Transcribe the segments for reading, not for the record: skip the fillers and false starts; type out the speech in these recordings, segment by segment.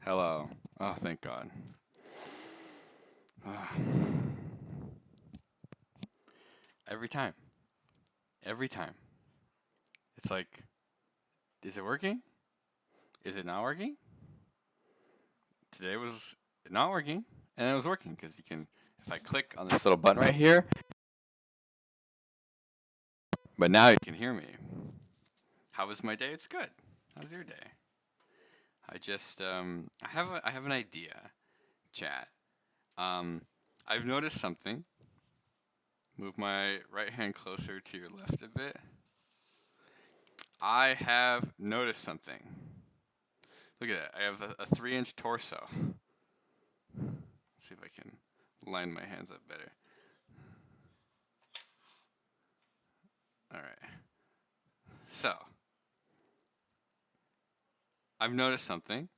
Hello. Oh, thank God. Ah. Every time. Every time. It's like, is it working? Is it not working? Today was not working, and it was working because you can, if I click on this little button right here, but now you can hear me. How was my day? It's good. How's your day? I have an idea, chat. I've noticed something. Move my right hand closer to your left a bit. I have noticed something. Look at that. I have a 3-inch torso. See if I can line my hands up better. All right. So, I've noticed something.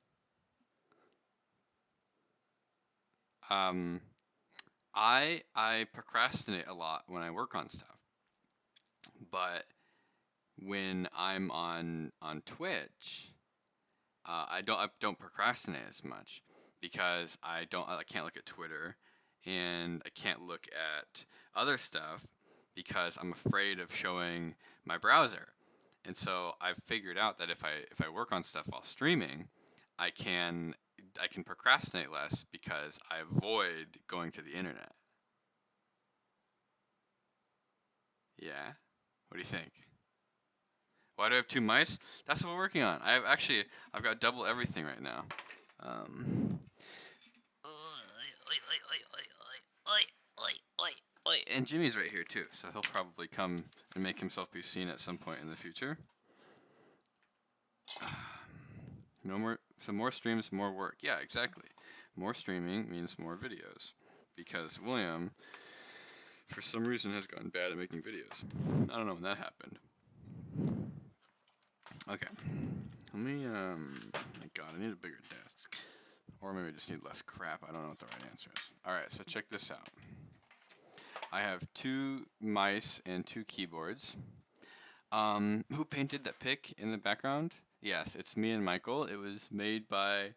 Um, I procrastinate a lot when I work on stuff, but when I'm on Twitch, I don't procrastinate as much because I can't look at Twitter and I can't look at other stuff because I'm afraid of showing my browser. And so I've figured out that if I work on stuff while streaming, I can I can procrastinate less because I avoid going to the internet. Yeah. What do you think? Why do I have two mice? That's what we're working on. I've got double everything right now. Um, and Jimmy's right here too, so he'll probably come and make himself be seen at some point in the future. No more, so more streams, more work. Yeah, exactly. More streaming means more videos, because William, for some reason, has gotten bad at making videos. I don't know when that happened. Okay. Let me, my God, I need a bigger desk. Or maybe I just need less crap. I don't know what the right answer is. Alright, so check this out. I have 2 mice and 2 keyboards. Who painted that pic in the background? Yes, it's me and Michael. It was made by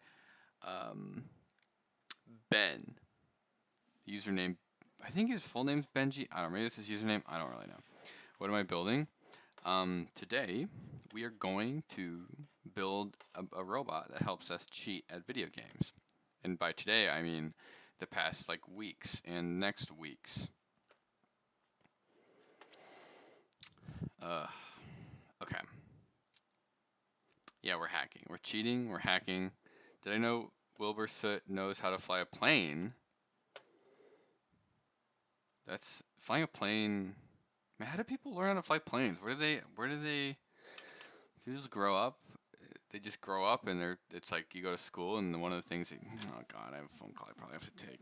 Ben. Username, I think his full name's Benji. I don't know, maybe it's his username. I don't really know. What am I building? Today, we are going to build a robot that helps us cheat at video games. And by today, I mean the past like weeks and next weeks. Okay. Yeah, we're hacking. We're cheating. We're hacking. Did I know Wilbur Soot knows how to fly a plane? That's flying a plane. Man, how do people learn how to fly planes? Where do they you just grow up? They just grow up and it's like you go to school and one of the things that, oh God, I have a phone call I probably have to take.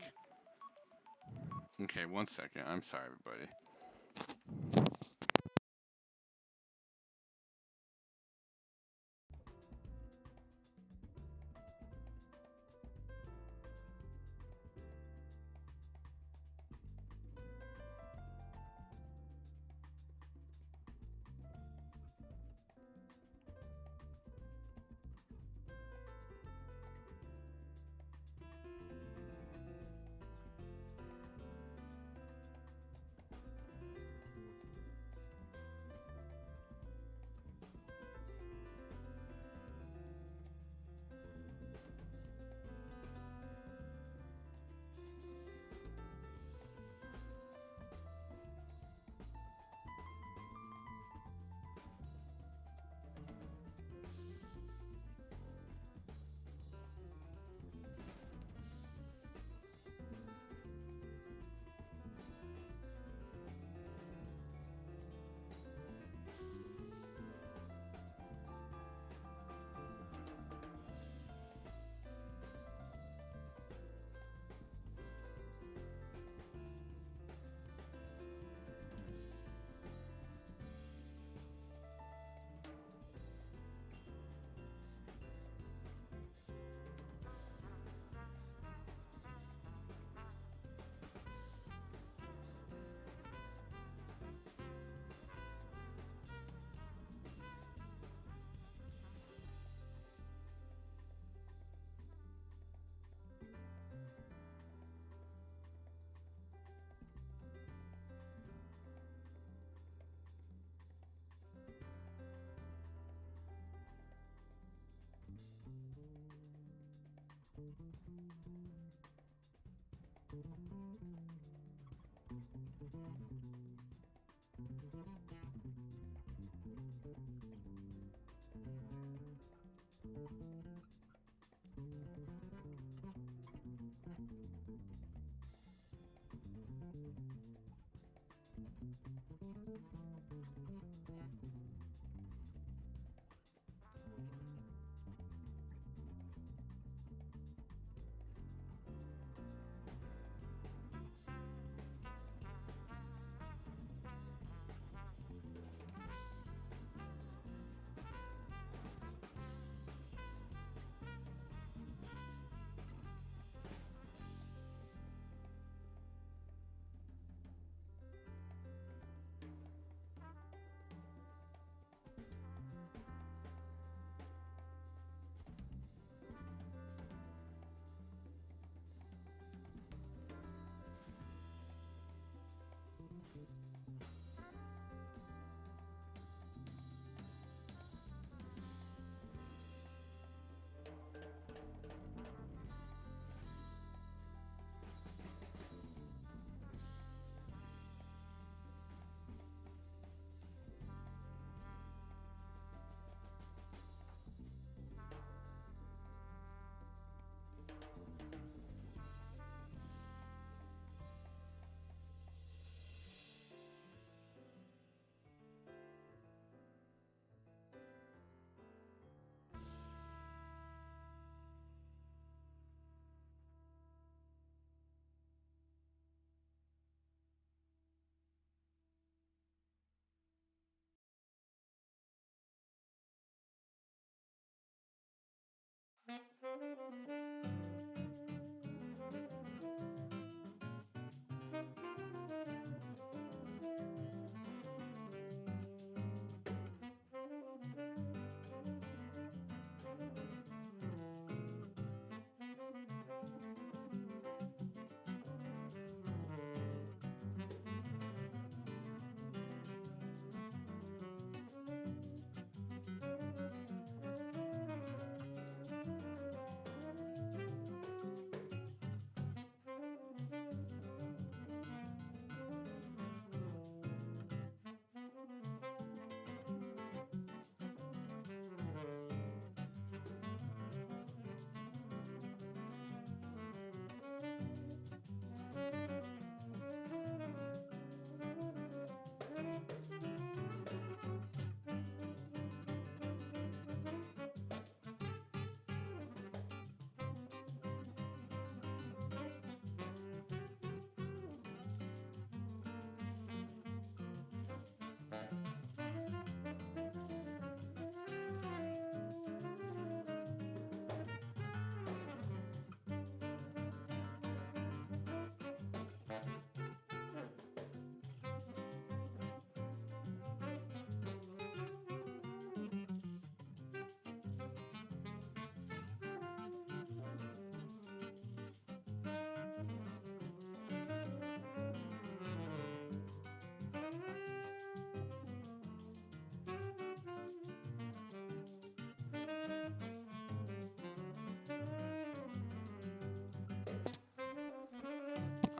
Okay, 1 second. I'm sorry, everybody.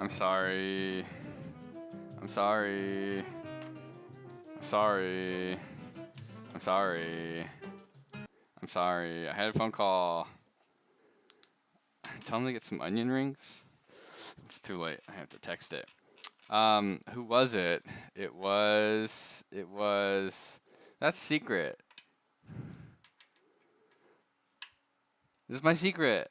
I'm sorry. I'm sorry. I'm sorry. I'm sorry. I'm sorry. I had a phone call. Tell them to get some onion rings. It's too late. I have to text it. Who was it? It was. That's secret. This is my secret.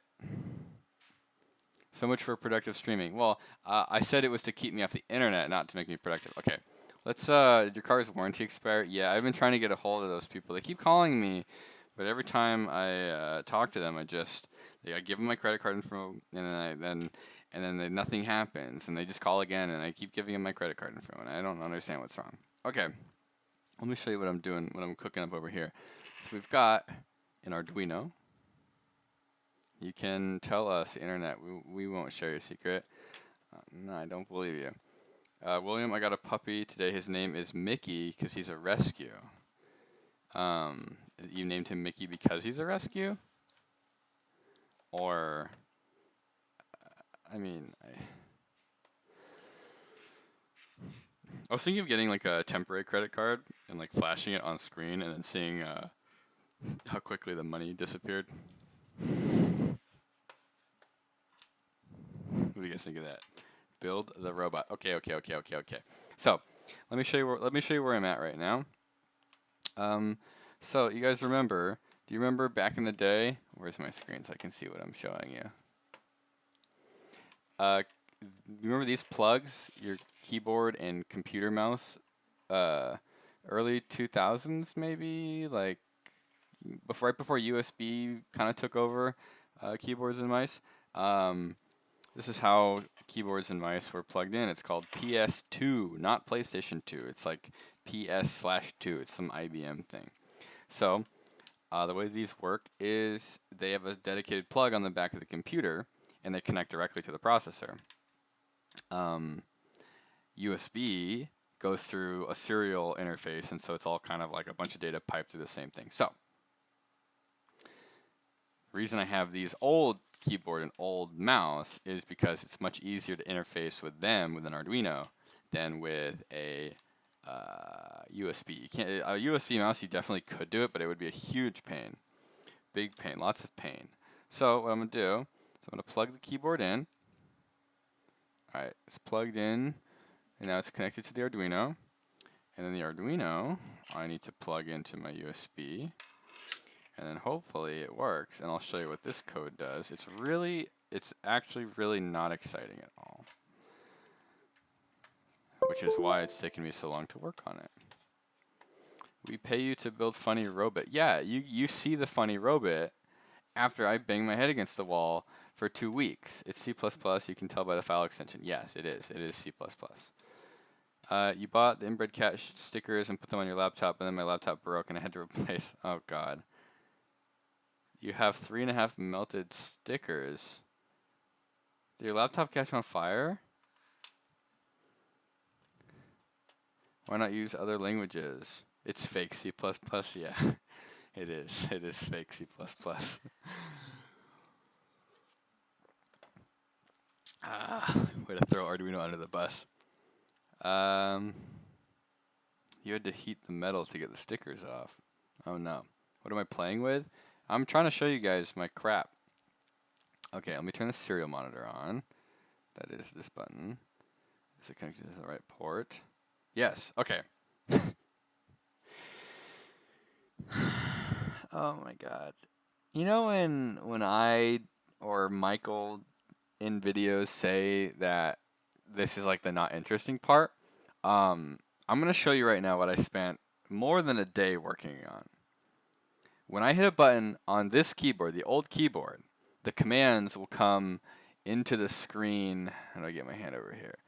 So much for productive streaming. Well, I said it was to keep me off the internet, not to make me productive. Okay. Let's, your car's warranty expire? Yeah, I've been trying to get a hold of those people. They keep calling me, but every time I talk to them, I give them my credit card info, and then nothing happens, and they just call again, and I keep giving them my credit card info, and I don't understand what's wrong. Okay, let me show you what I'm doing, what I'm cooking up over here. So we've got an Arduino. You can tell us, the internet, we won't share your secret. No, I don't believe you. William, I got a puppy today. His name is Mickey because he's a rescue. You named him Mickey because he's a rescue? Or I mean, I was thinking of getting like a temporary credit card and like flashing it on screen and then seeing how quickly the money disappeared. What do you guys think of that? Build the robot. Okay. So let me show you where I'm at right now. So you guys remember? Do you remember back in the day? Where's my screen so I can see what I'm showing you? Remember these plugs? Your keyboard and computer mouse. Early 2000s maybe, like right before USB kind of took over keyboards and mice. This is how keyboards and mice were plugged in. It's called PS2, not PlayStation 2. It's like PS/2. It's some IBM thing. So the way these work is they have a dedicated plug on the back of the computer, and they connect directly to the processor. USB goes through a serial interface, and so it's all kind of like a bunch of data piped through the same thing. So the reason I have these old keyboard and old mouse is because it's much easier to interface with them with an Arduino than with a USB. You can't a USB mouse. You definitely could do it, but it would be a huge pain, big pain, lots of pain. So what I'm gonna do is I'm gonna plug the keyboard in. All right, it's plugged in, and now it's connected to the Arduino. And then the Arduino, I need to plug into my USB. And then hopefully it works, and I'll show you what this code does. It's actually really not exciting at all, which is why it's taken me so long to work on it. We pay you to build funny robot. Yeah, you see the funny robot after I bang my head against the wall for 2 weeks. It's C++, you can tell by the file extension. Yes, it is C++. You bought the inbred cat stickers and put them on your laptop, and then my laptop broke and I had to replace, oh god. You have 3.5 melted stickers. Did your laptop catch on fire? Why not use other languages? It's fake C++, yeah. It is fake C++. Way to throw Arduino under the bus. You had to heat the metal to get the stickers off. Oh no. What am I playing with? I'm trying to show you guys my crap. Okay, let me turn the serial monitor on. That is this button. Is it connected to the right port? Yes, okay. Oh my god. You know when I or Michael in videos say that this is like the not interesting part? I'm gonna show you right now what I spent more than a day working on. When I hit a button on this keyboard, the old keyboard, the commands will come into the screen. How do I get my hand over here?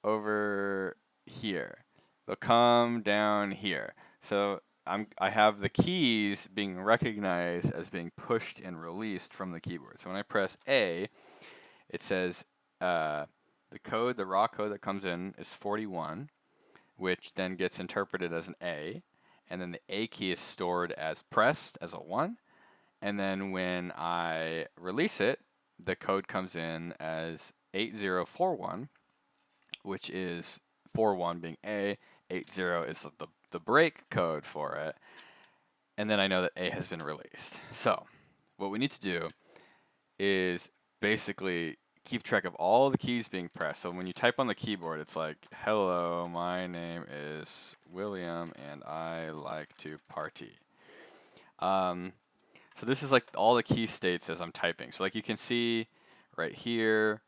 Over here. They'll come down here. So I have the keys being recognized as being pushed and released from the keyboard. So when I press A, it says the raw code that comes in is 41, which then gets interpreted as an A. And then the A key is stored as pressed as a 1. And then when I release it, the code comes in as 8041, which is 41 being A, 80 is the break code for it. And then I know that A has been released. So what we need to do is basically keep track of all the keys being pressed. So when you type on the keyboard, it's like, hello, my name is William, and I like to party. So this is like all the key states as I'm typing. So like you can see right here,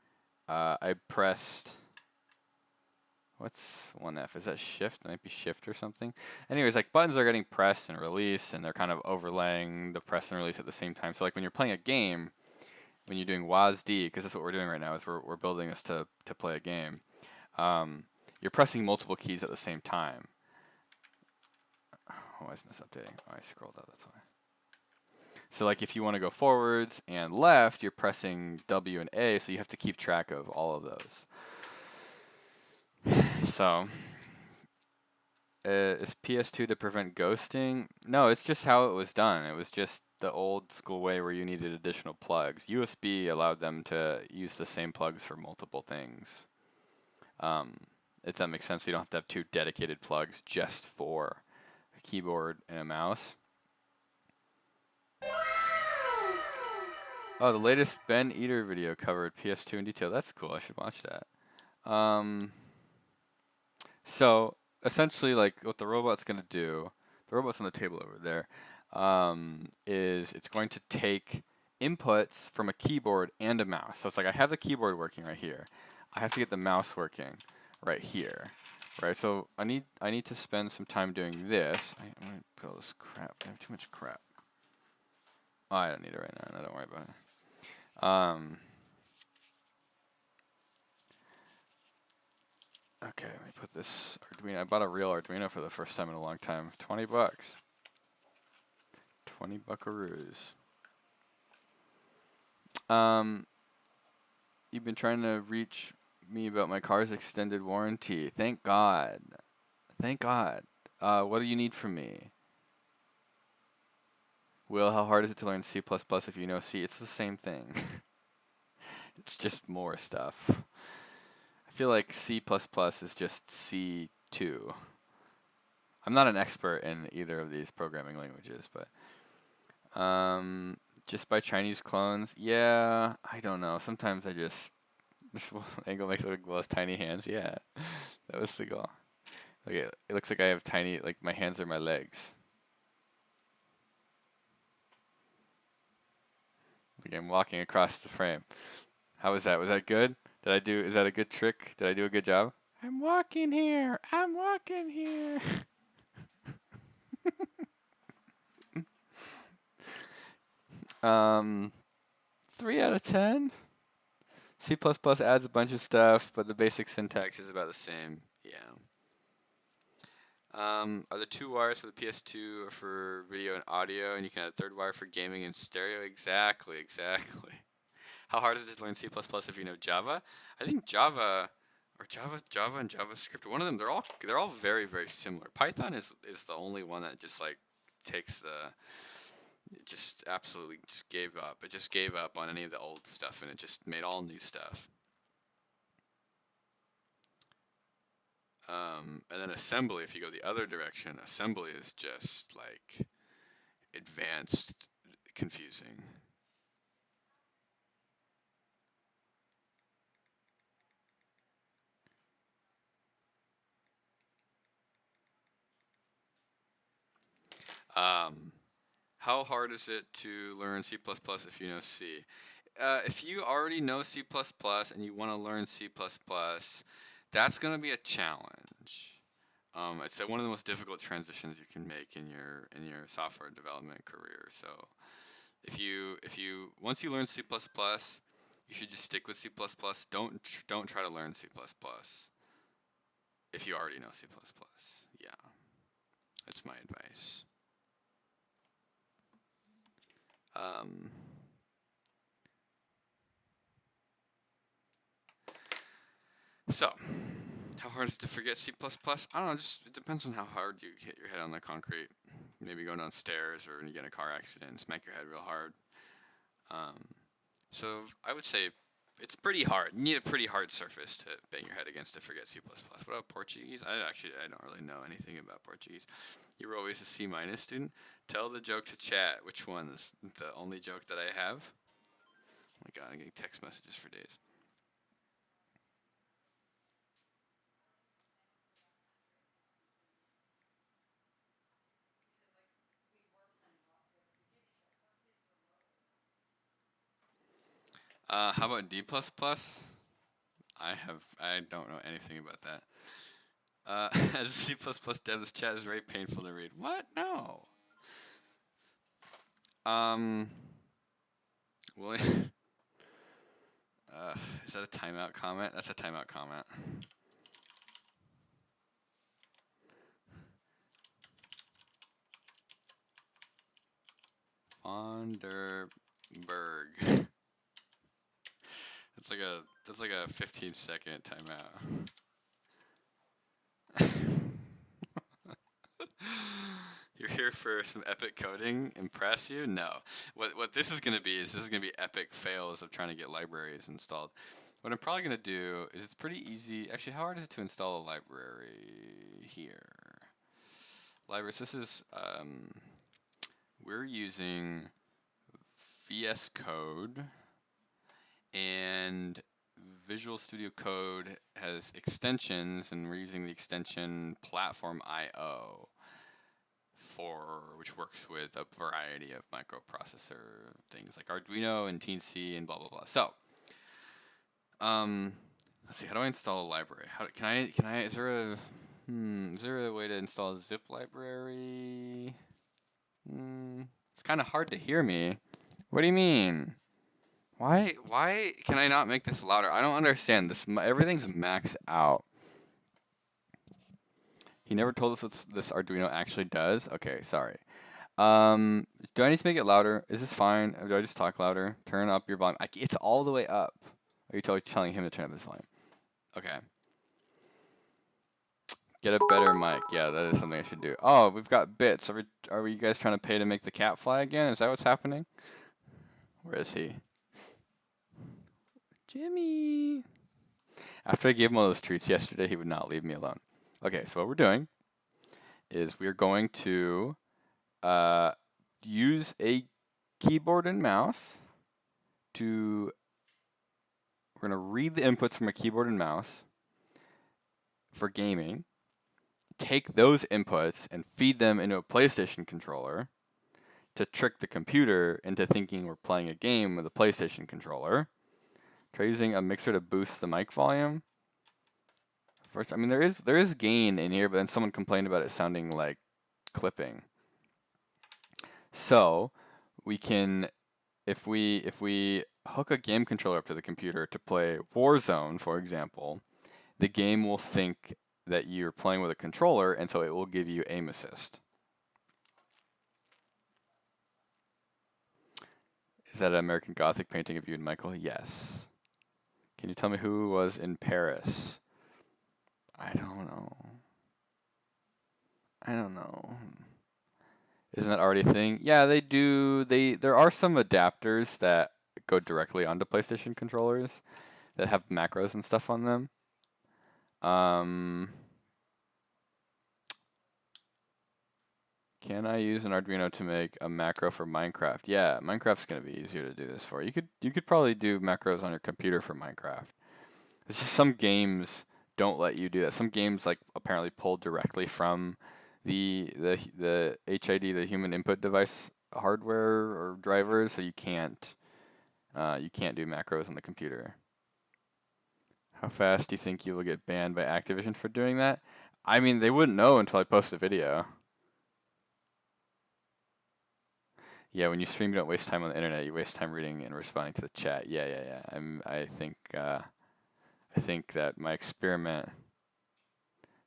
I pressed, what's 1F? Is that shift? It might be shift or something. Anyways, like buttons are getting pressed and released, and they're kind of overlaying the press and release at the same time. So like when you're playing a game, when you're doing WASD, because that's what we're doing right now, is we're building this to play a game, you're pressing multiple keys at the same time. Why isn't this updating? Oh, I scrolled up, that's why. So like if you want to go forwards and left, you're pressing W and A, so you have to keep track of all of those. So, is PS2 to prevent ghosting? No, it's just how it was done. It was just the old school way where you needed additional plugs. USB allowed them to use the same plugs for multiple things. If that makes sense, you don't have to have 2 dedicated plugs just for a keyboard and a mouse. Oh, the latest Ben Eater video covered PS2 in detail. That's cool. I should watch that. So essentially, like what the robot's going to do, the robot's on the table over there, is it's going to take inputs from a keyboard and a mouse. So it's like I have the keyboard working right here. I have to get the mouse working right here. Right, so I need to spend some time doing this. I'm going to put all this crap. I have too much crap. Oh, I don't need it right now. No, don't worry about it. Okay, let me put this Arduino. I bought a real Arduino for the first time in a long time. 20 bucks. 20 buckaroos. You've been trying to reach me about my car's extended warranty. Thank God. Thank God. What do you need from me? Will, how hard is it to learn C++ if you know C? It's the same thing. It's just more stuff. I feel like C++ is just C2. I'm not an expert in either of these programming languages, but just by Chinese clones, yeah, I don't know. Sometimes I just this angle makes it look well as tiny hands. Yeah, that was the goal. Okay, it looks like I have tiny, like my hands are my legs. Like I'm walking across the frame. How was that? Was that good? Is that a good trick? Did I do a good job? I'm walking here. I'm walking here. 3 out of 10. C++ adds a bunch of stuff, but the basic syntax is about the same. Yeah. Are there 2 wires for the PS2 or for video and audio, and you can add a 3rd wire for gaming and stereo? Exactly. How hard is it to learn C++ if you know Java? I think Java and JavaScript. One of them. They're all very very similar. Python is the only one that just like takes the. It just absolutely just gave up. It just gave up on any of the old stuff and it just made all new stuff. And then assembly, if you go the other direction, assembly is just like advanced confusing. How hard is it to learn C++ if you know C? If you already know C++ and you want to learn C++, that's going to be a challenge. It's one of the most difficult transitions you can make in your software development career. So, if you once you learn C++, you should just stick with C++. Don't try to learn C++ if you already know C++. Yeah, that's my advice. So, how hard is it to forget C++? I don't know, just it depends on how hard you hit your head on the concrete. Maybe go downstairs or you get in a car accident and smack your head real hard. So I would say it's pretty hard. You need a pretty hard surface to bang your head against to forget C++. What about Portuguese? I don't really know anything about Portuguese. You were always a C- student. Tell the joke to chat. Which one? Is the only joke that I have? Oh my god, I'm getting text messages for days. How about D++? I don't know anything about that. As a C++ dev, this chat is very painful to read. What? No. Well, is that a timeout comment? That's a timeout comment. Vonderberg. That's like a 15-second timeout. You're here for some epic coding? Impress you? No. What this is gonna be is this is gonna be epic fails of trying to get libraries installed. What I'm probably gonna do is it's pretty easy. Actually, how hard is it to install a library here? Libraries. This is we're using VS Code, and Visual Studio Code has extensions, and we're using the extension Platform IO which works with a variety of microprocessor things like Arduino and Teensy and blah blah blah. So, let's see. How do I install a library? How can I? Is there a way to install a zip library? It's kind of hard to hear me. What do you mean? Why can I not make this louder? I don't understand. Everything's maxed out. He never told us what this Arduino actually does. Okay, sorry. Do I need to make it louder? Is this fine? Or do I just talk louder? Turn up your volume. It's all the way up. Are you telling him to turn up his volume? Okay. Get a better mic. Yeah, that is something I should do. Oh, we've got bits. Are you guys trying to pay to make the cat fly again? Is that what's happening? Where is he? Jimmy. After I gave him all those treats yesterday, he would not leave me alone. Okay, so what we're doing is we're going to use a keyboard and mouse we're going to read the inputs from a keyboard and mouse for gaming, take those inputs and feed them into a PlayStation controller to trick the computer into thinking we're playing a game with a PlayStation controller. Try using a mixer to boost the mic volume. First, I mean, there is gain in here, but then someone complained about it sounding like clipping. So we can, if we hook a game controller up to the computer to play Warzone, for example, the game will think that you're playing with a controller, and so it will give you aim assist. Is that an American Gothic painting of you and Michael? Yes. Can you tell me who was in Paris? I don't know. Isn't that already a thing? Yeah, they do. There are some adapters that go directly onto PlayStation controllers that have macros and stuff on them. Can I use an Arduino to make a macro for Minecraft? Yeah, Minecraft's gonna be easier to do this for. You could probably do macros on your computer for Minecraft. It's just some games don't let you do that. Some games like apparently pull directly from the HID, the human input device hardware or drivers, so you can't do macros on the computer. How fast do you think you will get banned by Activision for doing that? I mean, they wouldn't know until I post a video. Yeah, when you stream, you don't waste time on the internet. You waste time reading and responding to the chat. Yeah. I think that my experiment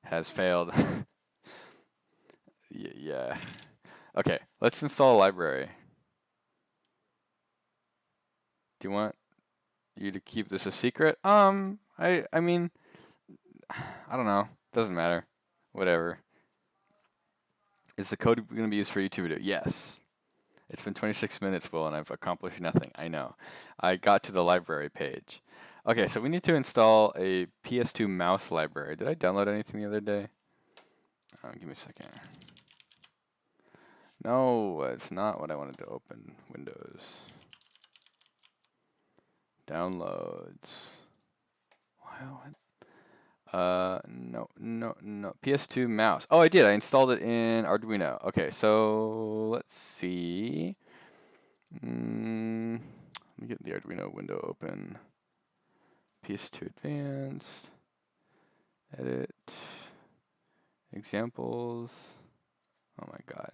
has failed. Yeah. Okay, let's install a library. Do you want you to keep this a secret? I mean, I don't know. Doesn't matter. Whatever. Is the code going to be used for YouTube video? Yes. It's been 26 minutes, Will, and I've accomplished nothing. I know. I got to the library page. Okay, so we need to install a PS2 mouse library. Did I download anything the other day? Give me a second. No, it's not what I wanted to open. Windows. Downloads. No. PS2 mouse. Oh, I did. I installed it in Arduino. Okay, so let's see. Let me get the Arduino window open. PS2 Advanced. Edit. Examples. Oh my god.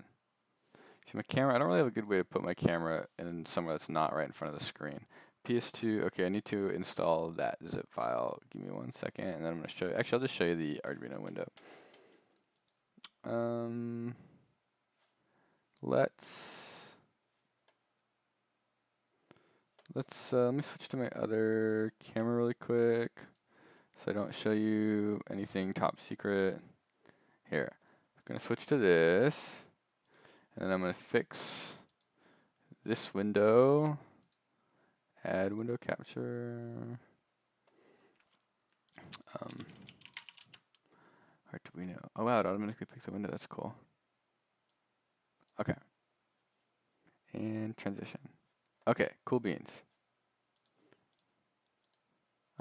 See my camera? I don't really have a good way to put my camera in somewhere that's not right in front of the screen. PS2, okay, I need to install that zip file. Give me 1 second, and then I'm going to show you. Actually, I'll just show you the Arduino window. Let me switch to my other camera really quick, so I don't show you anything top secret. Here, I'm going to switch to this. And then I'm going to fix this window, add window capture. Arduino. Oh wow, it automatically picks the window. That's cool. Okay. And transition. Okay, cool beans.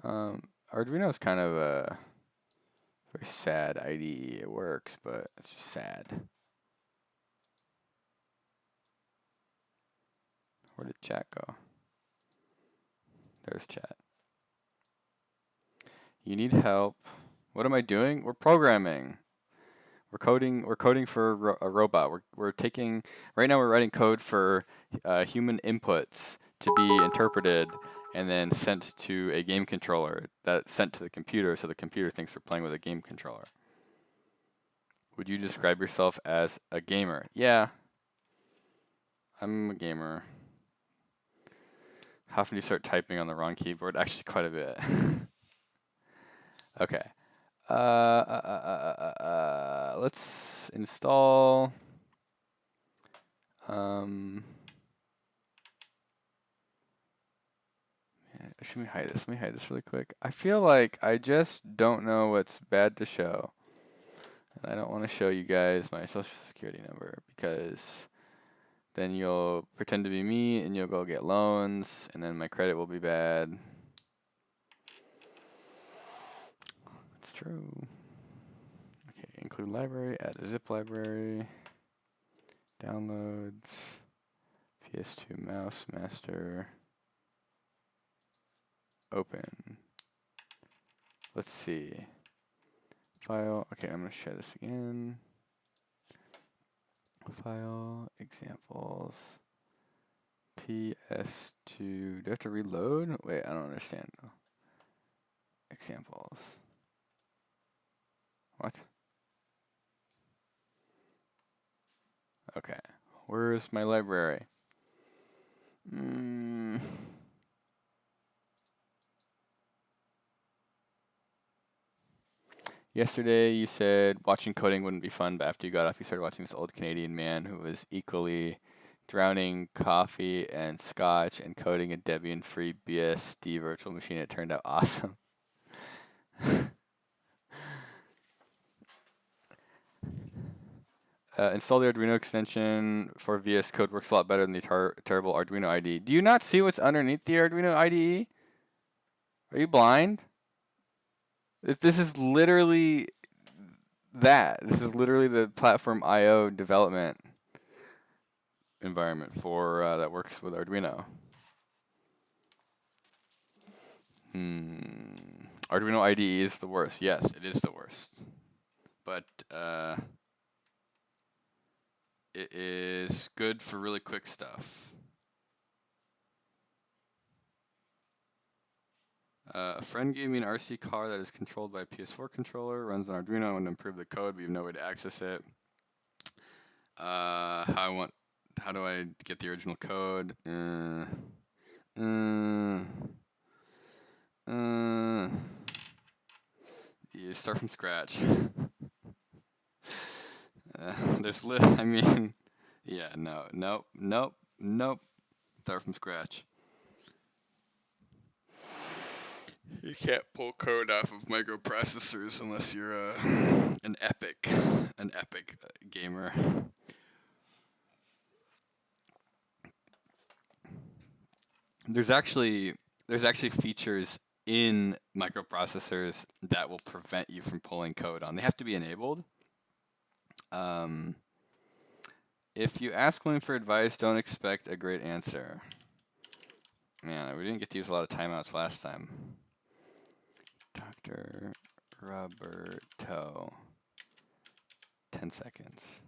Arduino is kind of a very sad IDE. It works, but it's just sad. Where did chat go? There's chat. You need help. What am I doing? We're programming. We're coding for a robot. We're taking right now. We're writing code for human inputs to be interpreted and then sent to a game controller. That's sent to the computer, so the computer thinks we're playing with a game controller. Would you describe yourself as a gamer? Yeah, I'm a gamer. How often do you start typing on the wrong keyboard? Actually, quite a bit. Okay. Let's install. Should we hide this? Let me hide this really quick. I feel like I just don't know what's bad to show. And I don't want to show you guys my social security number because then you'll pretend to be me and you'll go get loans and then my credit will be bad. It's true. Okay, include library, add a zip library, downloads, PS2 mouse master, open. Let's see. File. Okay, I'm going to share this again. File, examples, PS2. Do I have to reload? Wait, I don't understand. Examples. What? Okay. Where's my library? Yesterday you said watching coding wouldn't be fun, but after you got off you started watching this old Canadian man who was equally drowning coffee and scotch and coding a Debian-free BSD virtual machine. It turned out awesome. Install the Arduino extension for VS Code. Works a lot better than the terrible Arduino IDE. Do you not see what's underneath the Arduino IDE? Are you blind? This is literally that. This is literally the platform I/O development environment for that works with Arduino. Arduino IDE is the worst. Yes, it is the worst. But it is good for really quick stuff. A friend gave me an RC car that is controlled by a PS4 controller, runs on Arduino. I want to improve the code, but you have no way to access it. How do I get the original code? You start from scratch. I mean, yeah, nope. Start from scratch. You can't pull code off of microprocessors unless you're an epic gamer. There's actually features in microprocessors that will prevent you from pulling code on. They have to be enabled. If you ask one for advice, don't expect a great answer. Man, we didn't get to use a lot of timeouts last time. Dr. Roberto. 10 seconds.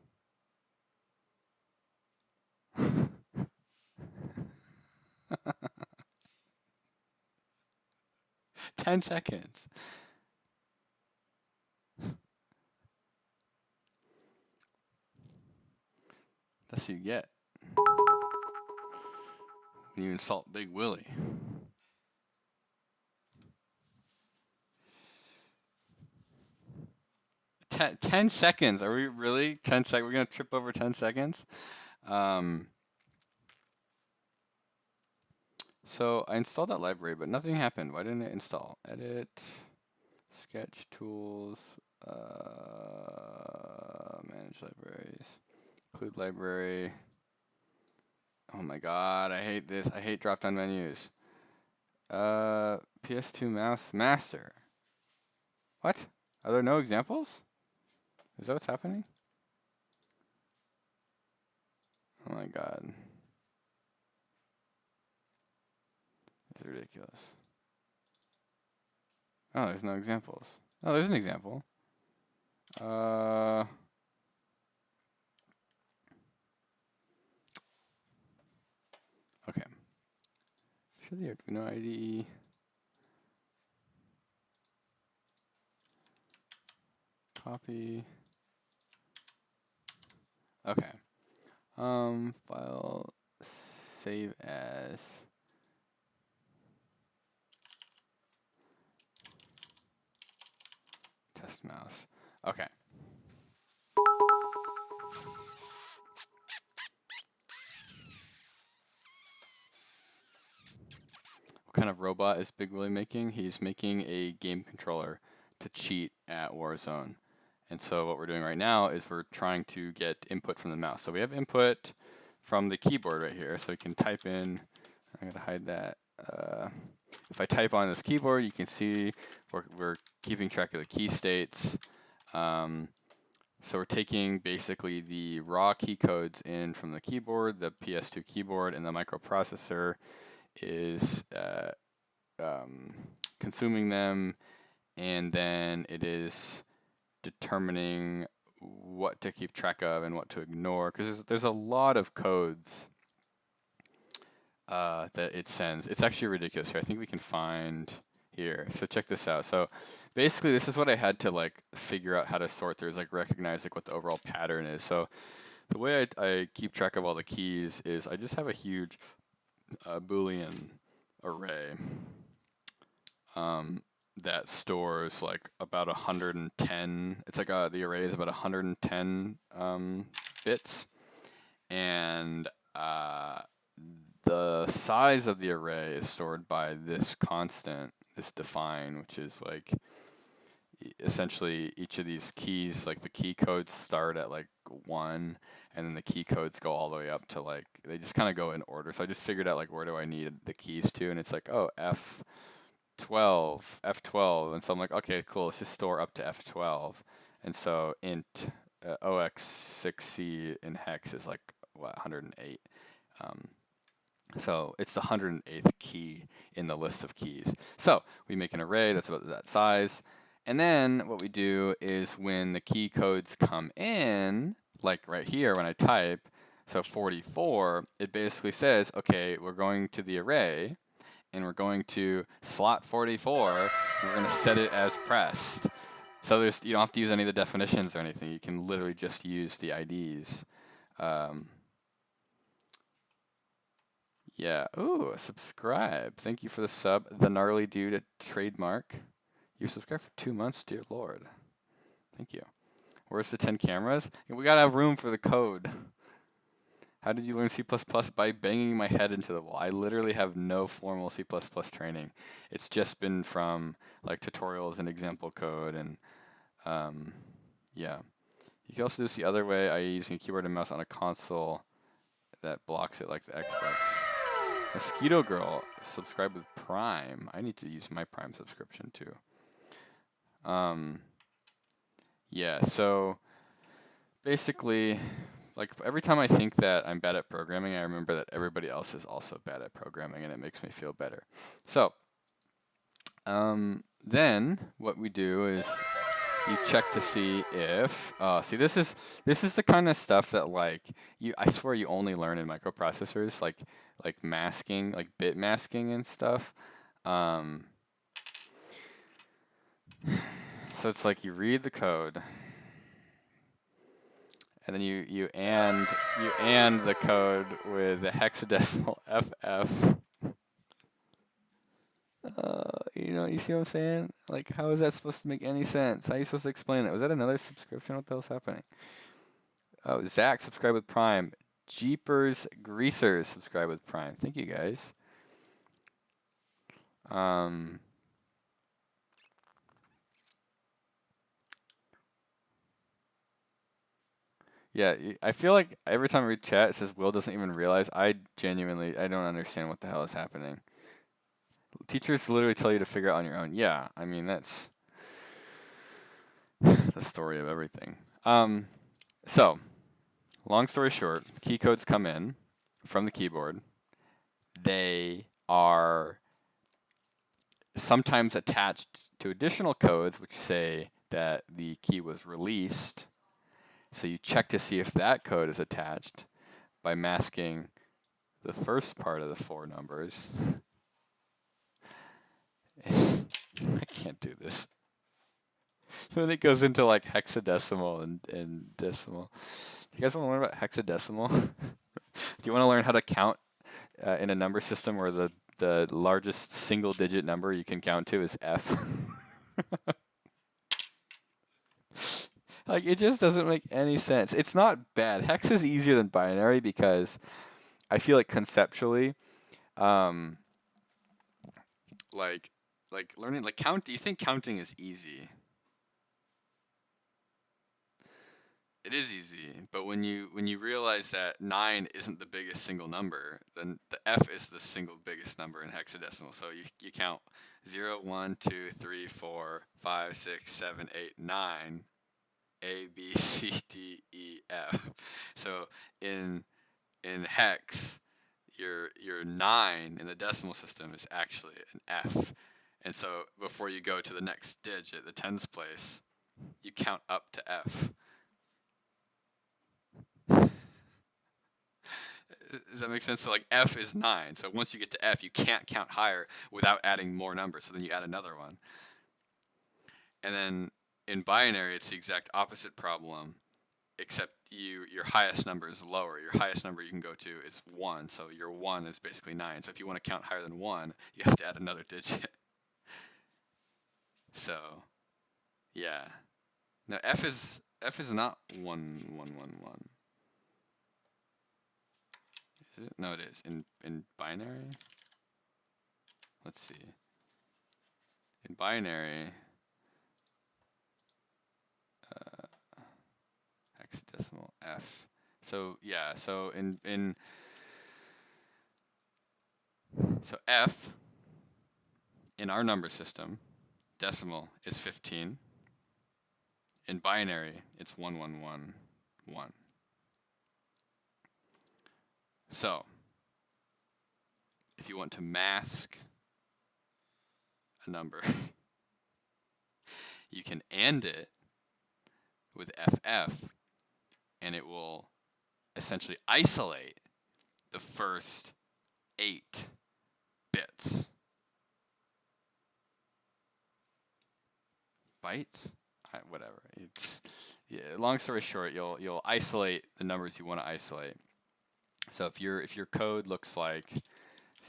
10 seconds. That's what you get when you insult Big Willie. 10 seconds. Are we really 10 seconds? We're gonna trip over 10 seconds. So I installed that library, but nothing happened. Why didn't it install? Edit, sketch tools, manage libraries, include library. Oh my god, I hate this. I hate drop-down menus. PS2 mouse master. What? Are there no examples? Is that what's happening? Oh my god. It's ridiculous. Oh, there's no examples. Oh, there's an example. Okay. Show the Arduino IDE. Copy. Okay. File save as. Test mouse. Okay. What kind of robot is Big Willie making? He's making a game controller to cheat at Warzone. And so what we're doing right now is we're trying to get input from the mouse. So we have input from the keyboard right here. So we can type in, I'm gonna hide that. If I type on this keyboard, you can see we're keeping track of the key states. So we're taking basically the raw key codes in from the keyboard, the PS2 keyboard, and the microprocessor is consuming them, and then it is determining what to keep track of and what to ignore, because there's a lot of codes that it sends. It's actually ridiculous here. I think we can find here. So check this out. So basically this is what I had to like figure out how to sort through, is like recognize like what the overall pattern is. So the way I keep track of all the keys is I just have a huge Boolean array that stores like about 110. It's like the array is about 110 bits, and the size of the array is stored by this constant, this define, which is like essentially each of these keys, like the key codes start at like 1, and then the key codes go all the way up to like, they just kind of go in order. So I just figured out like where do I need the keys to, and it's like, oh, F12, and so I'm like, okay, cool, let's just store up to F12. And so int OX6C in hex is like, what, 108. So it's the 108th key in the list of keys. So we make an array that's about that size. And then what we do is when the key codes come in, like right here when I type, so 44, it basically says, okay, we're going to the array, and we're going to slot 44, and we're going to set it as pressed. So you don't have to use any of the definitions or anything. You can literally just use the IDs. Yeah. Ooh, subscribe. Thank you for the sub. The Gnarly Dude at Trademark. You subscribed for 2 months? Dear Lord. Thank you. Where's the 10 cameras? We gotta have room for the code. How did you learn C++? By banging my head into the wall. I literally have no formal C++ training. It's just been from like tutorials and example code, and yeah. You can also do this the other way, i.e. using a keyboard and mouse on a console that blocks it like the Xbox. Mosquito Girl, subscribe with Prime. I need to use my Prime subscription too. Yeah, so basically, like every time I think that I'm bad at programming, I remember that everybody else is also bad at programming, and it makes me feel better. So then what we do is you check to see if see, this is the kind of stuff that like I swear you only learn in microprocessors, like masking, like bit masking and stuff. So it's like you read the code, and then you and the code with the hexadecimal FF. You see what I'm saying? Like, how is that supposed to make any sense? How are you supposed to explain that? Was that another subscription? What the hell's happening? Oh, Zach subscribe with Prime. Jeepers Greasers subscribe with Prime. Thank you guys. Um, yeah, I feel like every time I read chat, it says Will doesn't even realize. I don't understand what the hell is happening. Teachers literally tell you to figure it out on your own. Yeah, I mean, that's the story of everything. So, long story short, key codes come in from the keyboard. They are sometimes attached to additional codes which say that the key was released. So you check to see if that code is attached by masking the first part of the 4 numbers. I can't do this. When it goes into like hexadecimal and decimal. Do you guys want to learn about hexadecimal? Do you want to learn how to count in a number system where the largest single digit number you can count to is F? Like, it just doesn't make any sense. It's not bad. Hex is easier than binary because I feel like conceptually, um, like learning like count. You think counting is easy? It is easy, but when you realize that 9 isn't the biggest single number, then the F is the single biggest number in hexadecimal. So you count 0, 1, 2, 3, 4, 5, 6, 7, 8, 9, A, B, C, D, E, F. So in hex, your 9 in the decimal system is actually an F. And so before you go to the next digit, the tens place, you count up to F. Does that make sense? So like F is 9. So once you get to F, you can't count higher without adding more numbers. So then you add another one. And then in binary, it's the exact opposite problem, except your highest number is lower. Your highest number you can go to is 1. So your 1 is basically 9. So if you want to count higher than 1, you have to add another digit. So yeah. Now F is not 1, 1, 1, 1. Is it? No, it is. In binary? Let's see. In binary, hexadecimal F. So yeah, so so F in our number system, decimal is 15. In binary, it's 1111. So if you want to mask a number, you can AND it with FF, and it will essentially isolate the first 8 bits. Bytes? Whatever. It's long story short, you'll isolate the numbers you want to isolate. So if your code looks like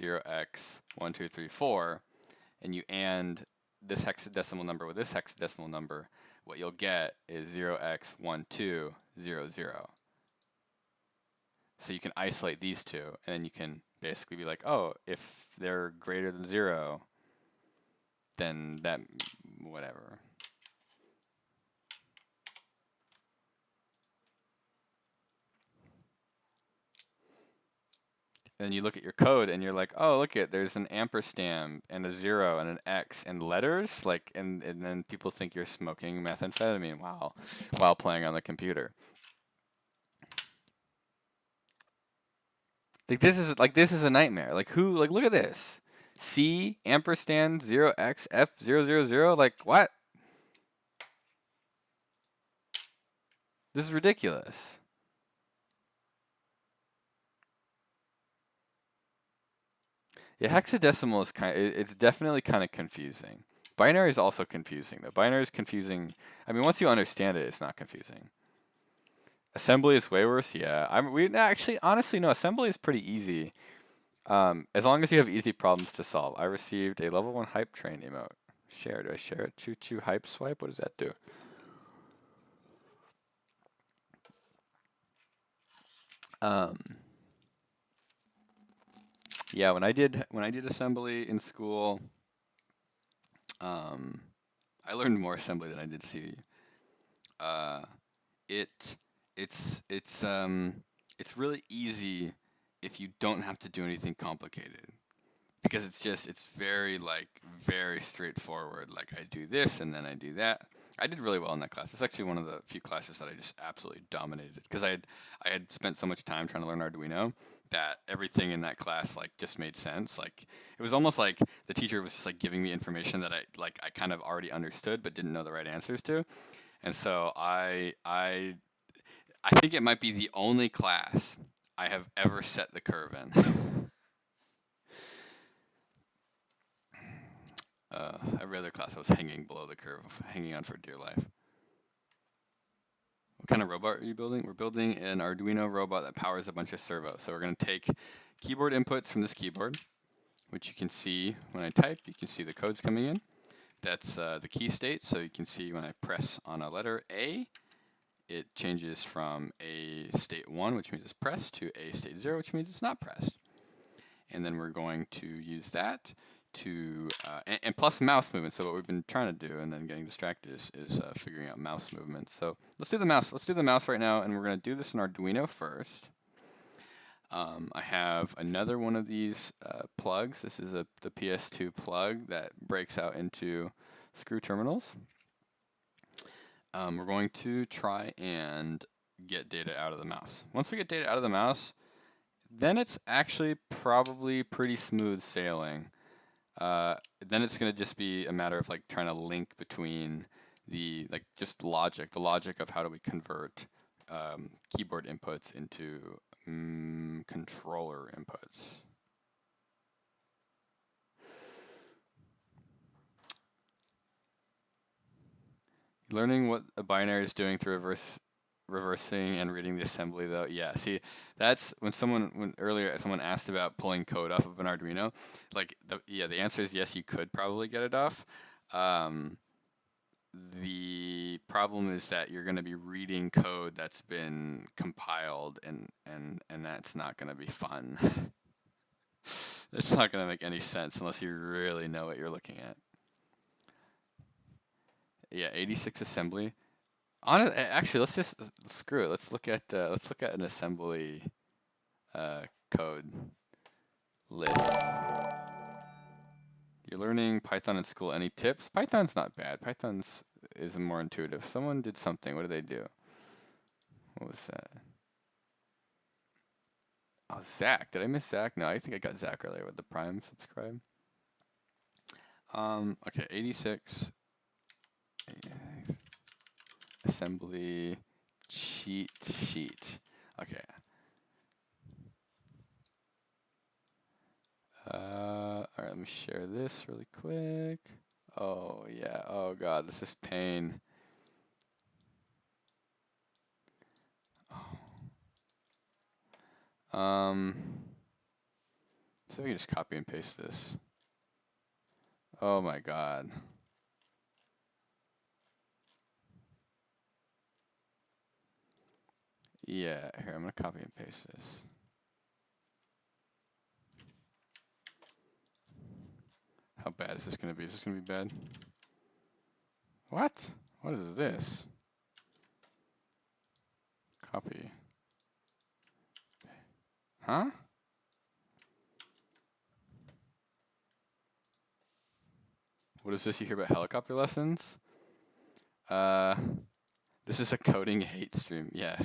0x1234, and you AND this hexadecimal number with this hexadecimal number, what you'll get is 0x1200. So you can isolate these two, and then you can basically be like, oh, if they're greater than 0, then that, whatever. And you look at your code and you're like, oh, look at there's an ampersand and a 0 and an X and letters, like, and then people think you're smoking methamphetamine while playing on the computer. This is a nightmare. Like look at this. C ampersand 0x F 000, like what? This is ridiculous. Yeah, hexadecimal is it's definitely kind of confusing. Binary is also confusing though. Binary is confusing. I mean, once you understand it, it's not confusing. Assembly is way worse. Yeah, actually honestly no. Assembly is pretty easy. As long as you have easy problems to solve. I received a level 1 hype train emote. Share. Do I share it? Choo choo hype swipe? What does that do? Um, yeah, when I did assembly in school, um, I learned more assembly than I did C. Uh, it it's really easy if you don't have to do anything complicated, because it's very very straightforward. Like, I do this and then I do that. I did really well in that class. It's actually one of the few classes that I just absolutely dominated, because I had spent so much time trying to learn Arduino that everything in that class like just made sense. Like, it was almost like the teacher was just like giving me information that I kind of already understood but didn't know the right answers to. And so I think it might be the only class I have ever set the curve in. Every other class I was hanging below the curve, hanging on for dear life. What kind of robot are you building? We're building an Arduino robot that powers a bunch of servos. So we're going to take keyboard inputs from this keyboard, which you can see when I type. You can see the codes coming in. That's the key state. So you can see when I press on a letter A, it changes from A state 1, which means it's pressed, to A state 0, which means it's not pressed. And then we're going to use that to, and plus mouse movement. So what we've been trying to do and then getting distracted is figuring out mouse movements. So let's do the mouse. Let's do the mouse right now, and we're going to do this in Arduino first. I have another one of these plugs. This is the PS2 plug that breaks out into screw terminals. We're going to try and get data out of the mouse. Once we get data out of the mouse, then it's actually probably pretty smooth sailing. Then it's going to just be a matter of like trying to link between the just logic, the logic of how do we convert keyboard inputs into controller inputs. Learning what a binary is doing through reversing and reading the assembly, though. Yeah, see, that's when earlier someone asked about pulling code off of an Arduino. Like, the answer is yes, you could probably get it off. The problem is that you're going to be reading code that's been compiled, and that's not going to be fun. It's not going to make any sense unless you really know what you're looking at. Yeah, 86 assembly. Actually, let's just screw it. Let's look at an assembly code list. You're learning Python in school. Any tips? Python's not bad. Python's is more intuitive. Someone did something. What did they do? What was that? Oh, Zach. Did I miss Zach? No, I think I got Zach earlier with the Prime subscribe. Okay, 86. Assembly cheat sheet. Okay. All right, let me share this really quick. Oh, yeah. Oh, God, this is pain. So we can just copy and paste this. Oh, my God. Yeah, here, I'm going to copy and paste this. How bad is this going to be? Is this going to be bad? What? What is this? Copy. Huh? What is this you hear about helicopter lessons? This is a coding hate stream. Yeah.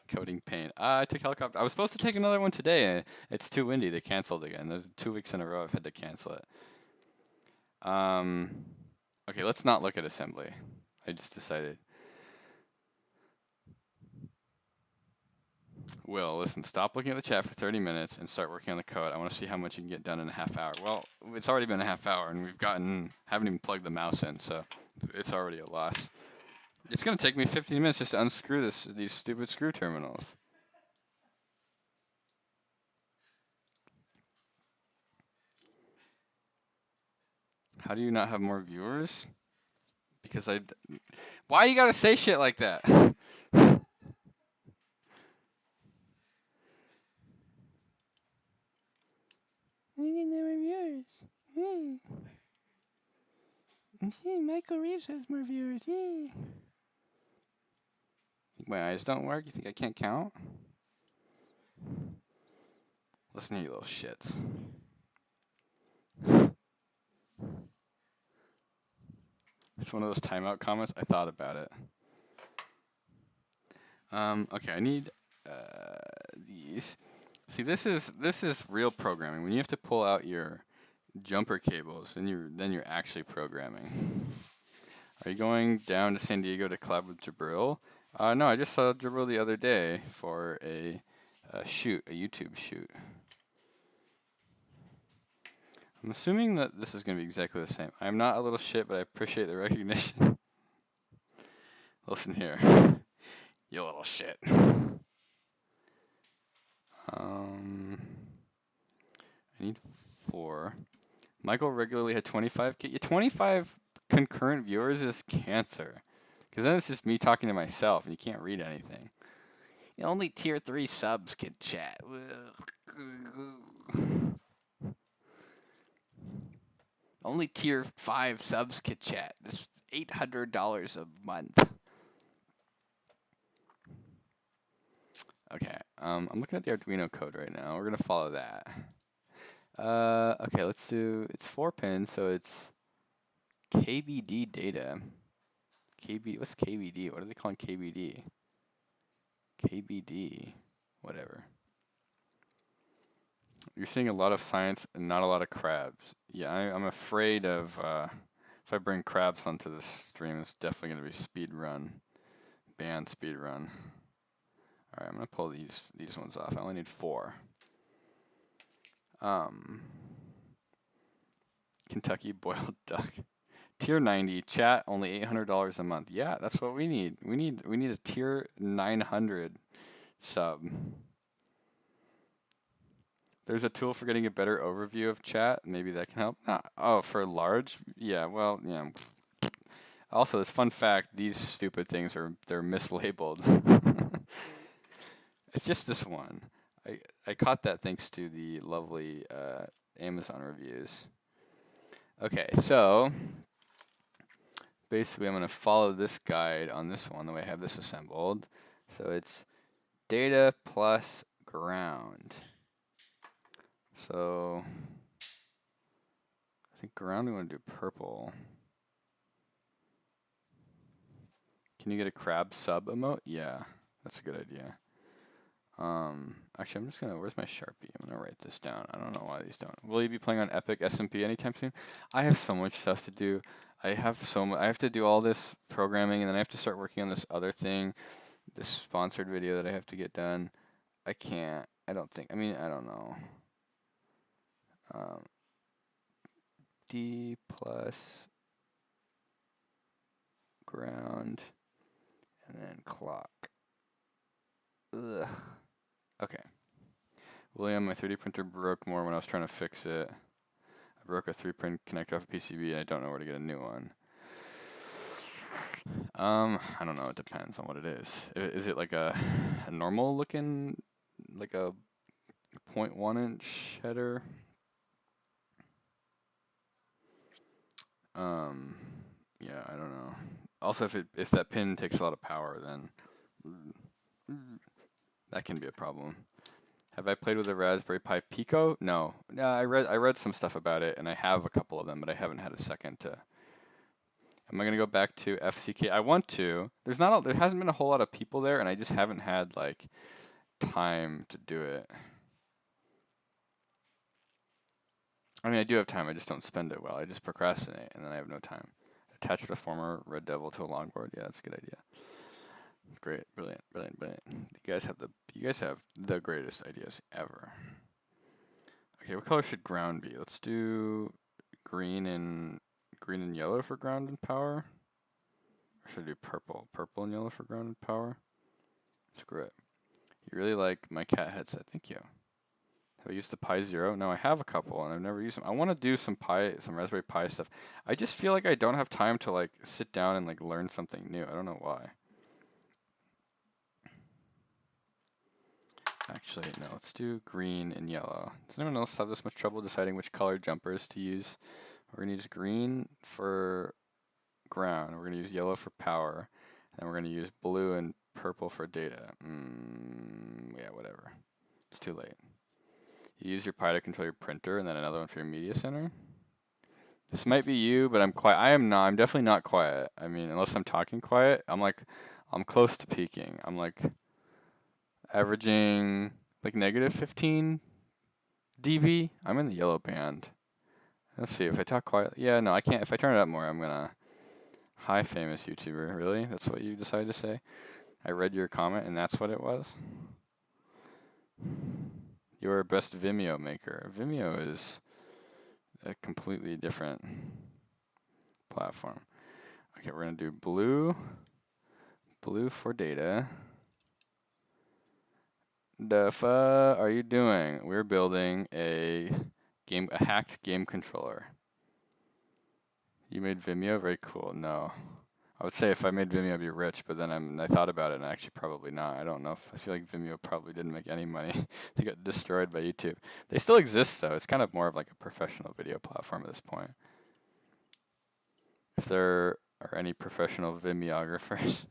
Coding pain. I took helicopter. I was supposed to take another one today, and it's too windy. They canceled again. There's 2 weeks in a row I've had to cancel it. Okay, let's not look at assembly. I just decided. Will, listen, stop looking at the chat for 30 minutes and start working on the code. I want to see how much you can get done in a half hour. Well, it's already been a half hour, and haven't even plugged the mouse in, so it's already a loss. It's going to take me 15 minutes just to unscrew these stupid screw terminals. How do you not have more viewers? Because why you gotta say shit like that? We need more viewers. See, Michael Reeves has more viewers. Think my eyes don't work? You think I can't count? Listen to you little shits. It's one of those timeout comments. I thought about it. Okay, I need these. See, this is real programming. When you have to pull out your jumper cables, then you're actually programming. Are you going down to San Diego to collab with Jabril? No, I just saw Jabril the other day for a shoot, a YouTube shoot. I'm assuming that this is going to be exactly the same. I'm not a little shit, but I appreciate the recognition. Listen here, you little shit. I need 4. Michael regularly had 25K. 25 concurrent viewers is cancer. Because then it's just me talking to myself, and you can't read anything. Only tier 3 subs can chat. Only tier 5 subs can chat. That's $800 a month. Okay, I'm looking at the Arduino code right now. We're gonna follow that. Okay, let's do. It's 4 pins, so it's KBD data. What's KBD? What are they calling KBD? KBD, whatever. You're seeing a lot of science and not a lot of crabs. Yeah, I'm afraid of if I bring crabs onto this stream, it's definitely gonna be speed run, banned speed run. All right, I'm gonna pull these ones off. I only need 4. Kentucky boiled duck. Tier 90 chat only $800 a month. Yeah, that's what we need. We need a tier 900 sub. There's a tool for getting a better overview of chat. Maybe that can help. Oh, for large? Yeah, well, yeah. Also, this fun fact, these stupid things they're mislabeled. It's just this one. I caught that thanks to the lovely Amazon reviews. Okay, so basically I'm going to follow this guide on this one, the way I have this assembled. So it's data plus ground. So I think ground we want to do purple. Can you get a crab sub emote? Yeah, that's a good idea. Actually, I'm just gonna. Where's my Sharpie? I'm gonna write this down. I don't know why these don't. Will you be playing on Epic SMP anytime soon? I have so much stuff to do. I have to do all this programming, and then I have to start working on this other thing, this sponsored video that I have to get done. I can't. I don't think. I mean, I don't know. D plus ground, and then clock. Ugh. Okay. William, my 3D printer broke more when I was trying to fix it. I broke a 3-pin connector off a PCB and I don't know where to get a new one. I don't know. It depends on what it is. Is it like a normal looking, like a 0.1 inch header? Yeah, I don't know. Also, if that pin takes a lot of power, then that can be a problem. Have I played with a Raspberry Pi Pico? No. No, I read some stuff about it, and I have a couple of them, but I haven't had a second to. Am I gonna go back to FCK? I want to. There hasn't been a whole lot of people there, and I just haven't had like time to do it. I mean, I do have time. I just don't spend it well. I just procrastinate, and then I have no time. Attach the former Red Devil to a longboard. Yeah, that's a good idea. Great, brilliant. You guys have the greatest ideas ever. Okay, what color should ground be? Let's do green and yellow for ground and power. Or should I do purple? Purple and yellow for ground and power. Screw it. You really like my cat headset? Thank you. Do I use the Pi Zero? No, I have a couple and I've never used them. I want to do some Raspberry Pi stuff. I just feel like I don't have time to like sit down and like learn something new. I don't know why. Actually, no, let's do green and yellow. Does anyone else have this much trouble deciding which color jumpers to use? We're going to use green for ground. We're going to use yellow for power. And we're going to use blue and purple for data. Yeah, whatever. It's too late. You use your Pi to control your printer and then another one for your media center. This might be you, but I'm quiet. I am not. I'm definitely not quiet. I mean, unless I'm talking quiet, I'm close to peaking. I'm like averaging like negative 15 dB. I'm in the yellow band. Let's see if I talk quietly. Yeah, no, I can't. If I turn it up more, I'm gonna. Hi, famous YouTuber. Really? That's what you decided to say? I read your comment and that's what it was? You're best Vimeo maker. Vimeo is a completely different platform. Okay, we're gonna do blue for data. The fuck are you doing? We're building a hacked game controller. You made Vimeo? Very cool. No. I would say if I made Vimeo, I'd be rich, but then I thought about it and actually probably not. I don't know I feel like Vimeo probably didn't make any money. They got destroyed by YouTube. They still exist though. It's kind of more of like a professional video platform at this point. If there are any professional Vimeographers.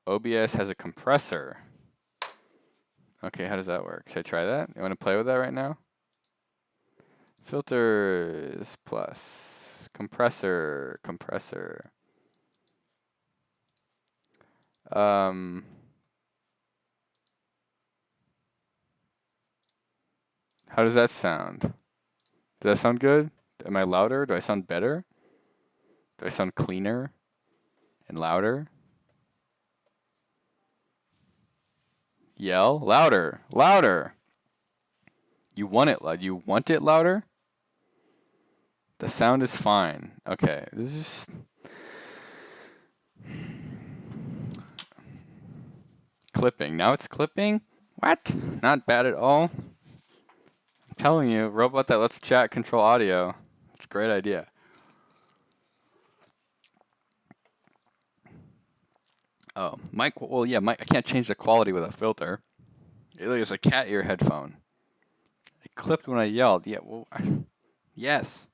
OBS has a compressor. Okay, how does that work? Should I try that? You want to play with that right now? Filters plus compressor. How does that sound? Does that sound good? Am I louder? Do I sound better? Do I sound cleaner and louder? Yell louder, louder. You want it loud? You want it louder? The sound is fine. Okay, this is just clipping. Now it's clipping? What? Not bad at all. I'm telling you, robot that lets chat control audio. It's a great idea. Oh, Mike. Well, yeah, Mike. I can't change the quality with a filter. It's a cat ear headphone. It clipped when I yelled. Yeah. Well, yes.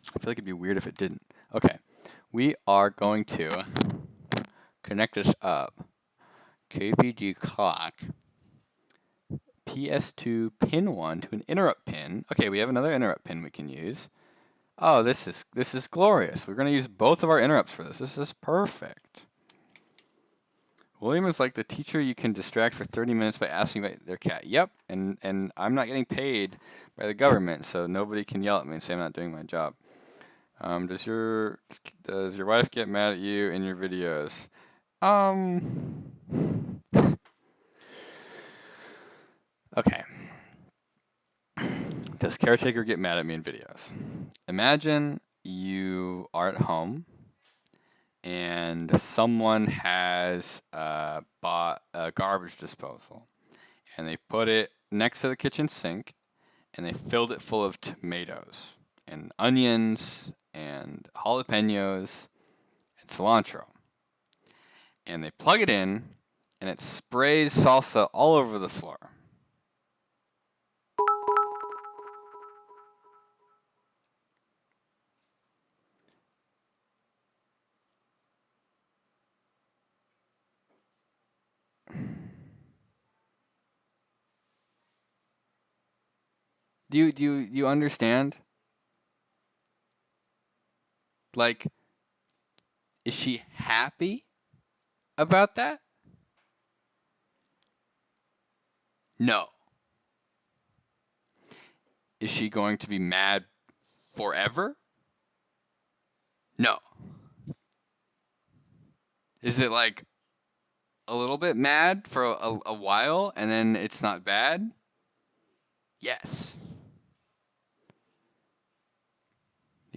I feel like it'd be weird if it didn't. Okay, we are going to connect this up. KVD clock. PS2 pin 1 to an interrupt pin. Okay, we have another interrupt pin we can use. Oh, this is glorious. We're going to use both of our interrupts for this. This is perfect. William is like the teacher you can distract for 30 minutes by asking about their cat. Yep, and I'm not getting paid by the government, so nobody can yell at me and say I'm not doing my job. Does your wife get mad at you in your videos? Okay. Does caretaker get mad at me in videos? Imagine you are at home and someone has bought a garbage disposal and they put it next to the kitchen sink and they filled it full of tomatoes and onions and jalapenos and cilantro. And they plug it in and it sprays salsa all over the floor. Do you understand? Like, is she happy about that? No. Is she going to be mad forever? No. Is it like a little bit mad for a while and then it's not bad? Yes.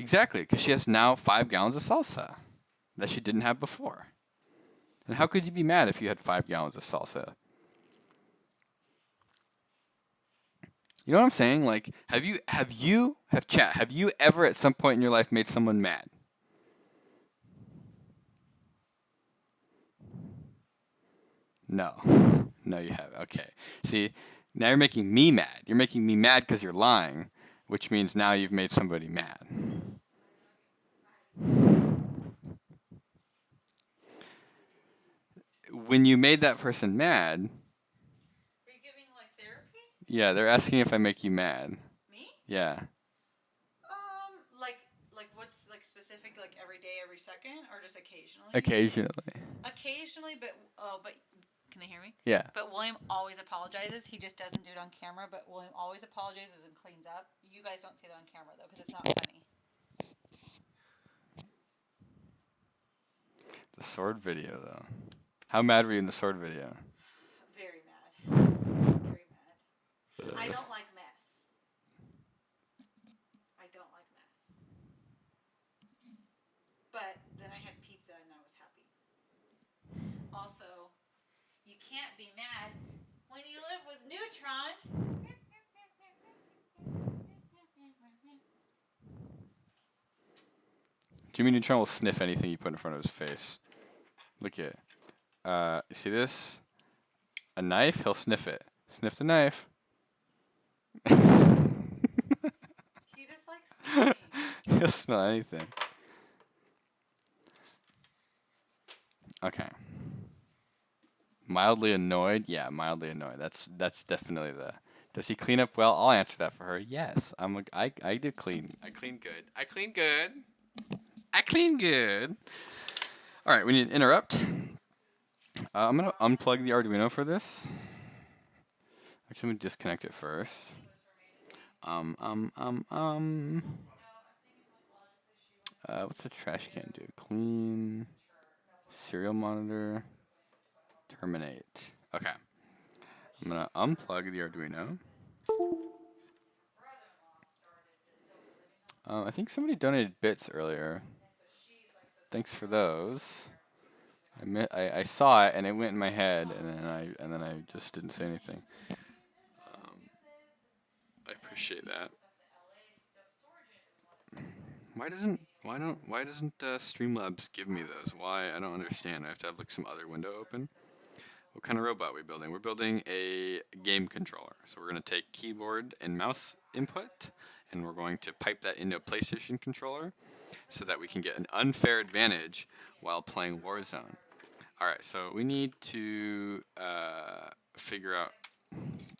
Exactly, because she has now 5 gallons of salsa that she didn't have before. And how could you be mad if you had 5 gallons of salsa? You know what I'm saying? Like, have you ever at some point in your life made someone mad? No. No, you haven't. Okay. See, now you're making me mad. You're making me mad because you're lying, which means now you've made somebody mad. When you made that person mad, Are you giving like therapy? yeah, they're asking if I make you mad. Me? Yeah. Like what's like specific, like every day, every second, or just occasionally? Occasionally. Occasionally, but can they hear me? Yeah. But William always apologizes. He just doesn't do it on camera. But William always apologizes and cleans up. You guys don't see that on camera though, because it's not funny. The sword video, though. How mad were you in the sword video? Very mad. Very mad. I don't like mess. I don't like mess. But then I had pizza and I was happy. Also, you can't be mad when you live with Neutron. Jimmy Neutron will sniff anything you put in front of his face. Look at it. You see this? A knife? He'll sniff it. Sniff the knife. He just likes sniffing. He'll smell anything. Okay. Mildly annoyed? Yeah, mildly annoyed. That's definitely the. Does he clean up well? I'll answer that for her. Yes. I did clean. I clean good. I clean good. I clean good. All right, we need to interrupt. I'm gonna unplug the Arduino for this. Actually, let me disconnect it first. What's the trash can do? Clean. Serial monitor. Terminate. Okay. I'm gonna unplug the Arduino. I think somebody donated bits earlier. Thanks for those. I saw it and it went in my head and then I just didn't say anything. I appreciate that. Why doesn't Streamlabs give me those? Why? I don't understand. I have to have like some other window open. What kind of robot are we building? We're building a game controller. So we're going to take keyboard and mouse input, and we're going to pipe that into a PlayStation controller so that we can get an unfair advantage while playing Warzone. Alright, so we need to figure out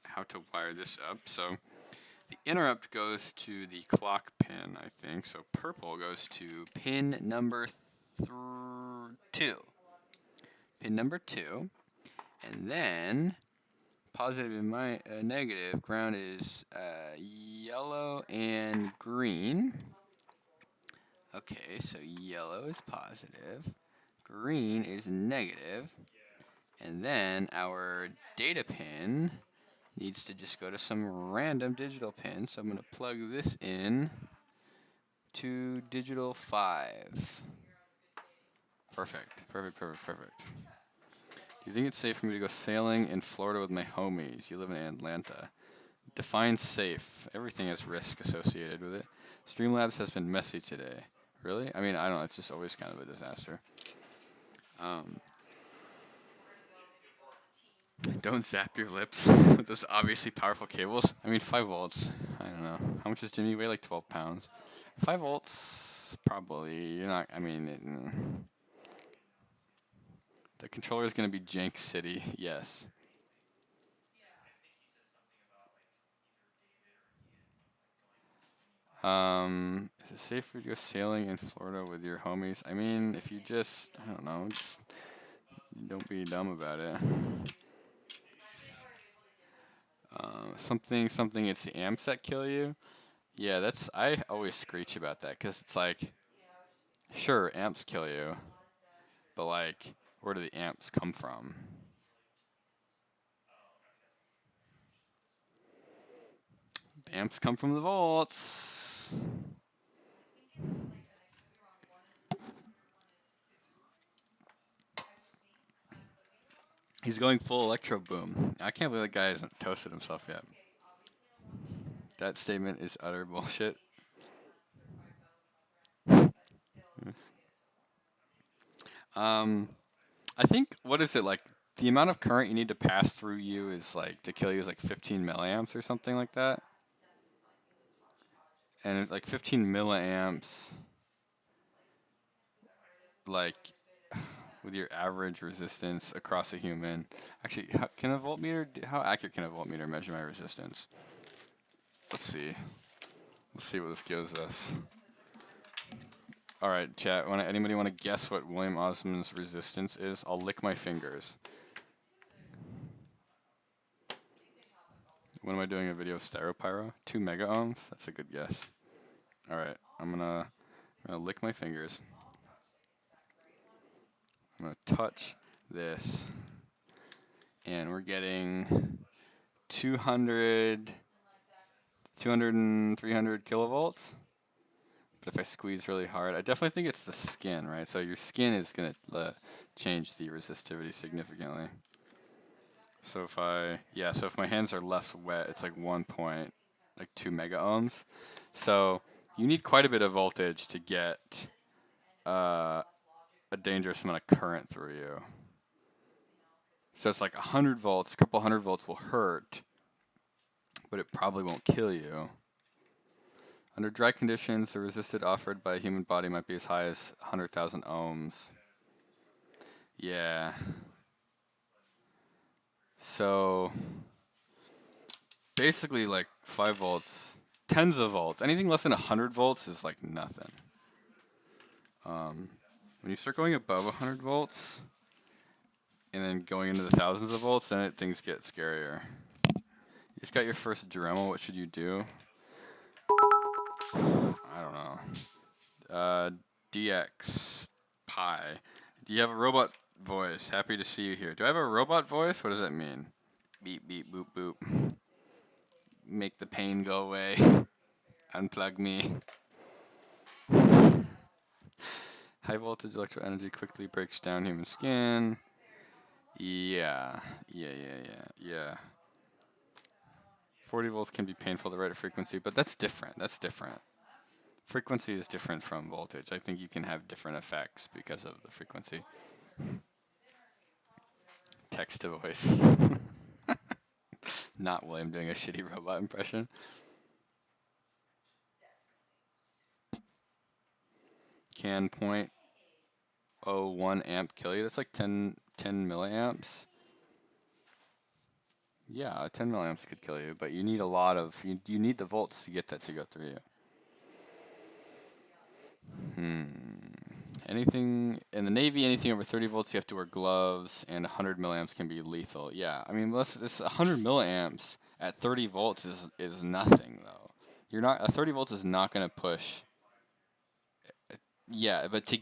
how to wire this up. So the interrupt goes to the clock pin, I think. So purple goes to pin number 2. Pin number 2. And then positive and negative. Ground is yellow and green. Okay, so yellow is positive, green is negative, and then our data pin needs to just go to some random digital pin. So I'm going to plug this in to digital 5. Perfect, perfect, perfect, perfect. Do you think it's safe for me to go sailing in Florida with my homies? You live in Atlanta. Define safe. Everything has risk associated with it. Streamlabs has been messy today. Really? I mean, I don't know. It's just always kind of a disaster. Don't zap your lips with those obviously powerful cables. I mean, 5 volts. I don't know. How much does Jimmy weigh? Like 12 pounds. 5 volts, probably. You're not, I mean, the controller is going to be Jank City. Yes. Is it safe for you to go sailing in Florida with your homies? I mean, if you just, I don't know, just don't be dumb about it. Something, it's the amps that kill you. Yeah, I always screech about that, because it's like, sure, amps kill you, but like, where do the amps come from? The amps come from the volts. He's going full electro boom. I can't believe that guy hasn't toasted himself yet. That statement is utter bullshit. Um, I think what is it like? The amount of current you need to pass through you is like to kill you is like 15 milliamps or something like that. And like 15 milliamps, like with your average resistance across a human. Actually, can a voltmeter? How accurate can a voltmeter measure my resistance? Let's see. Let's see what this gives us. All right, chat. Anybody want to guess what William Osman's resistance is? I'll lick my fingers. When am I doing a video of styropyro? 2 mega ohms? That's a good guess. All right, I'm gonna lick my fingers. I'm gonna touch this, and we're getting 200, 200 and 300 kilovolts. But if I squeeze really hard, I definitely think it's the skin, right? So your skin is gonna change the resistivity significantly. So if so if my hands are less wet, it's like 2 mega ohms. So you need quite a bit of voltage to get a dangerous amount of current through you. So it's like 100 volts, a couple 100 volts will hurt, but it probably won't kill you. Under dry conditions, the resistance offered by a human body might be as high as 100,000 ohms. Yeah. So basically like 5 volts, tens of volts. Anything less than 100 volts is like nothing. When you start going above 100 volts and then going into the thousands of volts, then things get scarier. You just got your first Dremel. What should you do? I don't know. DX Pi. Do you have a robot voice? Happy to see you here. Do I have a robot voice? What does that mean? Beep, beep, boop, boop. Make the pain go away. Unplug me. High voltage electro energy quickly breaks down human skin. Yeah. 40 volts can be painful at the right frequency, but that's different. Frequency is different from voltage. I think you can have different effects because of the frequency. Text to voice. Not William doing a shitty robot impression. Can 0.01 amp kill you? That's like 10 milliamps. Yeah, 10 milliamps could kill you, but you need a lot of, you need the volts to get that to go through you. Anything in the Navy, anything over 30 volts, you have to wear gloves, and 100 milliamps can be lethal. Yeah, I mean, this 100 milliamps at 30 volts is nothing though. 30 volts is not going to push. Yeah, but to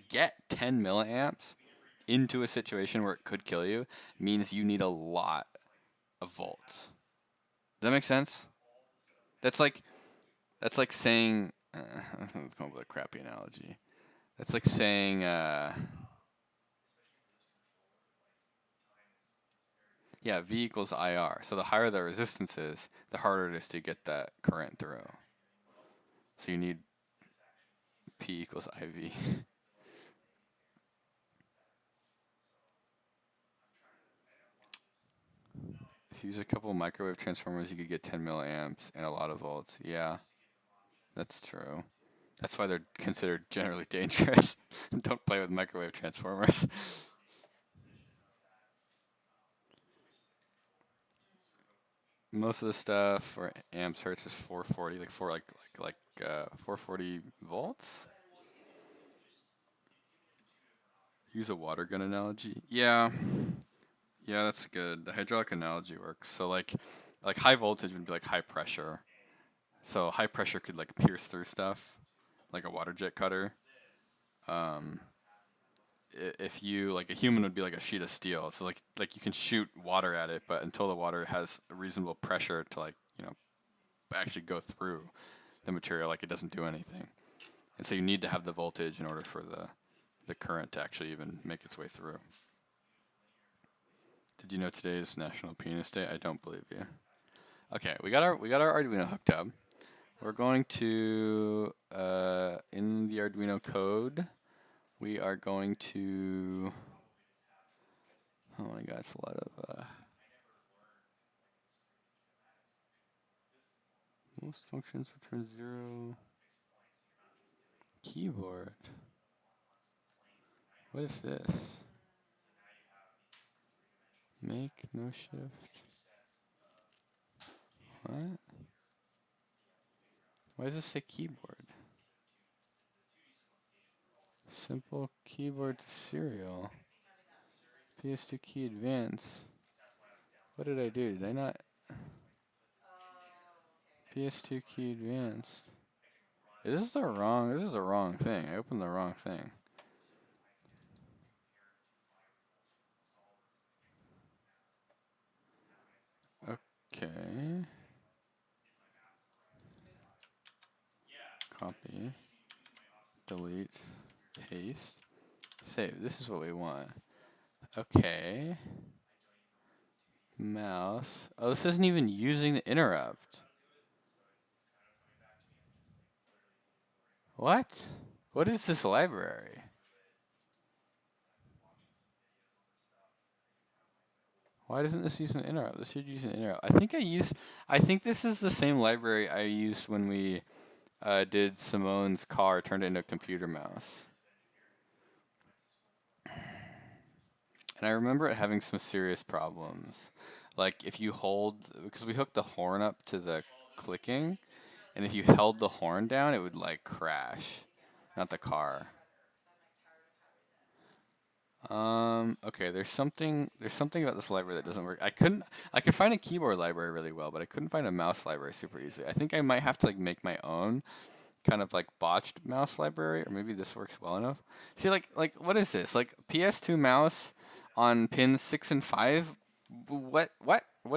get 10 milliamps into a situation where it could kill you means you need a lot of volts. Does that make sense? That's like saying I'm gonna come up with a crappy analogy. That's like saying yeah, V equals IR. So the higher the resistance is, the harder it is to get that current through. So you need P equals IV. If you use a couple microwave transformers, you could get 10 milliamps and a lot of volts. Yeah, that's true. That's why they're considered generally dangerous. Don't play with microwave transformers. Most of the stuff for amps hertz is 440, like 440 volts. Use a water gun analogy. Yeah, that's good. The hydraulic analogy works. So like high voltage would be like high pressure. So high pressure could like pierce through stuff, like a water jet cutter. If you like a human would be like a sheet of steel. So like you can shoot water at it, but until the water has a reasonable pressure to actually go through the material, like it doesn't do anything. And so you need to have the voltage in order for the current to actually even make its way through. Did you know today is National Penis Day? I don't believe you. Okay, we got our Arduino hooked up. We're going to in the Arduino code, we are going to. Oh my God, it's a lot of most functions return 0. Keyboard. What is this? Make no shift. What? Why does this say keyboard? Simple keyboard to serial. PS2 key advance. What did I do? Did I not? PS2 key advance. This is the wrong thing. I opened the wrong thing. Okay. Copy. Delete. Paste. Save. This is what we want. Okay. Mouse. Oh, this isn't even using the interrupt. What? What is this library? Why doesn't this use an interrupt? This should use an interrupt. I think this is the same library I used when we did Simone's car, turned it into a computer mouse. And I remember it having some serious problems. Like if you hold, because we hooked the horn up to the clicking, and if you held the horn down, it would like crash, not the car. Okay, there's something about this library that doesn't work. I could find a keyboard library really well, but I couldn't find a mouse library super easily. I think I might have to like make my own kind of like botched mouse library, or maybe this works well enough. See, like what is this? Like PS2 mouse on pins 6 and 5? What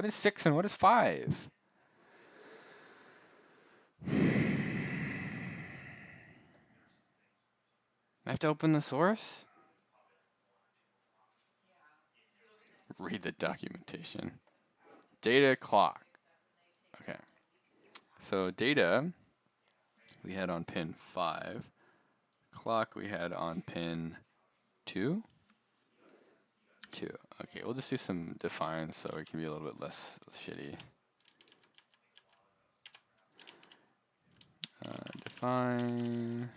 is 6 and what is 5? I have to open the source? Read the documentation. Data clock. Okay. So data we had on pin 5. Clock we had on pin 2. 2. Okay, we'll just do some defines so it can be a little bit less shitty. Define,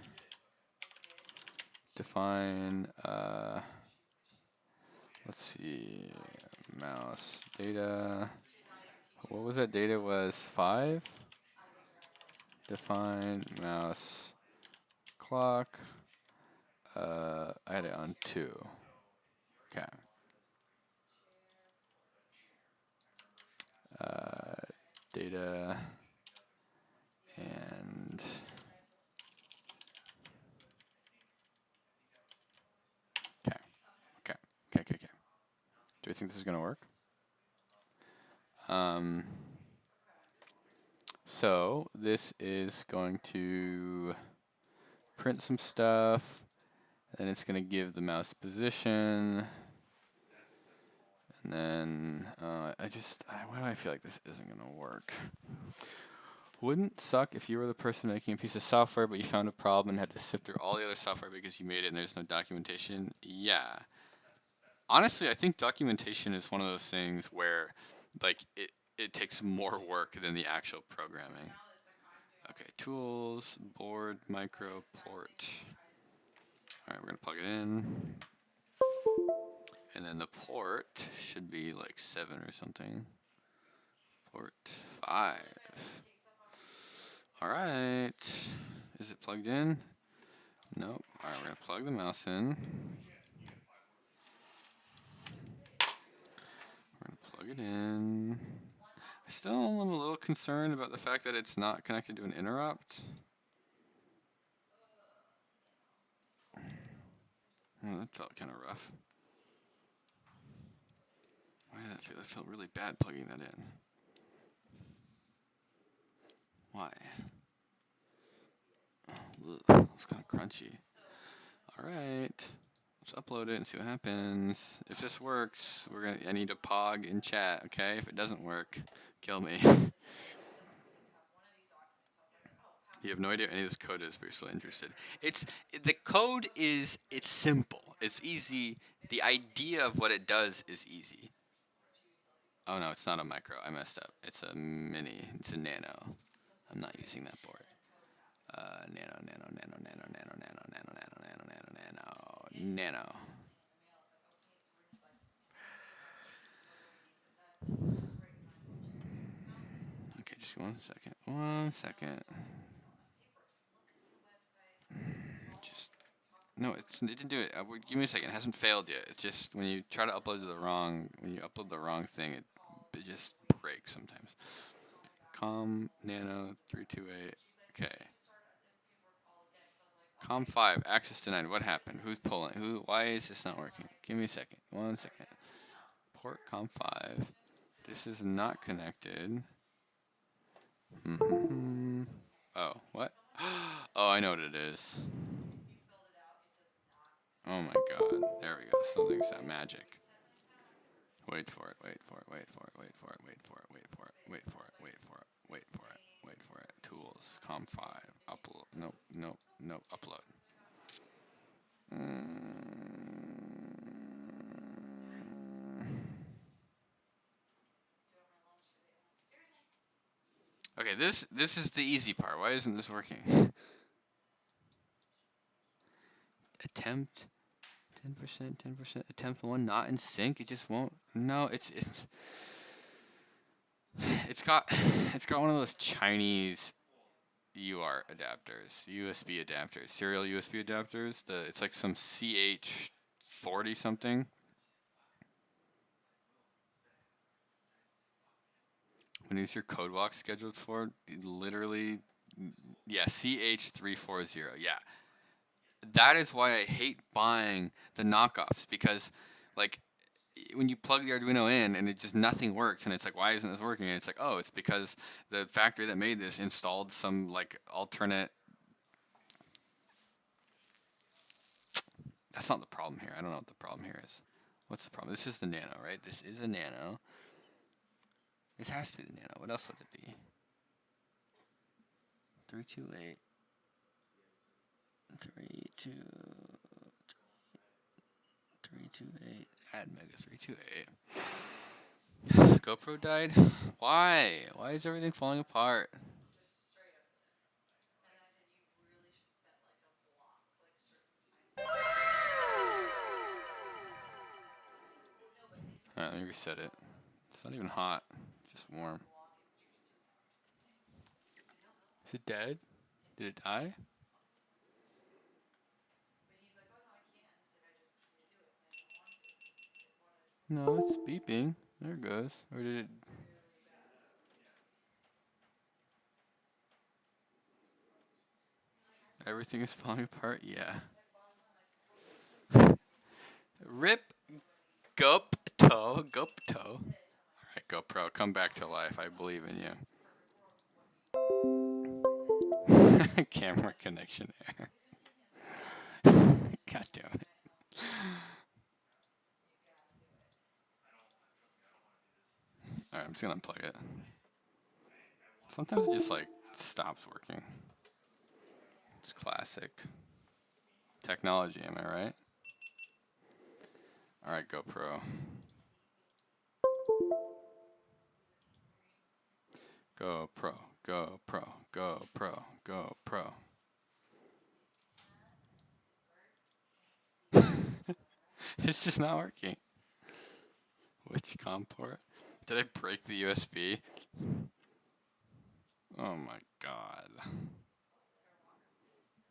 let's see, mouse data. What was that? Data was 5. Define mouse clock. I had it on 2. Okay. Data and okay. Do we think this is gonna work? So this is going to print some stuff, and it's gonna give the mouse position, and then why do I feel like this isn't gonna work? Wouldn't suck if you were the person making a piece of software, but you found a problem and had to sift through all the other software because you made it and there's no documentation? Yeah. Honestly, I think documentation is one of those things where, like, it takes more work than the actual programming. Okay, tools, board, micro, port. Alright, we're gonna plug it in. And then the port should be like 7 or something. Port 5. Alright. Is it plugged in? Nope. Alright, we're gonna plug the mouse in. We're gonna plug it in. I still am a little concerned about the fact that it's not connected to an interrupt. Oh, that felt kind of rough. Why did that feel? It felt really bad plugging that in. Why? Oh, it's kind of crunchy. Alright. Let's upload it and see what happens. If this works, I need a pog in chat, okay? If it doesn't work, kill me. You have no idea what any of this code is, but you're still interested. The code it's simple. It's easy. The idea of what it does is easy. Oh no, it's not a micro. I messed up. It's a mini. It's a nano. I'm not using that board. Nano, nano, nano, nano, nano, nano, nano, nano, nano, nano, nano, nano. Okay, just 1 second. 1 second. Just no, it didn't do it. Give me a second. It hasn't failed yet. It's just when you try to upload to the wrong thing, it just breaks sometimes. Com Nano 328. Okay. Com 5 access denied. What happened? Who's pulling? Why is this not working? Give me a second. 1 second. Port Com 5. This is not connected. Oh, what? Oh, I know what it is. Oh my god. There we go. Something's that magic. Wait for it, wait for it, wait for it, wait for it, wait for it, wait for it, wait for it, wait for it, wait for it, wait for it. Tools, Com5, upload, nope, nope, nope, upload. Okay, this is the easy part. Why isn't this working? Attempt 10%, 10%. Attempt 1 not in sync. It just won't. No, it's got one of those Chinese UART adapters, USB adapters, serial USB adapters. It's like some CH40 something. When is your code walk scheduled for? Literally, yeah, CH340. Yeah, that is why I hate buying the knockoffs, because, like, when you plug the Arduino in and it just nothing works, and it's like, why isn't this working? And it's like, oh, it's because the factory that made this installed some like alternate. That's not the problem here. I don't know what the problem here is. What's the problem? This is the Nano, right? This is a Nano. This has to be the Nano. What else would it be? 328. 328. Add mega 328. GoPro died? Why? Why is everything falling apart? Alright, let me reset it. It's not even hot. Just warm. Is it dead? Did it die? No, it's beeping. There it goes. Or did it... Everything is falling apart? Yeah. Rip Gupto. Alright, GoPro, come back to life. I believe in you. Camera connection error. God damn it. Alright, I'm just gonna unplug it. Sometimes it just like stops working. It's classic. Technology, am I right? Alright, GoPro. GoPro, GoPro, GoPro, GoPro. It's just not working. Which COM port? Did I break the USB? Oh my god.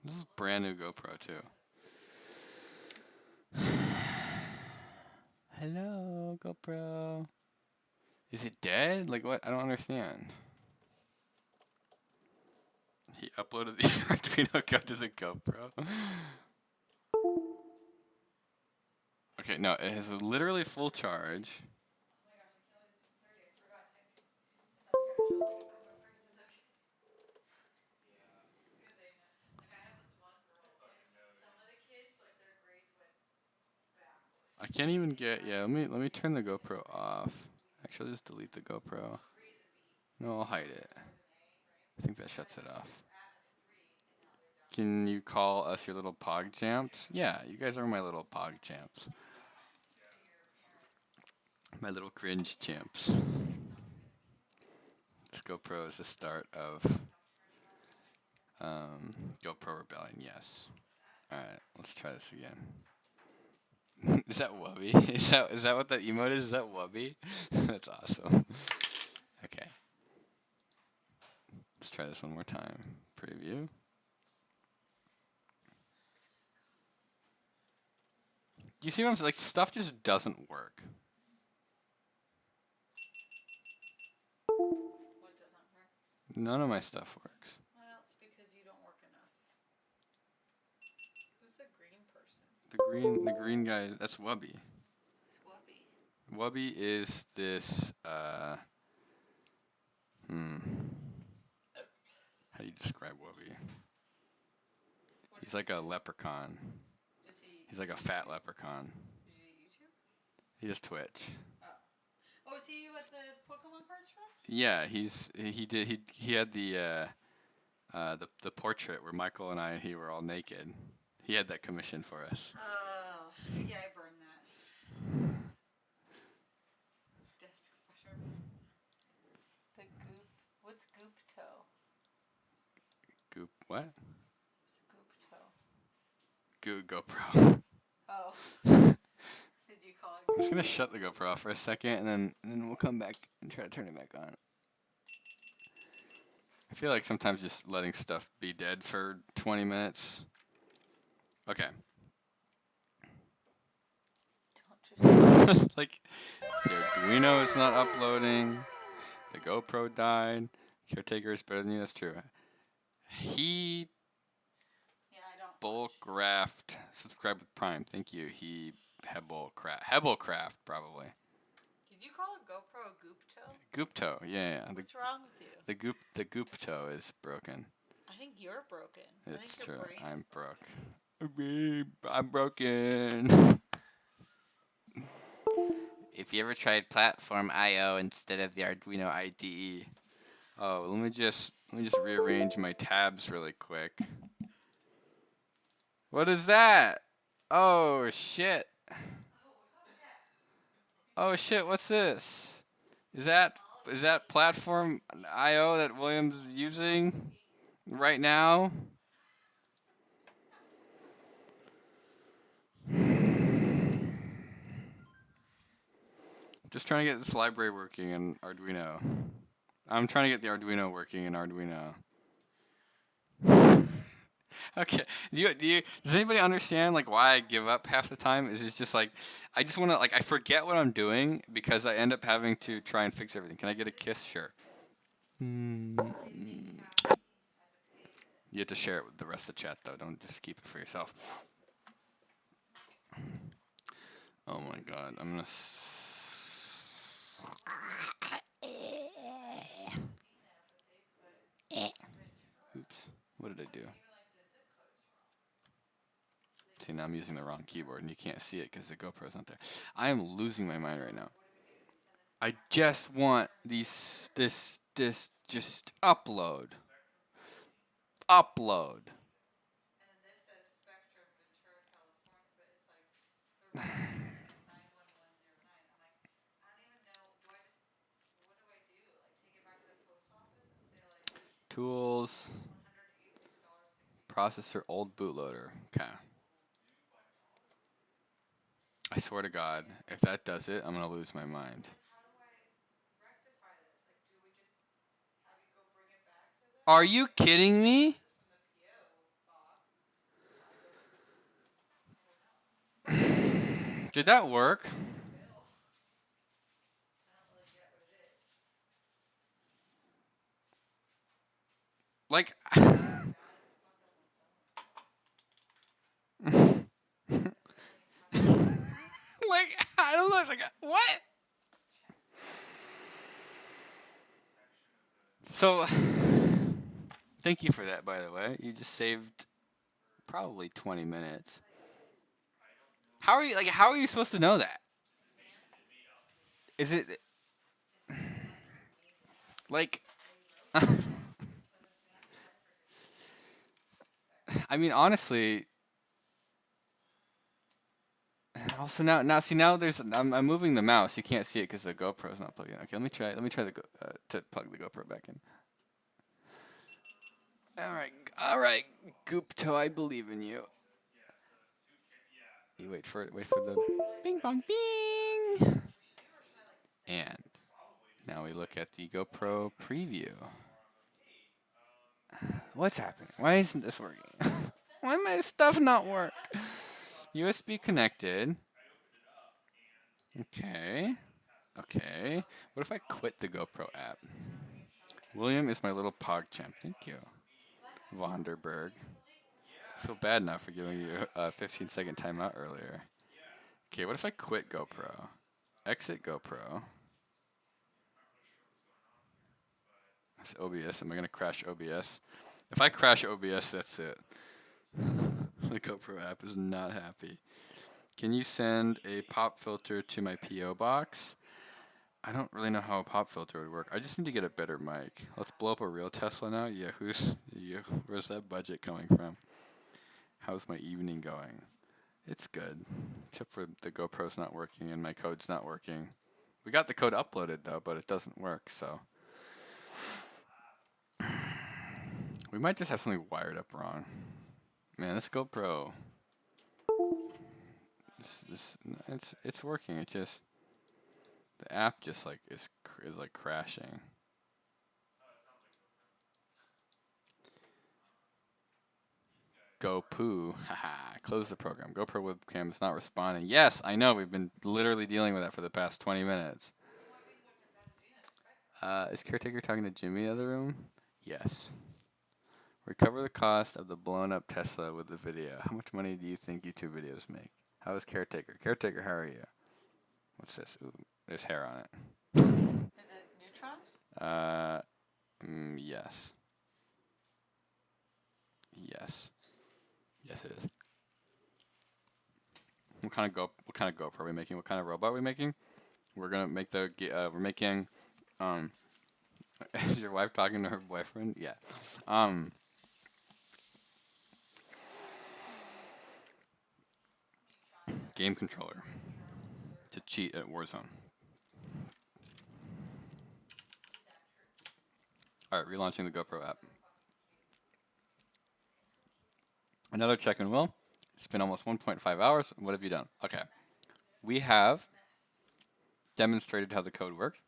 This is brand new GoPro too. Hello, GoPro. Is it dead? Like what? I don't understand. He uploaded the Arduino code to the GoPro. Okay, no, it has literally full charge. I can't even get. Yeah, let me turn the GoPro off. Actually, just delete the GoPro. No, I'll hide it. I think that shuts it off. Can you call us your little pog champs? Yeah, you guys are my little pog champs. My little cringe champs. This GoPro is the start of GoPro Rebellion, yes. Alright, let's try this again. Is that Wubby? Is that what that emote is? Is that Wubby? That's awesome. Okay. Let's try this one more time. Preview. You see what I'm saying? Like, stuff just doesn't work. What doesn't work? None of my stuff works. Well, it's because you don't work enough. Who's the green person? The green guy, that's Wubby. Who's Wubby? Wubby is this, how do you describe Wubby? He's like a leprechaun. Is he? He's like a fat leprechaun. Is he YouTube? He does Twitch. Oh, is he what the Pokemon cards from? Yeah, he had the portrait where Michael and he were all naked. He had that commissioned for us. Oh, yeah, I burned that. Desk butter. The goop. What's goop toe? Goop what? What's goop toe? GoPro. Oh. Did you call it? I'm just gonna shut the GoPro off for a second, and then we'll come back and try to turn it back on. I feel like sometimes just letting stuff be dead for 20 minutes. Okay. Like, the Arduino is not uploading. The GoPro died. Caretaker is better than you. That's true. He Yeah, I don't. Bullcraft subscribe with Prime. Thank you. He Hebelcraft probably. Did you call a GoPro a goop toe? Goop toe. Yeah. What's wrong with you? The goop toe is broken. I think you're broken. It's I think your true. brain I'm is broke. I'm broken. If you ever tried Platform IO instead of the Arduino IDE. Oh, let me just rearrange my tabs really quick. What is that? Oh shit. Oh shit, what's this? Is that Platform IO that William's using right now? Just trying to get this library working in Arduino. I'm trying to get the Arduino working in Arduino. Okay. Does anybody understand like why I give up half the time? Is it's just like I just want to like I forget what I'm doing because I end up having to try and fix everything. Can I get a kiss? Sure. You have to share it with the rest of the chat though. Don't just keep it for yourself. Oh my god. I'm gonna Oops. What did I do? See, now I'm using the wrong keyboard and you can't see it because the GoPro's not there. I am losing my mind right now. I just want this just upload. Upload. And then this says Spectrum, Ventura, California, but it's like 91109. I'm like, I don't even know. What do I do? Like, take it back to the post office and say, like, Tools. $186.60. Processor old bootloader. Okay. I swear to God, if that does it, I'm gonna lose my mind. How do I rectify this? Like, do we just have you go bring it back to them? Are you kidding me? This is from the PO box. Did that work? Bill. I don't really get what it is. Like. Like, I don't know. Like, what? So, thank you for that, by the way. You just saved probably 20 minutes. How are you supposed to know that? Is it like I mean honestly also now there's I'm moving the mouse. You can't see it because the GoPro's not plugged in. Okay, let me try to plug the GoPro back in. All right, Goopto, I believe in you. You wait for the bing bong bing. And now we look at the GoPro preview. What's happening? Why isn't this working? Why my stuff not work? USB connected. Okay. Okay. What if I quit the GoPro app? William is my little pog champ. Thank you. Vonderberg. I feel bad now for giving you a 15-second timeout earlier. Okay, what if I quit GoPro? Exit GoPro. That's OBS. Am I going to crash OBS? If I crash OBS, that's it. The GoPro app is not happy. Can you send a pop filter to my P.O. box? I don't really know how a pop filter would work. I just need to get a better mic. Let's blow up a real Tesla now. Yeah, where's that budget coming from? How's my evening going? It's good, except for the GoPro's not working and my code's not working. We got the code uploaded though, but it doesn't work, so. We might just have something wired up wrong. Man, this GoPro. It's working. It just the app just like is like crashing. Go poo. Haha. Close the program. GoPro webcam is not responding. Yes, I know. We've been literally dealing with that for the past 20 minutes. Is Caretaker talking to Jimmy in the other room? Yes. Recover the cost of the blown up Tesla with the video. How much money do you think YouTube videos make? How is Caretaker? Caretaker, how are you? What's this? Ooh, there's hair on it. Is it neutrons? Yes. Yes. Yes, it is. What kind of GoPro are we making? What kind of robot are we making? We're gonna make we're making is your wife talking to her boyfriend? Yeah. Game controller to cheat at Warzone. Alright, relaunching the GoPro app. Another check-in, Will. It's been almost 1.5 hours. What have you done? Okay. We have demonstrated how the code works.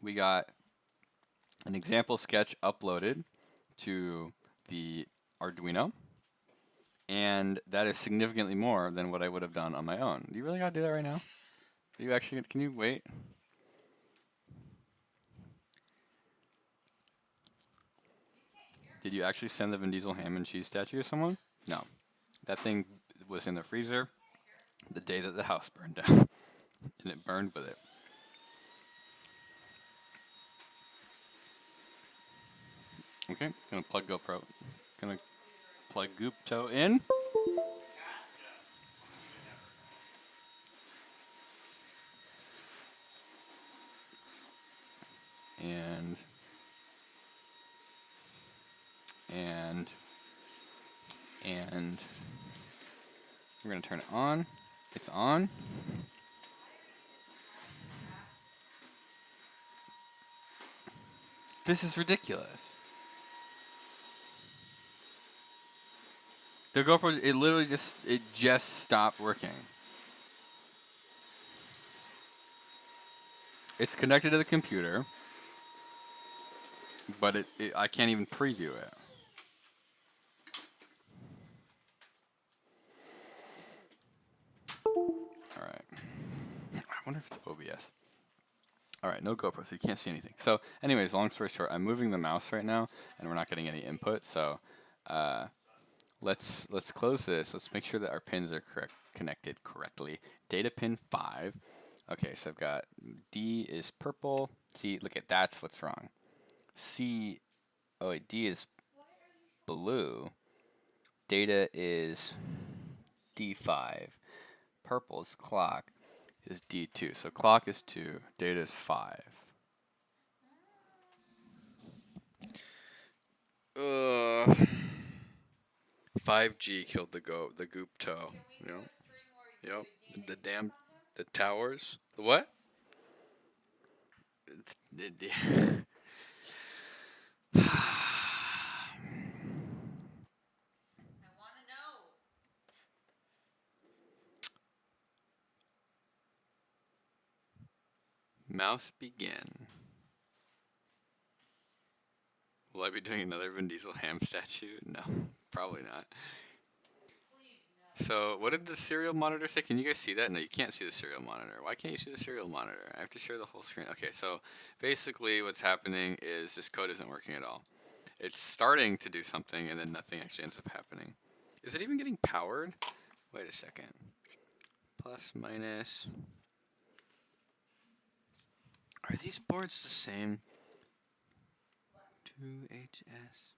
We got an example sketch uploaded to the Arduino. And that is significantly more than what I would have done on my own. Do you really gotta do that right now? Are you actually, can you wait? Did you actually send the Vin Diesel ham and cheese statue to someone? No. That thing was in the freezer the day that the house burned down. And it burned with it. Okay, gonna plug GoPro. Gonna plug Goopto in. And we're gonna turn it on. It's on. This is ridiculous. The GoPro, it literally just stopped working. It's connected to the computer, but I can't even preview it. All right. I wonder if it's OBS. All right, no GoPro, so you can't see anything. So, anyways, long story short, I'm moving the mouse right now, and we're not getting any input. So, let's close this. Let's make sure that our pins are connected correctly. Data pin 5. Okay, so I've got D is purple. See, look at that's what's wrong. C, oh wait, D is blue. Data is D5. purple is clock, is D2. So clock is 2, data is 5. 5G killed the goop toe. Can we You do know? a string where you Yep. do The DNA damn tests on him? the towers. The what? I want to know. Mouse begin. Will I be doing another Vin Diesel ham statue? No, probably not. Please, no. So, what did the serial monitor say? Can you guys see that? No, you can't see the serial monitor. Why can't you see the serial monitor? I have to share the whole screen. Okay, so basically what's happening is this code isn't working at all. It's starting to do something and then nothing actually ends up happening. Is it even getting powered? Wait a second. Plus, minus. Are these boards the same? 2HS.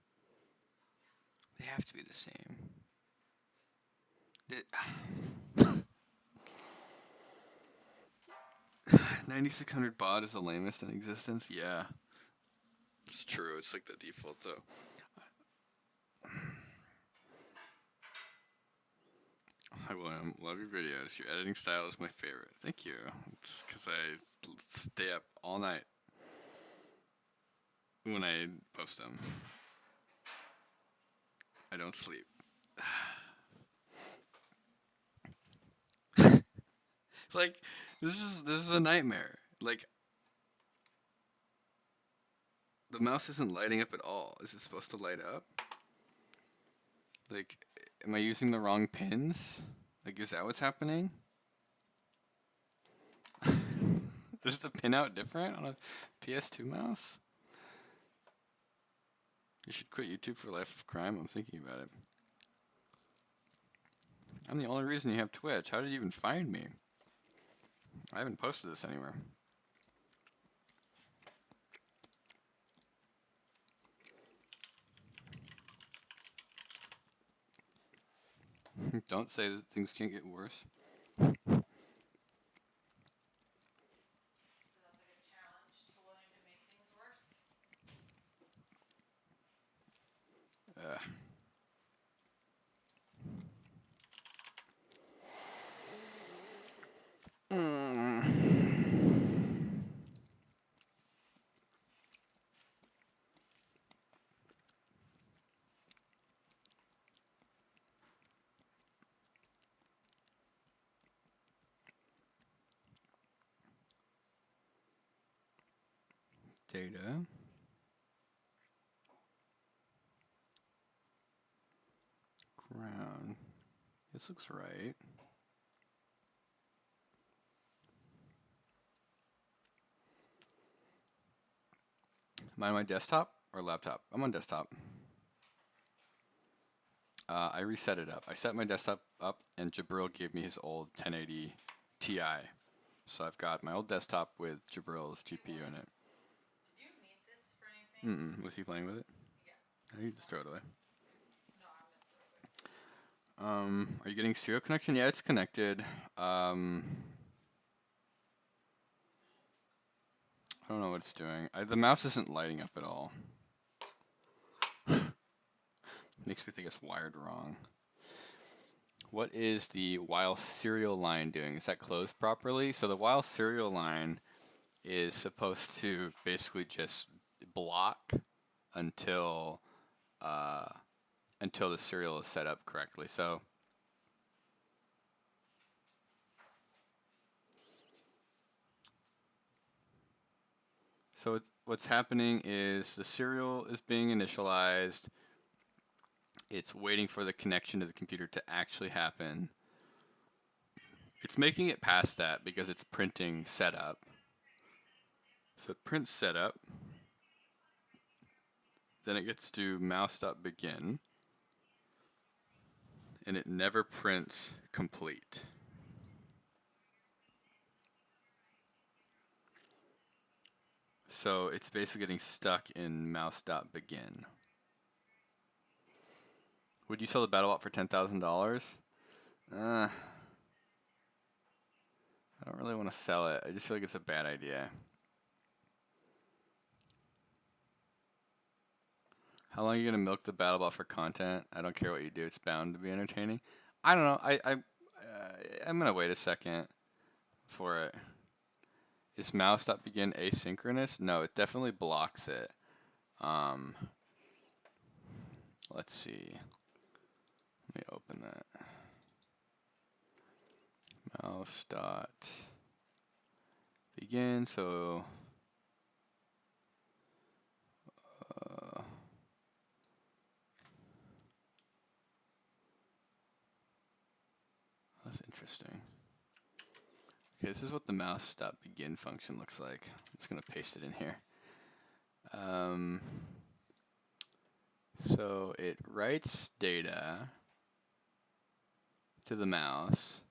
They have to be the same. 9600 baud is the lamest in existence? Yeah. It's true. It's like the default, though. Hi, William. Love your videos. Your editing style is my favorite. Thank you. It's because I stay up all night when I post them. I don't sleep. Like, this is a nightmare. Like, the mouse isn't lighting up at all. Is it supposed to light up? Like, am I using the wrong pins? Like, is that what's happening? Is the pinout different on a PS2 mouse? You should quit YouTube for Life of Crime. I'm thinking about it. I'm the only reason you have Twitch. How did you even find me? I haven't posted this anywhere. Don't say that things can't get worse. Sounds like a challenge to willing to make things worse. Data. Ground. This looks right. Am I on my desktop or laptop? I'm on desktop. I reset it up. I set my desktop up, and Jabril gave me his old 1080 Ti. So I've got my old desktop with Jabril's GPU in it. Did you need this for anything? Was he playing with it? Yeah. You just throw it away. No, I'm gonna throw it away. Are you getting serial connection? Yeah, it's connected. I don't know what it's doing. The mouse isn't lighting up at all. Makes me think it's wired wrong. What is the while serial line doing? Is that closed properly? So the while serial line is supposed to basically just block until the serial is set up correctly. So what's happening is the serial is being initialized. It's waiting for the connection to the computer to actually happen. It's making it past that because it's printing setup. So it prints setup. Then it gets to mouse.begin. And it never prints complete. So it's basically getting stuck in mouse.begin. Would you sell the BattleBot for $10,000? I don't really want to sell it. I just feel like it's a bad idea. How long are you gonna milk the battle bot for content? I don't care what you do. It's bound to be entertaining. I don't know. I'm gonna wait a second for it. Is mouse.begin asynchronous? No, it definitely blocks it. Let's see. Let me open that. Mouse dot begin. So that's interesting. Okay, this is what the mouse dot begin function looks like. I'm just gonna paste it in here. So it writes data to the mouse,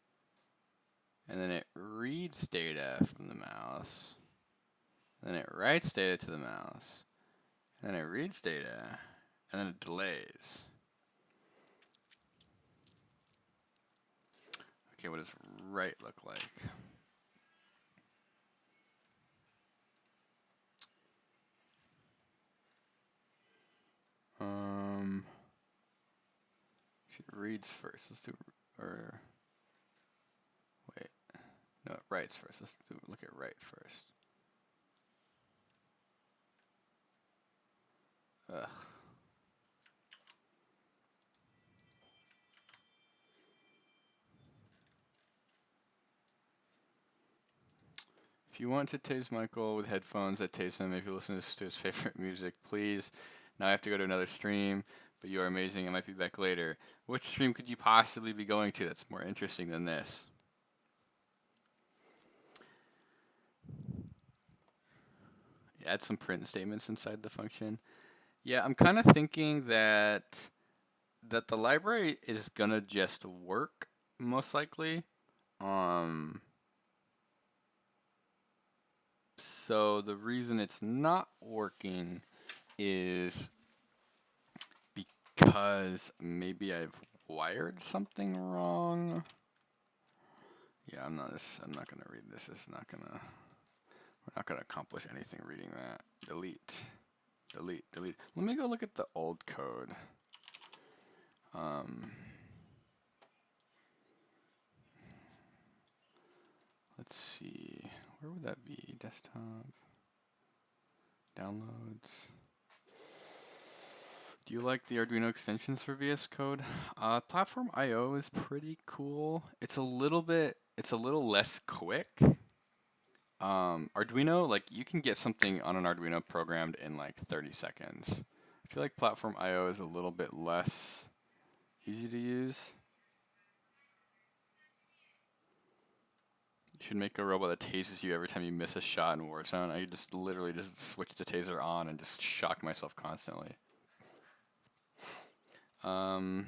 and then it reads data from the mouse, then it writes data to the mouse, and then it reads data, and then it delays. Okay, what does write look like? She reads first. Let's do, or wait, no, it writes first. Let's look at write first. Ugh. If you want to tase Michael with headphones, I tase him. If you listen to his favorite music, please. Now I have to go to another stream, but you are amazing. I might be back later. Which stream could you possibly be going to that's more interesting than this? Add some print statements inside the function. Yeah, I'm kind of thinking that the library is gonna just work most likely. So the reason it's not working is because maybe I've wired something wrong. Yeah, I'm not gonna read this. We're not gonna accomplish anything reading that. Delete. Let me go look at the old code. Let's see. Where would that be? Desktop. Downloads. Do you like the Arduino extensions for VS Code? Platform IO is pretty cool. It's a little less quick. Arduino, like you can get something on an Arduino programmed in like 30 seconds. I feel like Platform IO is a little bit less easy to use. You should make a robot that tases you every time you miss a shot in Warzone. I just literally just switch the taser on and just shock myself constantly. Platform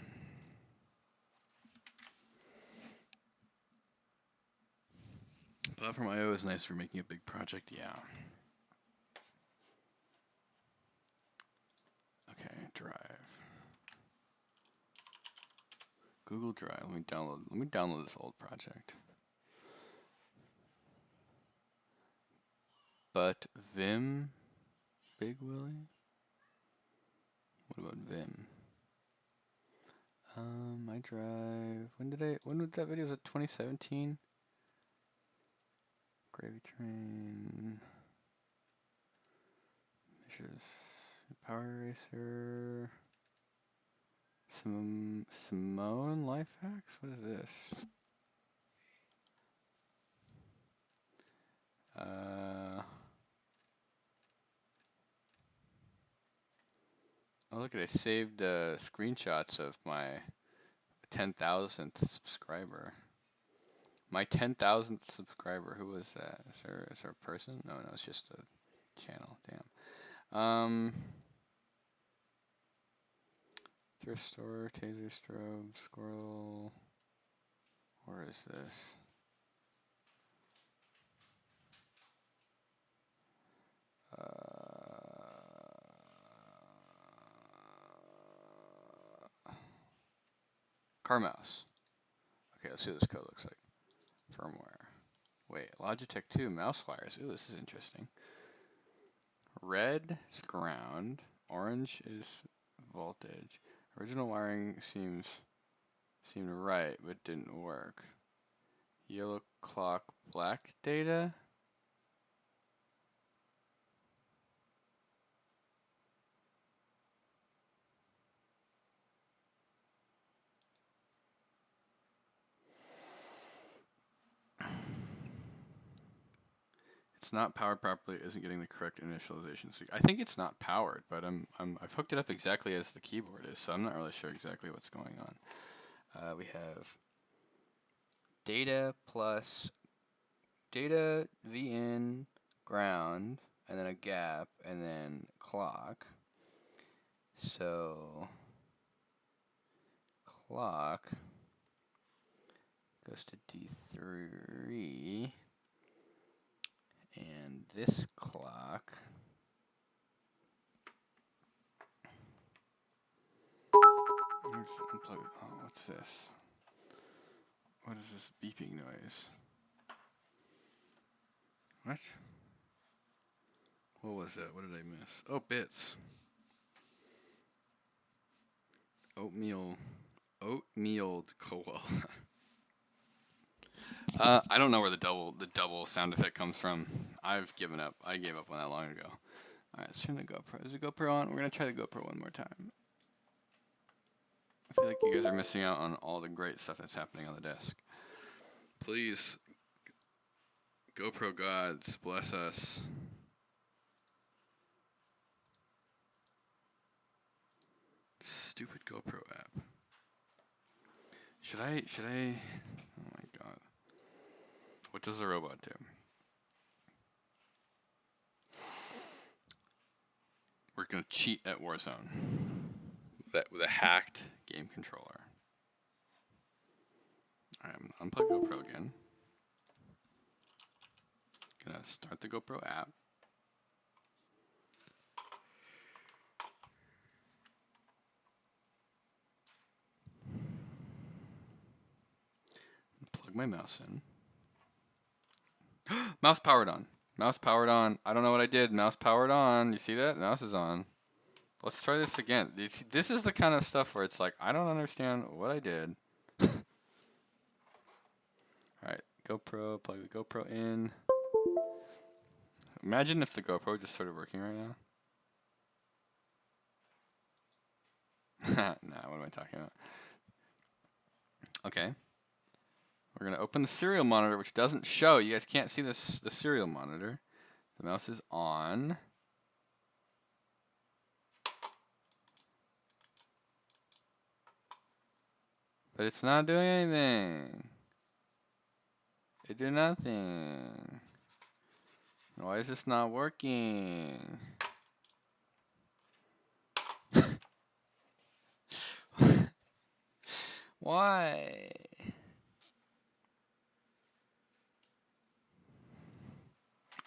IO is nice for making a big project, yeah. Okay, Drive. Google Drive. Let me download this old project. But Vim, Big Willie. What about Vim? My Drive. When was that video? Was it 2017? Gravy Train. Measures. Power Eraser. Simone Life Hacks? What is this? Oh, look at it. I saved screenshots of my 10,000th subscriber. My 10,000th subscriber. Who was that? Is there a person? No, it's just a channel. Damn. Thrift store, taser, strobe, squirrel. Where is this? Car mouse. Okay, let's see what this code looks like. Firmware. Wait, Logitech 2 mouse wires. Ooh, this is interesting. Red is ground. Orange is voltage. Original wiring seemed right, but didn't work. Yellow clock, black data. It's not powered properly. Isn't getting the correct initialization. I think it's not powered, but I've hooked it up exactly as the keyboard is, so I'm not really sure exactly what's going on. We have data plus data VN ground, and then a gap, and then clock. So clock goes to D3. And this clock oh, what's this? What is this beeping noise? What? What was that? What did I miss? Oh, bits. Oatmeal koala. I don't know where the double sound effect comes from. I've given up. I gave up on that long ago. Alright, let's turn the GoPro. Is the GoPro on? We're gonna try the GoPro one more time. I feel like you guys are missing out on all the great stuff that's happening on the desk. Please, GoPro gods, bless us. Stupid GoPro app. Should I? Oh my god. What does the robot do? We're gonna cheat at Warzone. With a hacked game controller. Alright, I'm gonna unplug GoPro again. Gonna start the GoPro app. Plug my mouse in. Mouse powered on. Mouse powered on. I don't know what I did. Mouse powered on. You see that? Mouse is on. Let's try this again. This is the kind of stuff where it's like, I don't understand what I did. Alright, GoPro, plug the GoPro in. Imagine if the GoPro just started working right now. Nah, what am I talking about? Okay. We're going to open the serial monitor, which doesn't show. You guys can't see the serial monitor. The mouse is on. But it's not doing anything. It did nothing. Why is this not working? Why?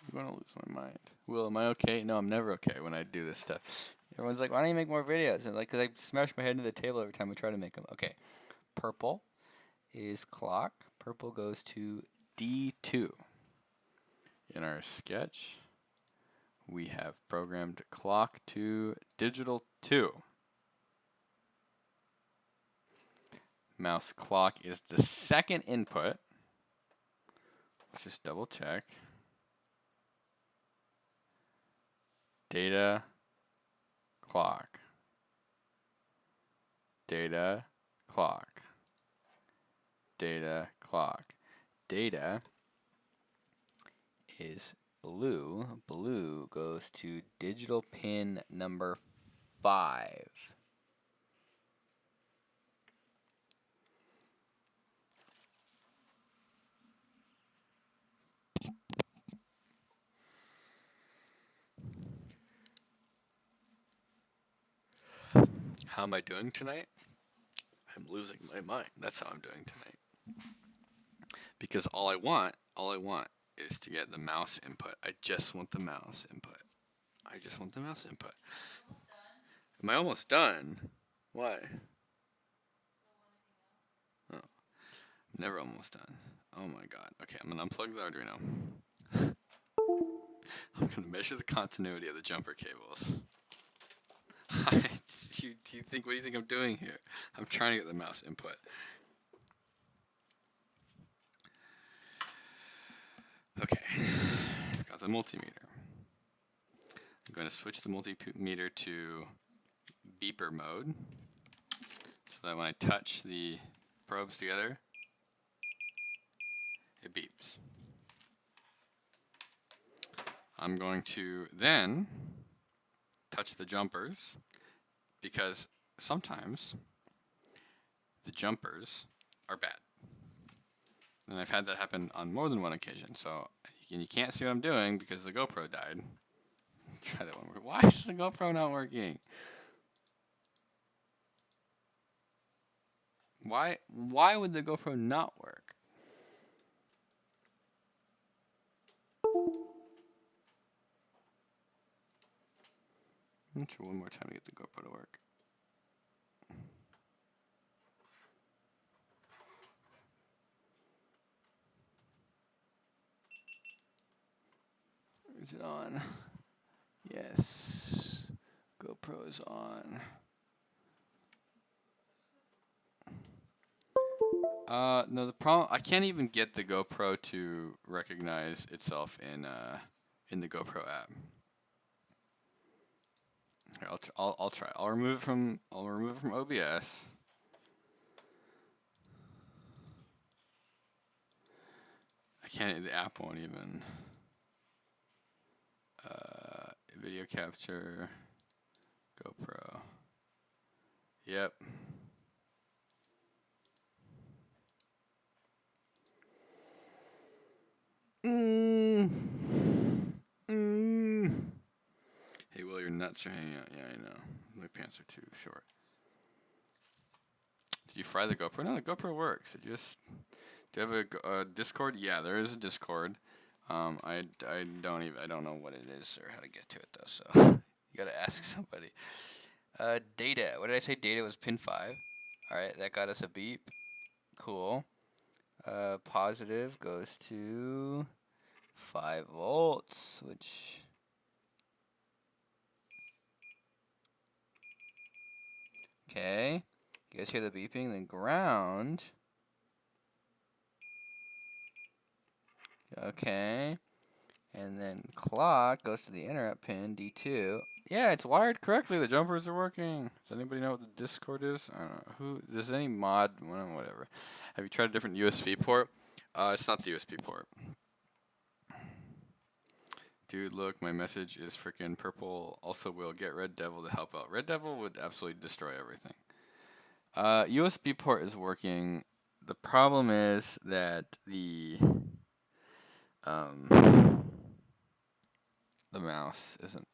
I'm gonna lose my mind. Will, am I okay? No, I'm never okay when I do this stuff. Everyone's like, why don't you make more videos? And like, cause I smash my head into the table every time I try to make them. Okay, purple is clock. Purple goes to D2. In our sketch, we have programmed clock to digital 2. Mouse clock is the second input. Let's just double check. Data clock. Data clock. Data clock. Data is blue. Blue goes to digital pin number 5. How am I doing tonight? I'm losing my mind. That's how I'm doing tonight. Because all I want is to get the mouse input. I just want the mouse input. I just want the mouse input. Am I almost done? Why? Oh. Never almost done. Oh my god. Okay, I'm gonna unplug the Arduino. I'm gonna measure the continuity of the jumper cables. What do you think I'm doing here? I'm trying to get the mouse input. Okay, I've got the multimeter. I'm going to switch the multimeter to beeper mode so that when I touch the probes together, it beeps. I'm going to then touch the jumpers because sometimes the jumpers are bad. And I've had that happen on more than one occasion. So you can't see what I'm doing because the GoPro died. Try that one more. Why is the GoPro not working? Why would the GoPro not work? I'm try one more time to get the GoPro to work. Is it on? Yes. GoPro is on. No, the problem, I can't even get the GoPro to recognize itself in the GoPro app. Here, I'll try. I'll remove it from OBS. I can't. The app won't even. Video capture. GoPro. Yep. Hey, Will, your nuts are hanging out. Yeah, I know. My pants are too short. Did you fry the GoPro? No, the GoPro works. Do you have a Discord? Yeah, there is a Discord. I don't know what it is or how to get to it though. So you gotta ask somebody. Data. What did I say? Data was pin 5. All right, that got us a beep. Cool. Positive goes to 5 volts, which. Okay. You guys hear the beeping? Then ground. Okay. And then clock goes to the interrupt pin, D2. Yeah, it's wired correctly. The jumpers are working. Does anybody know what the Discord is? I don't know. Who? Does any mod? Well, whatever. Have you tried a different USB port? It's not the USB port. Dude, look, my message is freaking purple. Also, will get Red Devil to help out. Red Devil would absolutely destroy everything. USB port is working. The problem is that the mouse isn't.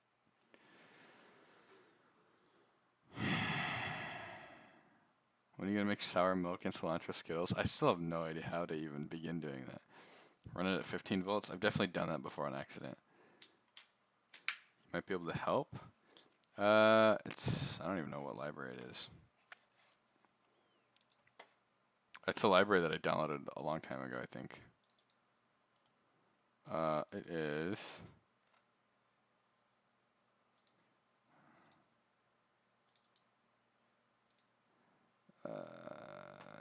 When are you gonna make sour milk and cilantro Skittles? I still have no idea how to even begin doing that. Run it at 15 volts. I've definitely done that before on accident. You might be able to help. I don't even know what library it is. It's a library that I downloaded a long time ago, I think. It is.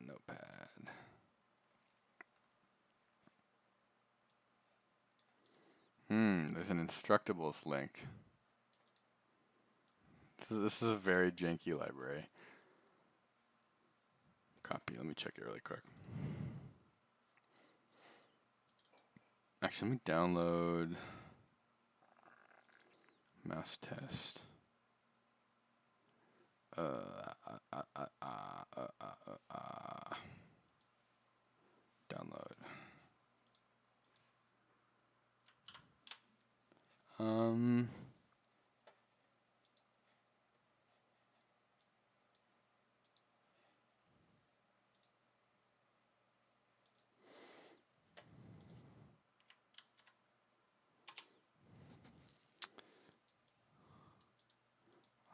Notepad. There's an Instructables link. This is a very janky library. Copy. Let me check it really quick. Actually, let me download mouse test. Download.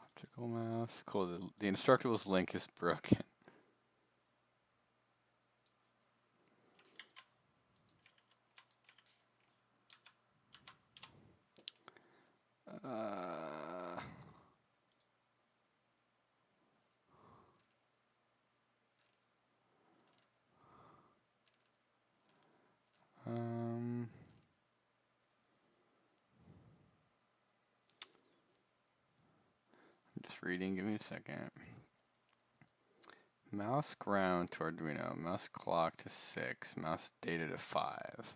Optical mouse. Cool. The Instructables link is broken. it's reading. Give me a second. Mouse ground to Arduino. Mouse clock to 6. Mouse data to 5.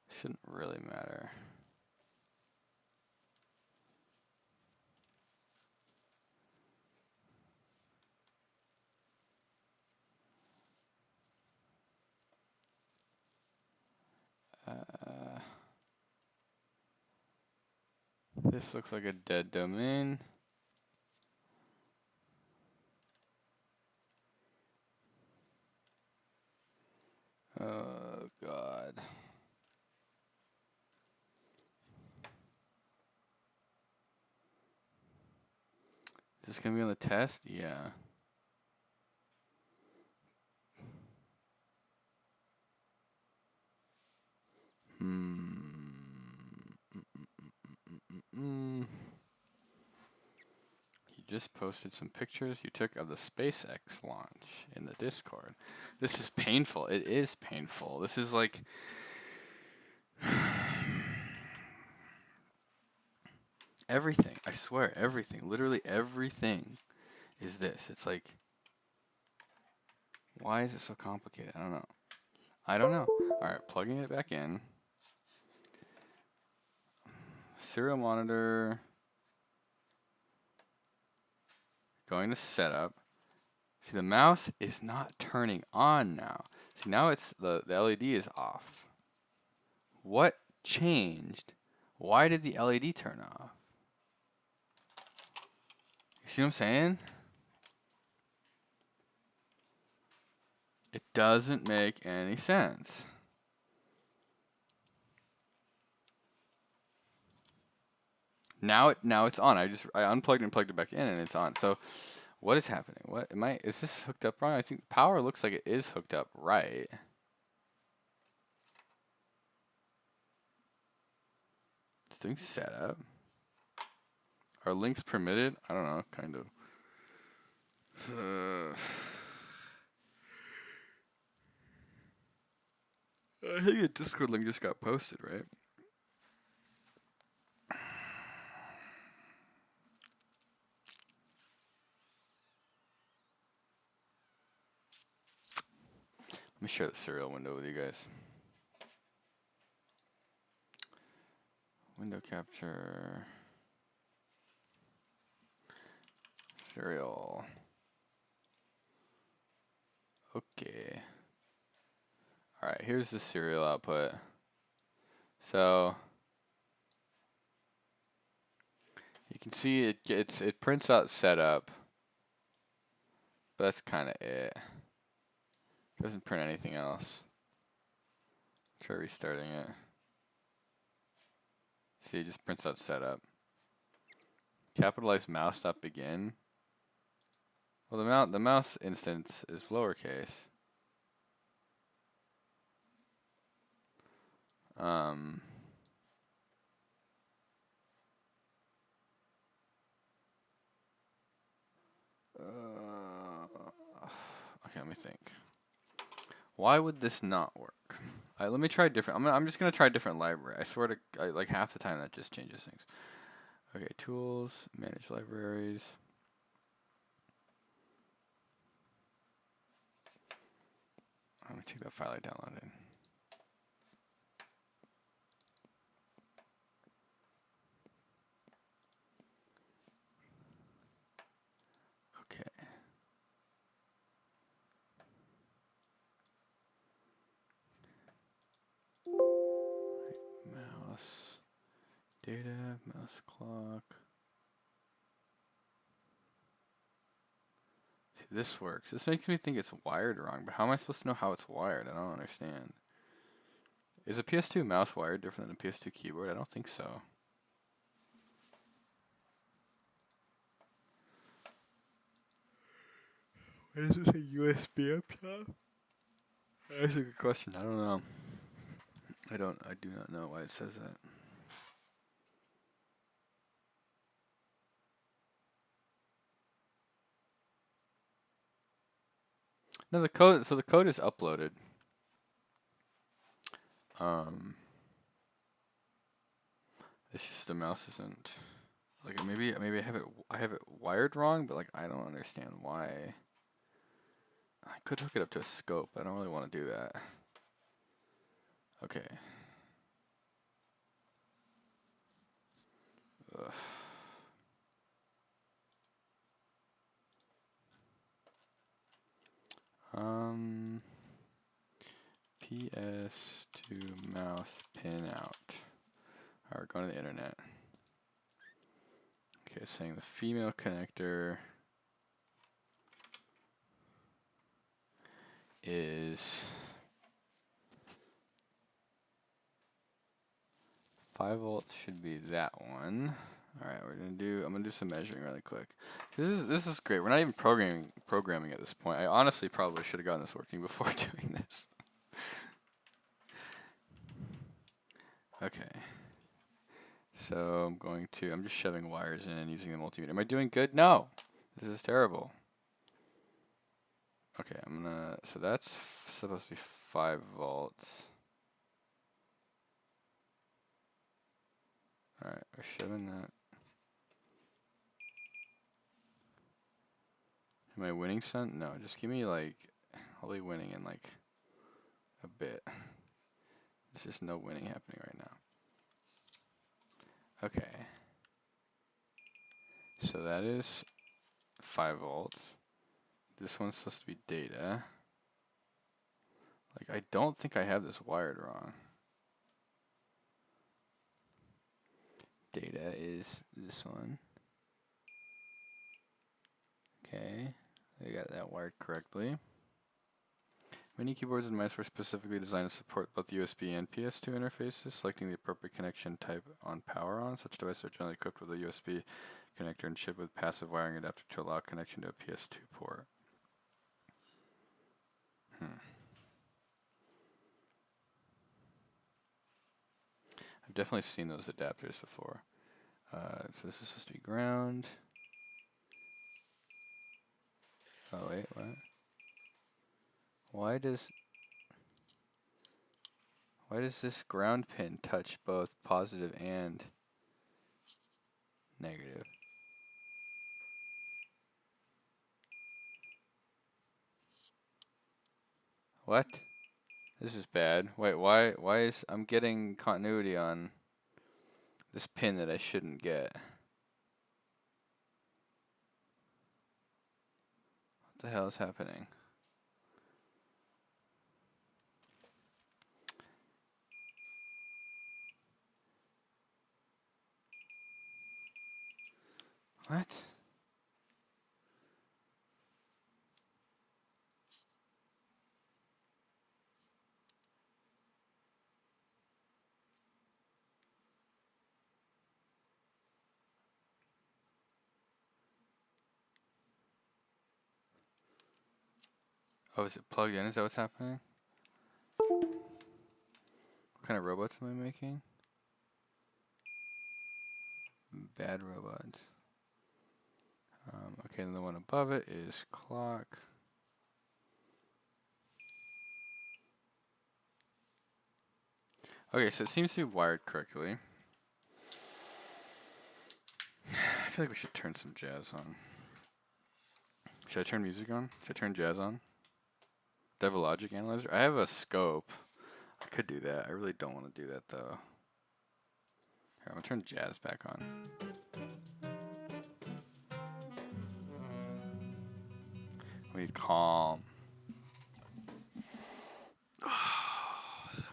Shouldn't really matter. This looks like a dead domain. Oh, God. Is this going to be on the test? Yeah. He just posted some pictures you took of the SpaceX launch in the Discord. This is painful. It is painful. This is like... everything. I swear, everything. Literally everything is this. It's like... why is it so complicated? I don't know. I don't know. Alright, plugging it back in. Serial monitor. Going to setup. See, the mouse is not turning on now. See, now it's the LED is off. What changed? Why did the LED turn off? You see what I'm saying? It doesn't make any sense. Now it's on. I unplugged and plugged it back in and it's on. So what is happening? Is this hooked up wrong? I think power looks like it is hooked up right. It's doing setup. Are links permitted? I don't know, kind of. I think a Discord link just got posted, right? Let me share the serial window with you guys. Window capture. Serial. Okay. Alright, here's the serial output. So you can see it prints out setup. But that's kinda it. Doesn't print anything else. Try restarting it. See, it just prints out setup. Capitalized mouse stop begin. Well, the mouse instance is lowercase. Okay, let me think. Why would this not work? Let me try different. I'm just gonna try a different library. I swear to, like half the time that just changes things. Okay, tools, manage libraries. I'm gonna take that file I downloaded. Okay. Mouse, data, mouse clock. See, this works. This makes me think it's wired wrong, but how am I supposed to know how it's wired? I don't understand. Is a PS2 mouse wired different than a PS2 keyboard? I don't think so. Why does it say USB up top? That's a good question. I don't know. I do not know why it says that. No, the code. So the code is uploaded. It's just the mouse isn't. Like maybe I have it wired wrong, but like I don't understand why. I could hook it up to a scope. I don't really want to do that. Okay. Ugh. PS to mouse pin out. Alright, we're going to the internet. Okay, saying the female connector is 5 volts should be that one. Alright, I'm gonna do some measuring really quick. This is great. We're not even programming at this point. I honestly probably should have gotten this working before doing this. Okay. So I'm just shoving wires in and using the multimeter. Am I doing good? No! This is terrible. Okay, so that's supposed to be 5 volts. Alright, we're shoving that. Am I winning some? No, just give me like, I'll be winning in like a bit. There's just no winning happening right now. Okay. So that is 5 volts. This one's supposed to be data. Like, I don't think I have this wired wrong. Data is this one. Okay, I got that wired correctly. Many keyboards and mice were specifically designed to support both USB and PS2 interfaces. Selecting the appropriate connection type on power on. Such devices are generally equipped with a USB connector and shipped with passive wiring adapter to allow connection to a PS2 port. I've definitely seen those adapters before. So this is supposed to be ground. Oh wait, what? Why does this ground pin touch both positive and negative? What? This is bad. Wait, why is I'm getting continuity on this pin that I shouldn't get? What the hell is happening? What? Oh, is it plugged in? Is that what's happening? What kind of robots am I making? Bad robots. Okay, and the one above it is clock. Okay, so it seems to be wired correctly. I feel like we should turn some jazz on. Should I turn music on? Should I turn jazz on? Do I have a logic analyzer? I have a scope. I could do that. I really don't want to do that though. Here, I'm gonna turn jazz back on. We need calm.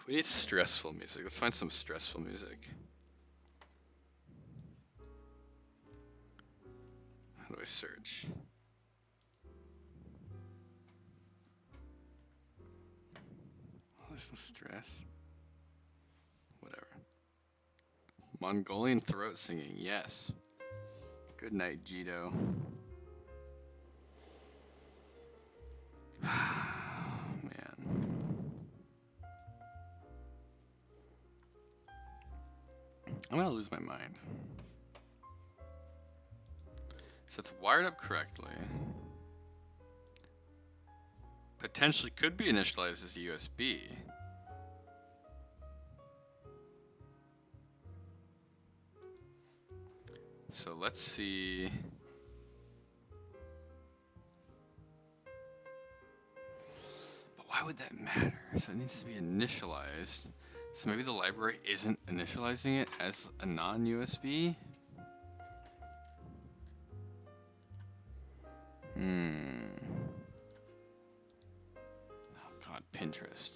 We need stressful music. Let's find some stressful music. How do I search? Oh, there's no stress. Whatever. Mongolian throat singing, yes. Good night, Jito. Man. I'm gonna lose my mind. So it's wired up correctly. Potentially could be initialized as a USB. So let's see. But why would that matter? So it needs to be initialized. So maybe the library isn't initializing it as a non-USB? Oh god, Pinterest.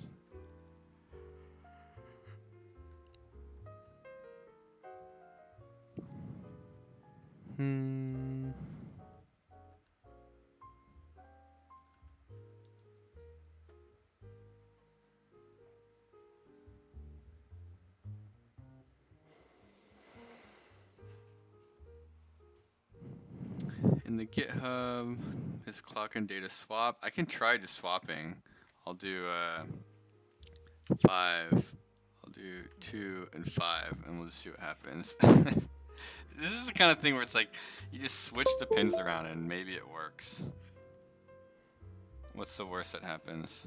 In the GitHub, is clock and data swap. I can try just swapping. I'll do 5. I'll do 2 and 5, and we'll just see what happens. This is the kind of thing where it's like you just switch the pins around and maybe it works. What's the worst that happens?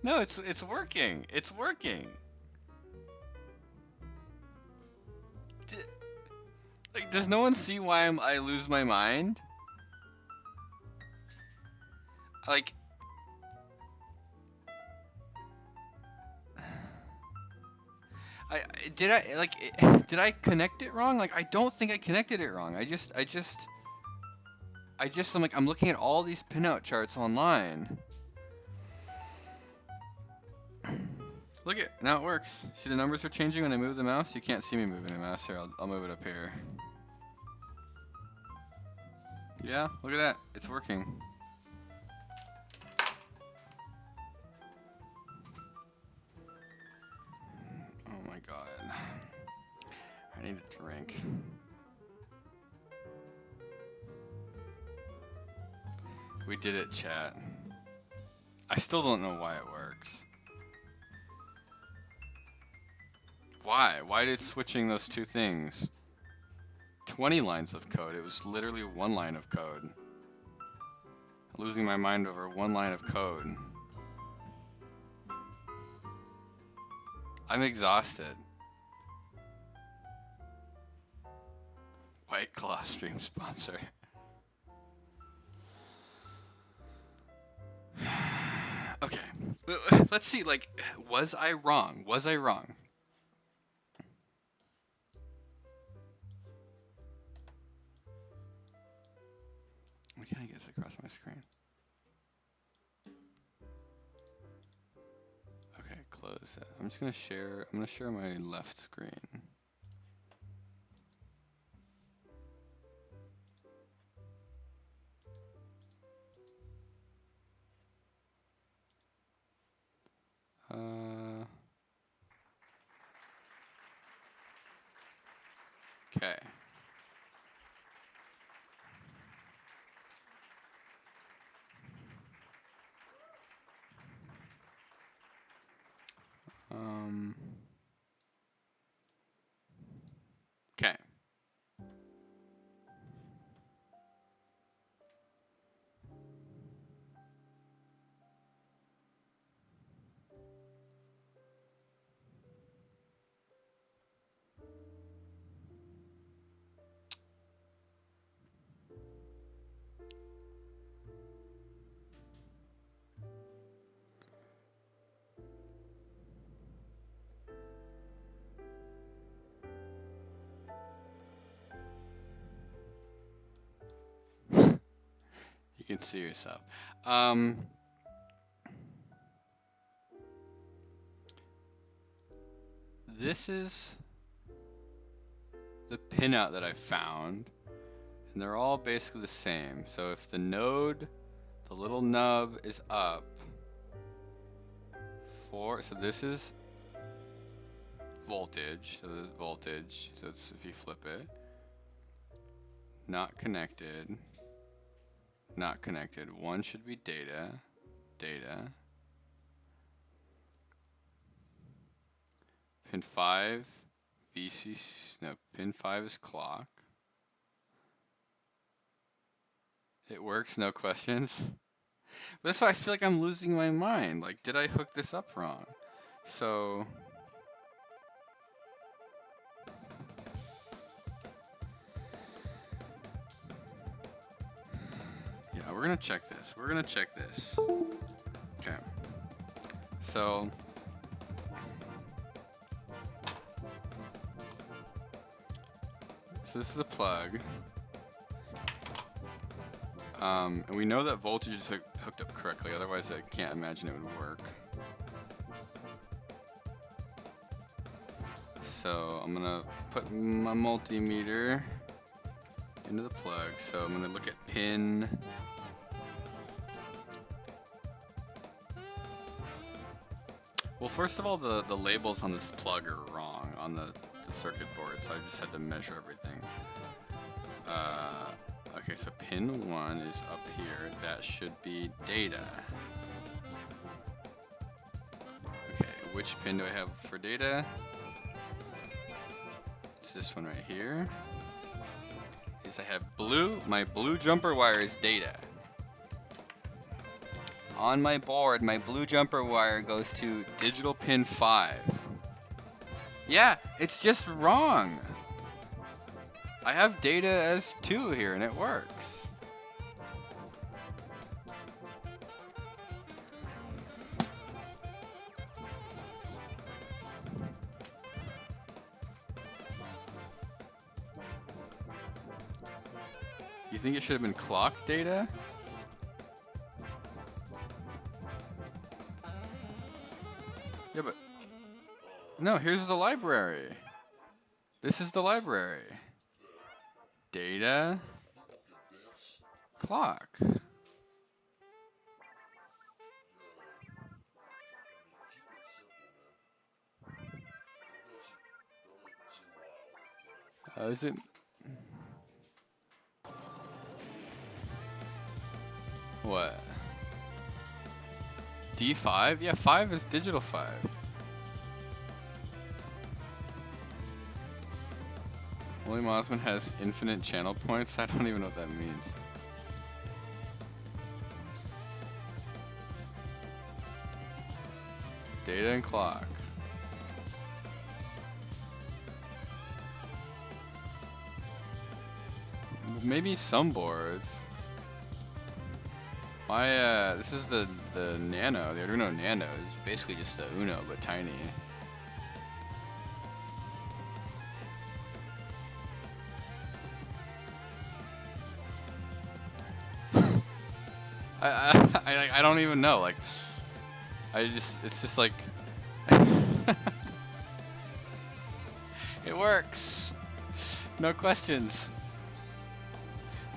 No, it's working. It's working. Like, does no one see why I lose my mind? Like, did I connect it wrong? Like, I don't think I connected it wrong. I'm looking at all these pinout charts online. Look at, now it works. See the numbers are changing when I move the mouse? You can't see me moving the mouse here. I'll move it up here. Yeah, look at that. It's working. Oh my god. I need a drink. We did it, chat. I still don't know why it works. Why? Why did switching those two things? 20 lines of code. It was literally one line of code. Losing my mind over one line of code. I'm exhausted. White Claw stream sponsor. Okay. Let's see, like, was I wrong? Was I wrong? Why can't I get this across my screen? Okay, close it. I'm just gonna share. I'm gonna share my left screen. Okay. Okay. You can see yourself. This is the pinout that I found, and they're all basically the same. So if the node The little nub is up. 4. So this is voltage. So this is voltage. So it's, if you flip it, not connected. Not connected. 1 should be data. Data. Pin 5, VCC. No, pin 5 is clock. It works, no questions. But that's why I feel like I'm losing my mind. Like, did I hook this up wrong? So. Yeah, we're gonna check this. We're gonna check this. Okay. So. So this is the plug. And we know that voltage is hooked up correctly, otherwise I can't imagine it would work. So I'm gonna put my multimeter into the plug. So I'm gonna look at pin. Well, first of all, the labels on this plug are wrong on the circuit board, so I just had to measure everything. Okay, so pin 1 is up here. That should be data. Okay, which pin do I have for data? It's this one right here. Is I have blue. My blue jumper wire is data. On my board, my blue jumper wire goes to digital pin 5. Yeah, it's just wrong. I have data as 2 here and it works. You think it should have been clock data? Yeah, but no, here's the library. This is the library. Data, clock. How is it? What? D5? Yeah, 5 is digital 5. William Osmond has infinite channel points. I don't even know what that means. Data and clock. Maybe some boards. My this is the Nano, the Arduino Nano. It's basically just the Uno but tiny. I don't even know. Like, it's just like it works. No questions.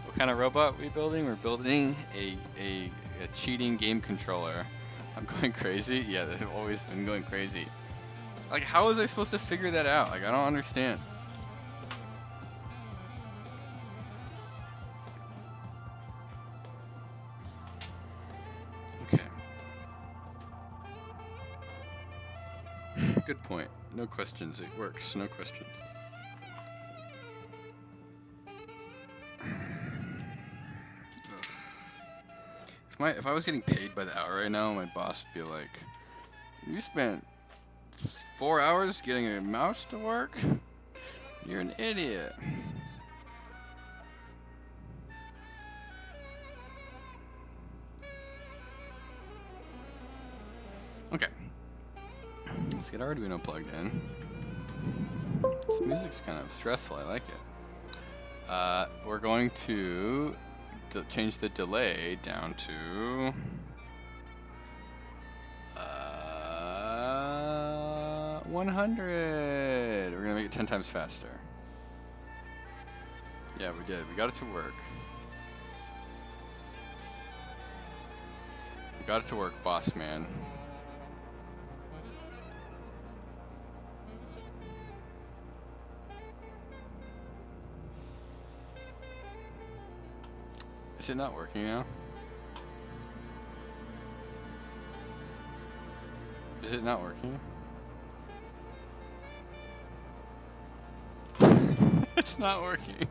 What kind of robot are we building? We're building a cheating game controller. I'm going crazy? Yeah, they've always been going crazy. Like, how was I supposed to figure that out? Like, I don't understand. Okay. Good point. No questions. It works. No questions. If I was getting paid by the hour right now, my boss would be like, "You spent 4 hours getting a mouse to work? You're an idiot." Okay. Let's get our Arduino plugged in. This music's kind of stressful. I like it. We're going to change the delay down to 100. We're gonna make it 10 times faster. Yeah, we did. We got it to work. Got it to work, boss man. Is it not working now? Is it not working? It's not working.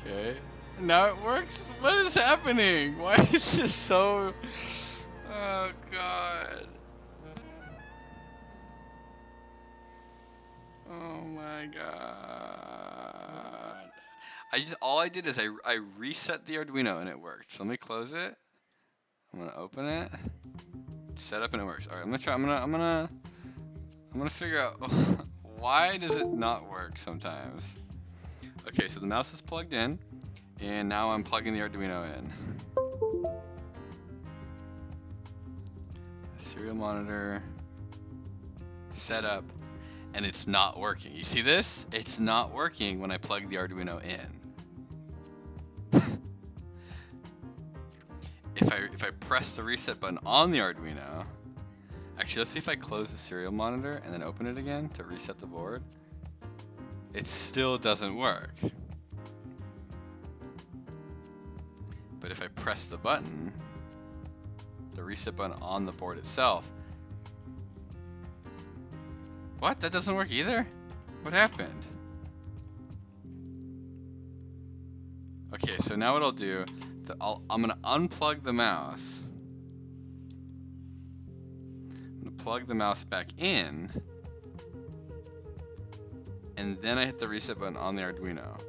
Okay. Now it works? What is happening? Why is this so... Oh, God. Oh, my God. All I did is I reset the Arduino and it worked. So let me close it. I'm gonna open it. Set up and it works. All right, I'm gonna try. I'm gonna figure out why does it not work sometimes. Okay, so the mouse is plugged in, and now I'm plugging the Arduino in. Serial monitor set up, and it's not working. You see this? It's not working when I plug the Arduino in. If I press the reset button on the Arduino, actually let's see if I close the serial monitor and then open it again to reset the board. It still doesn't work. But if I press the button, the reset button on the board itself, what? That doesn't work either? What happened? Okay, so now what I'll do, I'm gonna unplug the mouse. I'm gonna plug the mouse back in, and then I hit the reset button on the Arduino.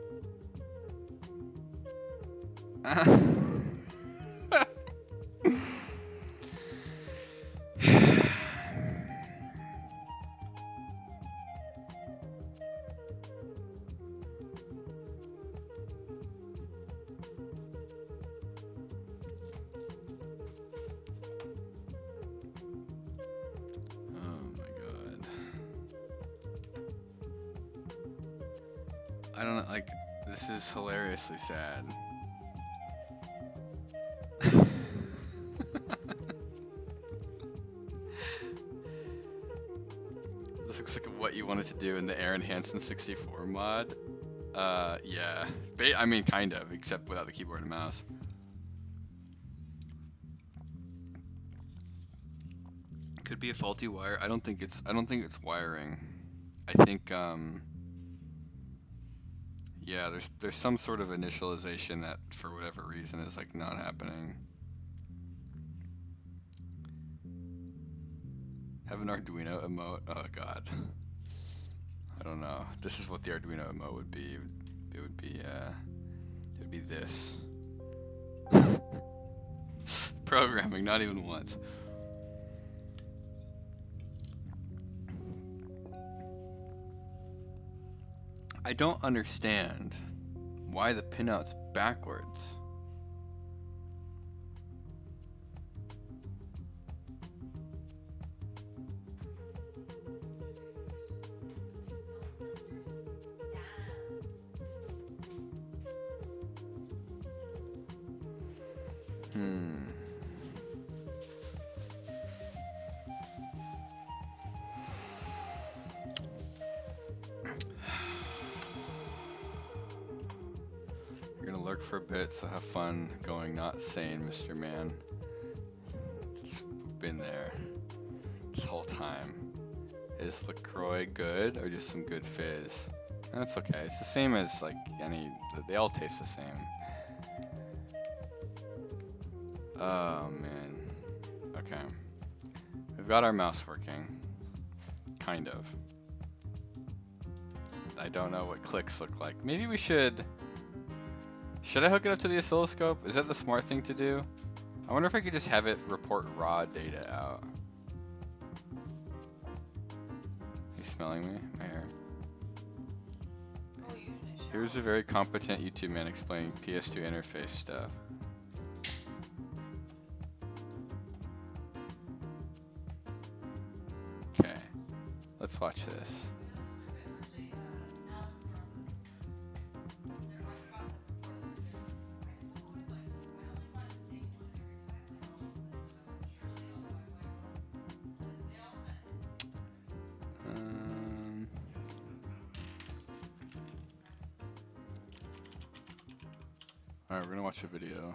I don't know, like, this is hilariously sad. This looks like what you wanted to do in the Aaron Hansen 64 mod. Yeah. I mean, kind of, except without the keyboard and mouse. Could be a faulty wire. I don't think it's wiring. I think, yeah, there's some sort of initialization that, for whatever reason, is like not happening. Have an Arduino emote? Oh God, I don't know. This is what the Arduino emote would be. It would be this. Programming, not even once. I don't understand why the pinout's backwards. You're gonna lurk for a bit, so have fun going not sane, Mr. Man. It's been there this whole time. Is LaCroix good or just some good fizz? That's okay. It's the same as like they all taste the same. Oh man. Okay. We've got our mouse working. Kind of. I don't know what clicks look like. Maybe we should I hook it up to the oscilloscope? Is that the smart thing to do? I wonder if I could just have it report raw data out. You smelling me? My hair. Here's a very competent YouTube man explaining PS2 interface stuff. Let's watch this. Alright, we're gonna watch a video.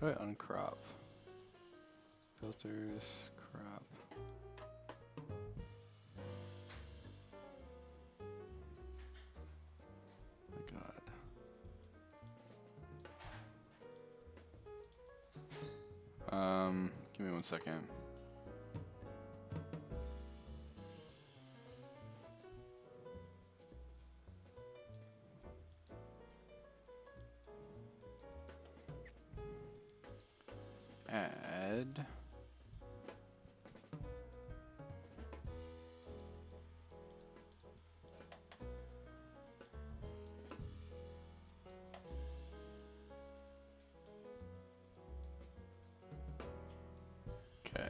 How do I uncrop? Filters, crop. My God. Give me 1 second. Add. Okay.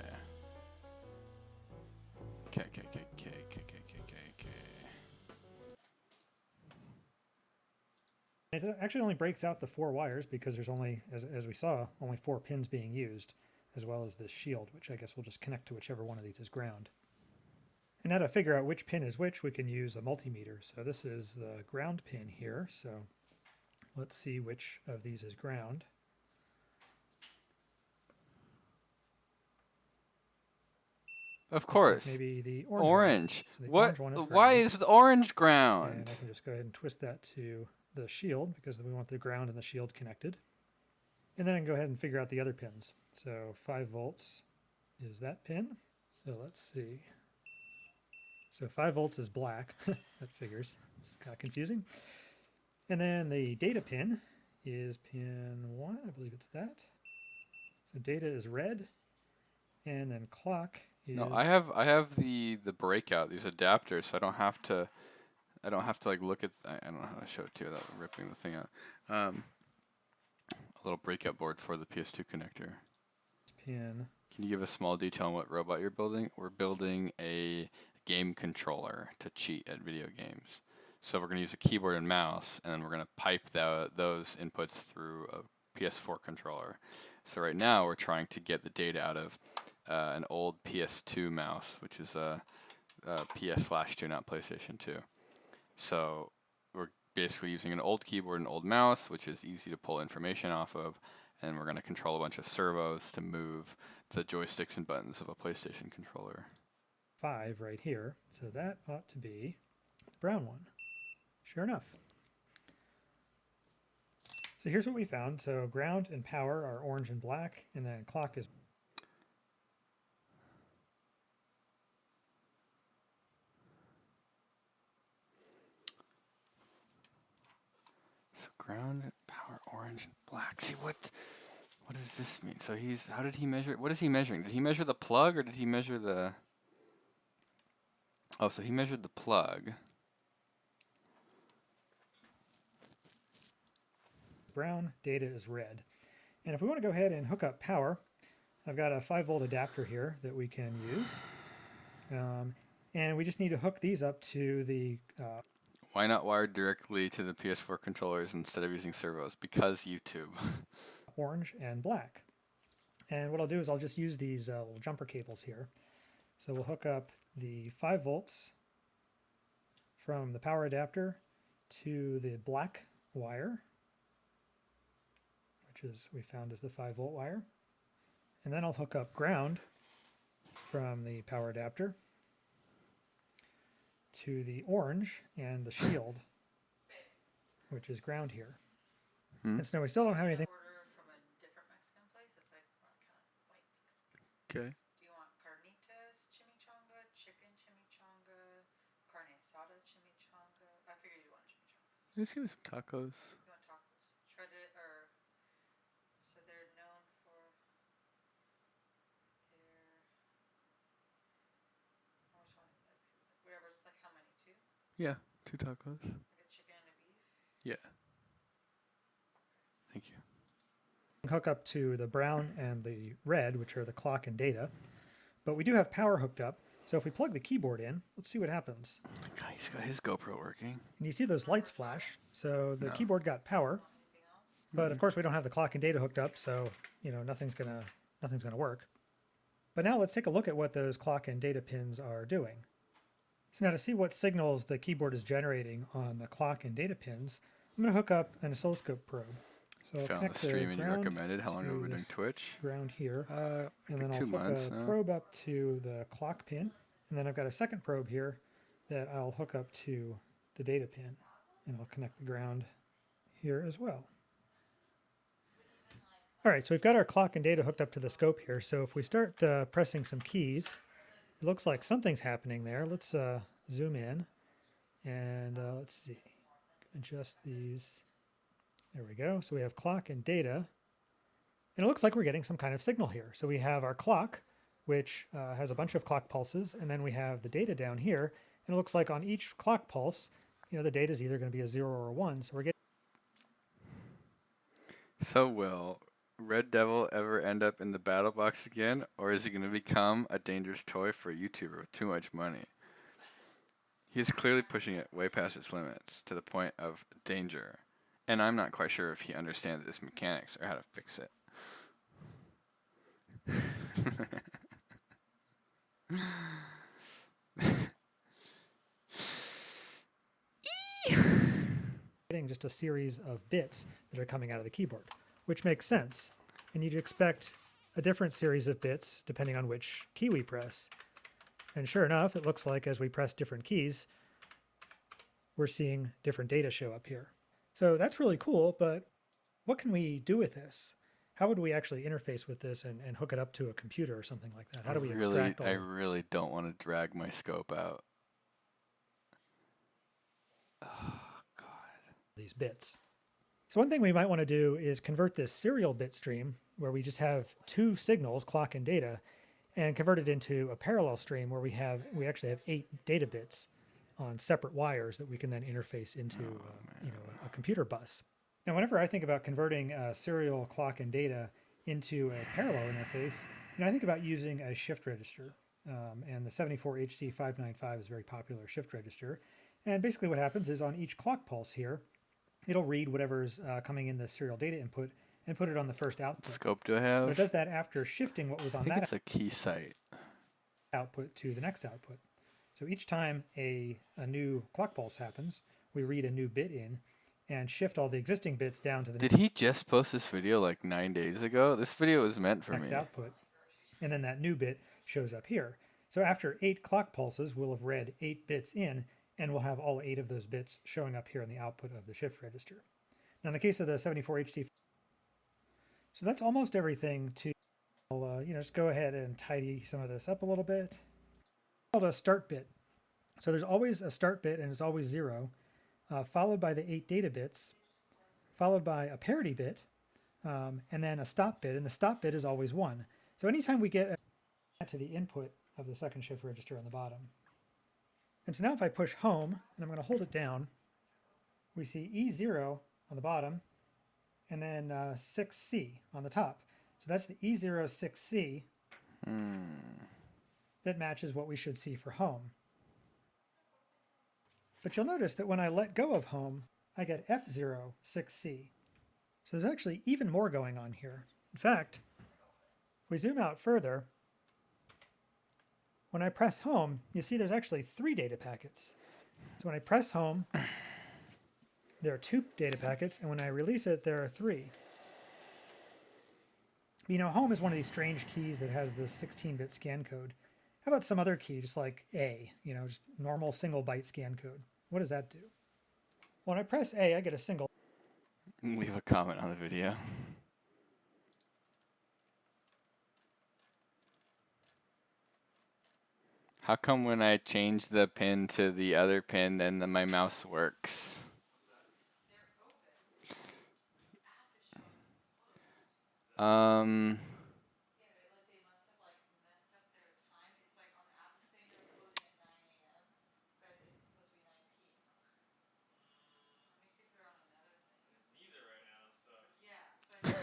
It actually only breaks out the 4 wires because there's only, as we saw, only 4 pins being used, as well as this shield, which I guess we'll just connect to whichever one of these is ground. And now to figure out which pin is which, we can use a multimeter. So this is the ground pin here. So let's see which of these is ground. Of course. Like maybe the orange. So the What? orange one is Why ground. is the orange And ground? I can just go ahead and twist that to the shield because we want the ground and the shield connected. And then I can go ahead and figure out the other pins. So 5 volts is that pin. So let's see. So 5 volts is black. That figures. It's kind of confusing. And then the data pin is pin 1. I believe it's that. So data is red. And then clock is... No, I have the breakout, these adapters, so I don't have to like look at I don't know how to show it to you without ripping the thing out. A little breakout board for the PS2 connector. Pin. Can you give a small detail on what robot you're building? We're building a game controller to cheat at video games. So we're going to use a keyboard and mouse, and then we're going to pipe those inputs through a PS4 controller. So right now we're trying to get the data out of an old PS2 mouse, which is a PS/2, not PlayStation 2. So we're basically using an old keyboard and old mouse, which is easy to pull information off of, and we're going to control a bunch of servos to move the joysticks and buttons of a PlayStation controller. 5 right here. So that ought to be the brown one. Sure enough. So here's what we found. So ground and power are orange and black, and then clock is... So ground, power, orange, and black. See, what does this mean? So how did he measure, what is he measuring? Did he measure the plug, or did he measure the... Oh, so he measured the plug. Brown, data is red. And if we want to go ahead and hook up power, I've got a 5-volt adapter here that we can use. And we just need to hook these up to the... Why not wired directly to the PS4 controllers instead of using servos? Because YouTube. orange and black. And what I'll do is I'll just use these little jumper cables here. So we'll hook up the 5 volts from the power adapter to the black wire, which is we found is the 5-volt wire. And then I'll hook up ground from the power adapter to the orange and the shield, which is ground here. And so now we still don't have anything. Order from a different Mexican place. It's like kind of white Mexican. Okay. Do you want carnitas, chimichanga, chicken chimichanga? Just give me some tacos. You want tacos? Shredded or so they're known for their how much one like whatever like how many two? Yeah, 2 tacos. Like a chicken and a beef? Yeah. Thank you. Hook up to the brown and the red, which are the clock and data. But we do have power hooked up. So if we plug the keyboard in, let's see what happens. God, he's got his GoPro working. And you see those lights flash. So the No. keyboard got power. Anything else? But of course we don't have the clock and data hooked up, so nothing's gonna work. But now let's take a look at what those clock and data pins are doing. So now to see what signals the keyboard is generating on the clock and data pins, I'm gonna hook up an oscilloscope probe. So I'll Found connect the stream and you ground recommended. How long have to we been doing this Twitch? ground here, I and think then I'll 2 hook months a now. probe up to the clock pin, and then I've got a second probe here that I'll hook up to the data pin, and I'll connect the ground here as well. All right, so we've got our clock and data hooked up to the scope here. So if we start pressing some keys, it looks like something's happening there. Let's zoom in, and let's see, adjust these. There we go. So we have clock and data, and it looks like we're getting some kind of signal here. So we have our clock, which has a bunch of clock pulses, and then we have the data down here, and it looks like on each clock pulse, the data is either going to be a 0 or a 1. So we're getting. So will Red Devil ever end up in the battle box again, or is he going to become a dangerous toy for a YouTuber with too much money? He's clearly pushing it way past its limits to the point of danger, and I'm not quite sure if he understands its mechanics or how to fix it. Getting just a series of bits that are coming out of the keyboard, which makes sense. And you'd expect a different series of bits depending on which key we press. And sure enough, it looks like as we press different keys, we're seeing different data show up here. So that's really cool, but what can we do with this? How would we actually interface with this and hook it up to a computer or something like that? How do we extract all I really don't want to drag my scope out. Oh, God. these bits? So one thing we might want to do is convert this serial bit stream, where we just have 2 signals, clock and data, and convert it into a parallel stream where we actually have 8 data bits on separate wires that we can then interface into a computer bus. Now, whenever I think about converting serial clock and data into a parallel interface, I think about using a shift register. And the 74HC595 is a very popular shift register. And basically what happens is on each clock pulse here, it'll read whatever's coming in the serial data input and put it on the first output. What scope do I But have? it does that after shifting what was I on think that it's a key site. output to the next output. So each time a new clock pulse happens, we read a new bit in and shift all the existing bits down to the Did he just post this video like 9 days ago? This video was meant for next me. output. And then that new bit shows up here. So after 8 clock pulses, we'll have read 8 bits in, and we'll have all 8 of those bits showing up here in the output of the shift register. Now in the case of the 74HC, so that's almost everything to, just go ahead and tidy some of this up a little bit. It's called a start bit. So there's always a start bit, and it's always 0, followed by the 8 data bits, followed by a parity bit, and then a stop bit, and the stop bit is always 1. So anytime we get to the input of the second shift register on the bottom. And so now if I push home, and I'm going to hold it down, we see E0 on the bottom, and then 6C on the top. So that's the E0 6C that matches what we should see for home. But you'll notice that when I let go of home, I get F0 6C. So there's actually even more going on here. In fact, if we zoom out further, when I press home, you see there's actually 3 data packets. So when I press home, there are 2 data packets, and when I release it, there are 3. Home is one of these strange keys that has the 16-bit scan code. How about some other key, just like A, just normal single byte scan code? What does that do? When I press A, I get a single. Leave a comment on the video. How come when I change the pin to the other pin, then my mouse works? Um. Yeah, they must have like messed up their time. It's like on the app it's saying they're closing at 9 a.m., but it's supposed to be 9 p.m. Let me see if they're on another thing. It's neither right now, so. Yeah, so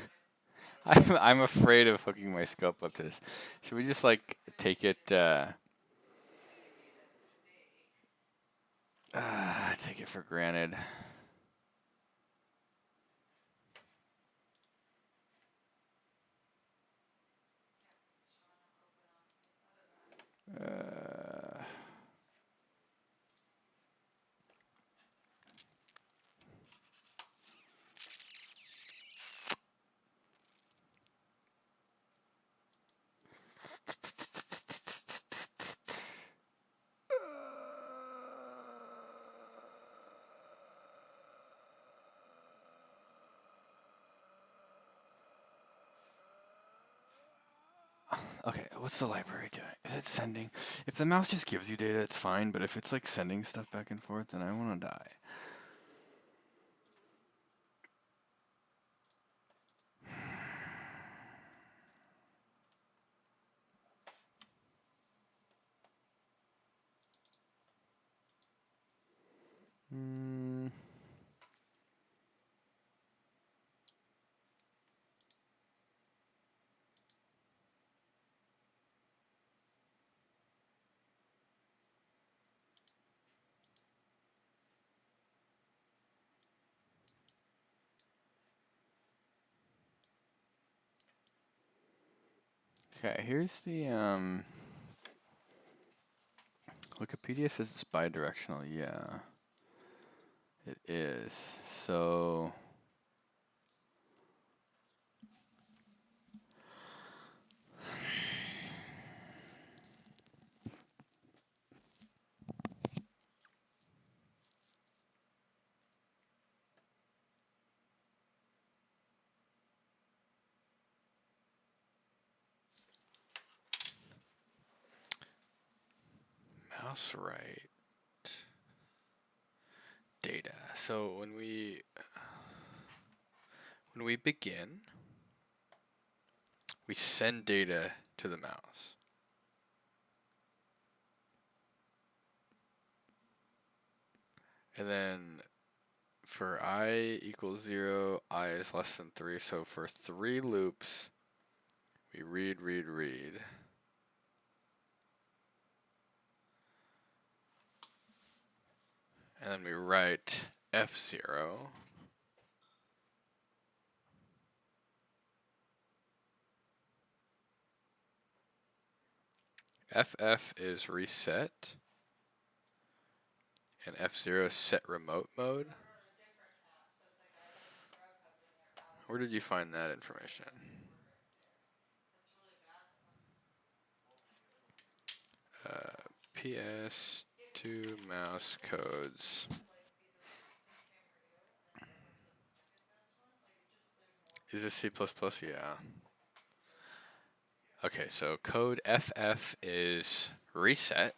I know. I'm afraid of hooking my scope up to this. Should we just like take it? Maybe they made a mistake. Take it for granted. It's showing them open on his other app. Okay, what's the library doing? Is it sending? If the mouse just gives you data, it's fine. But if it's like sending stuff back and forth, then I want to die. Hmm. Okay, here's the Wikipedia says it's bidirectional. Yeah, it is. So mouse right data. So when we begin, we send data to the mouse. And then for I equals 0, I is less than 3. So for 3 loops, we read, read, read. And then we write F0. FF is reset. And F0 is set remote mode. Where did you find that information? PS2 mouse codes. Is this C++? Yeah. Okay, so code FF is reset.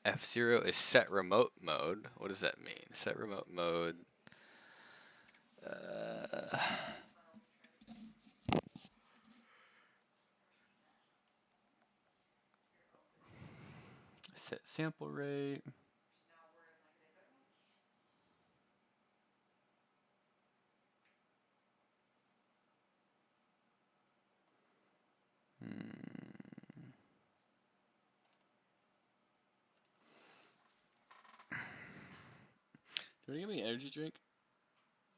F0 is set remote mode. What does that mean? Set remote mode. Set sample rate. Do you want to give me an energy drink?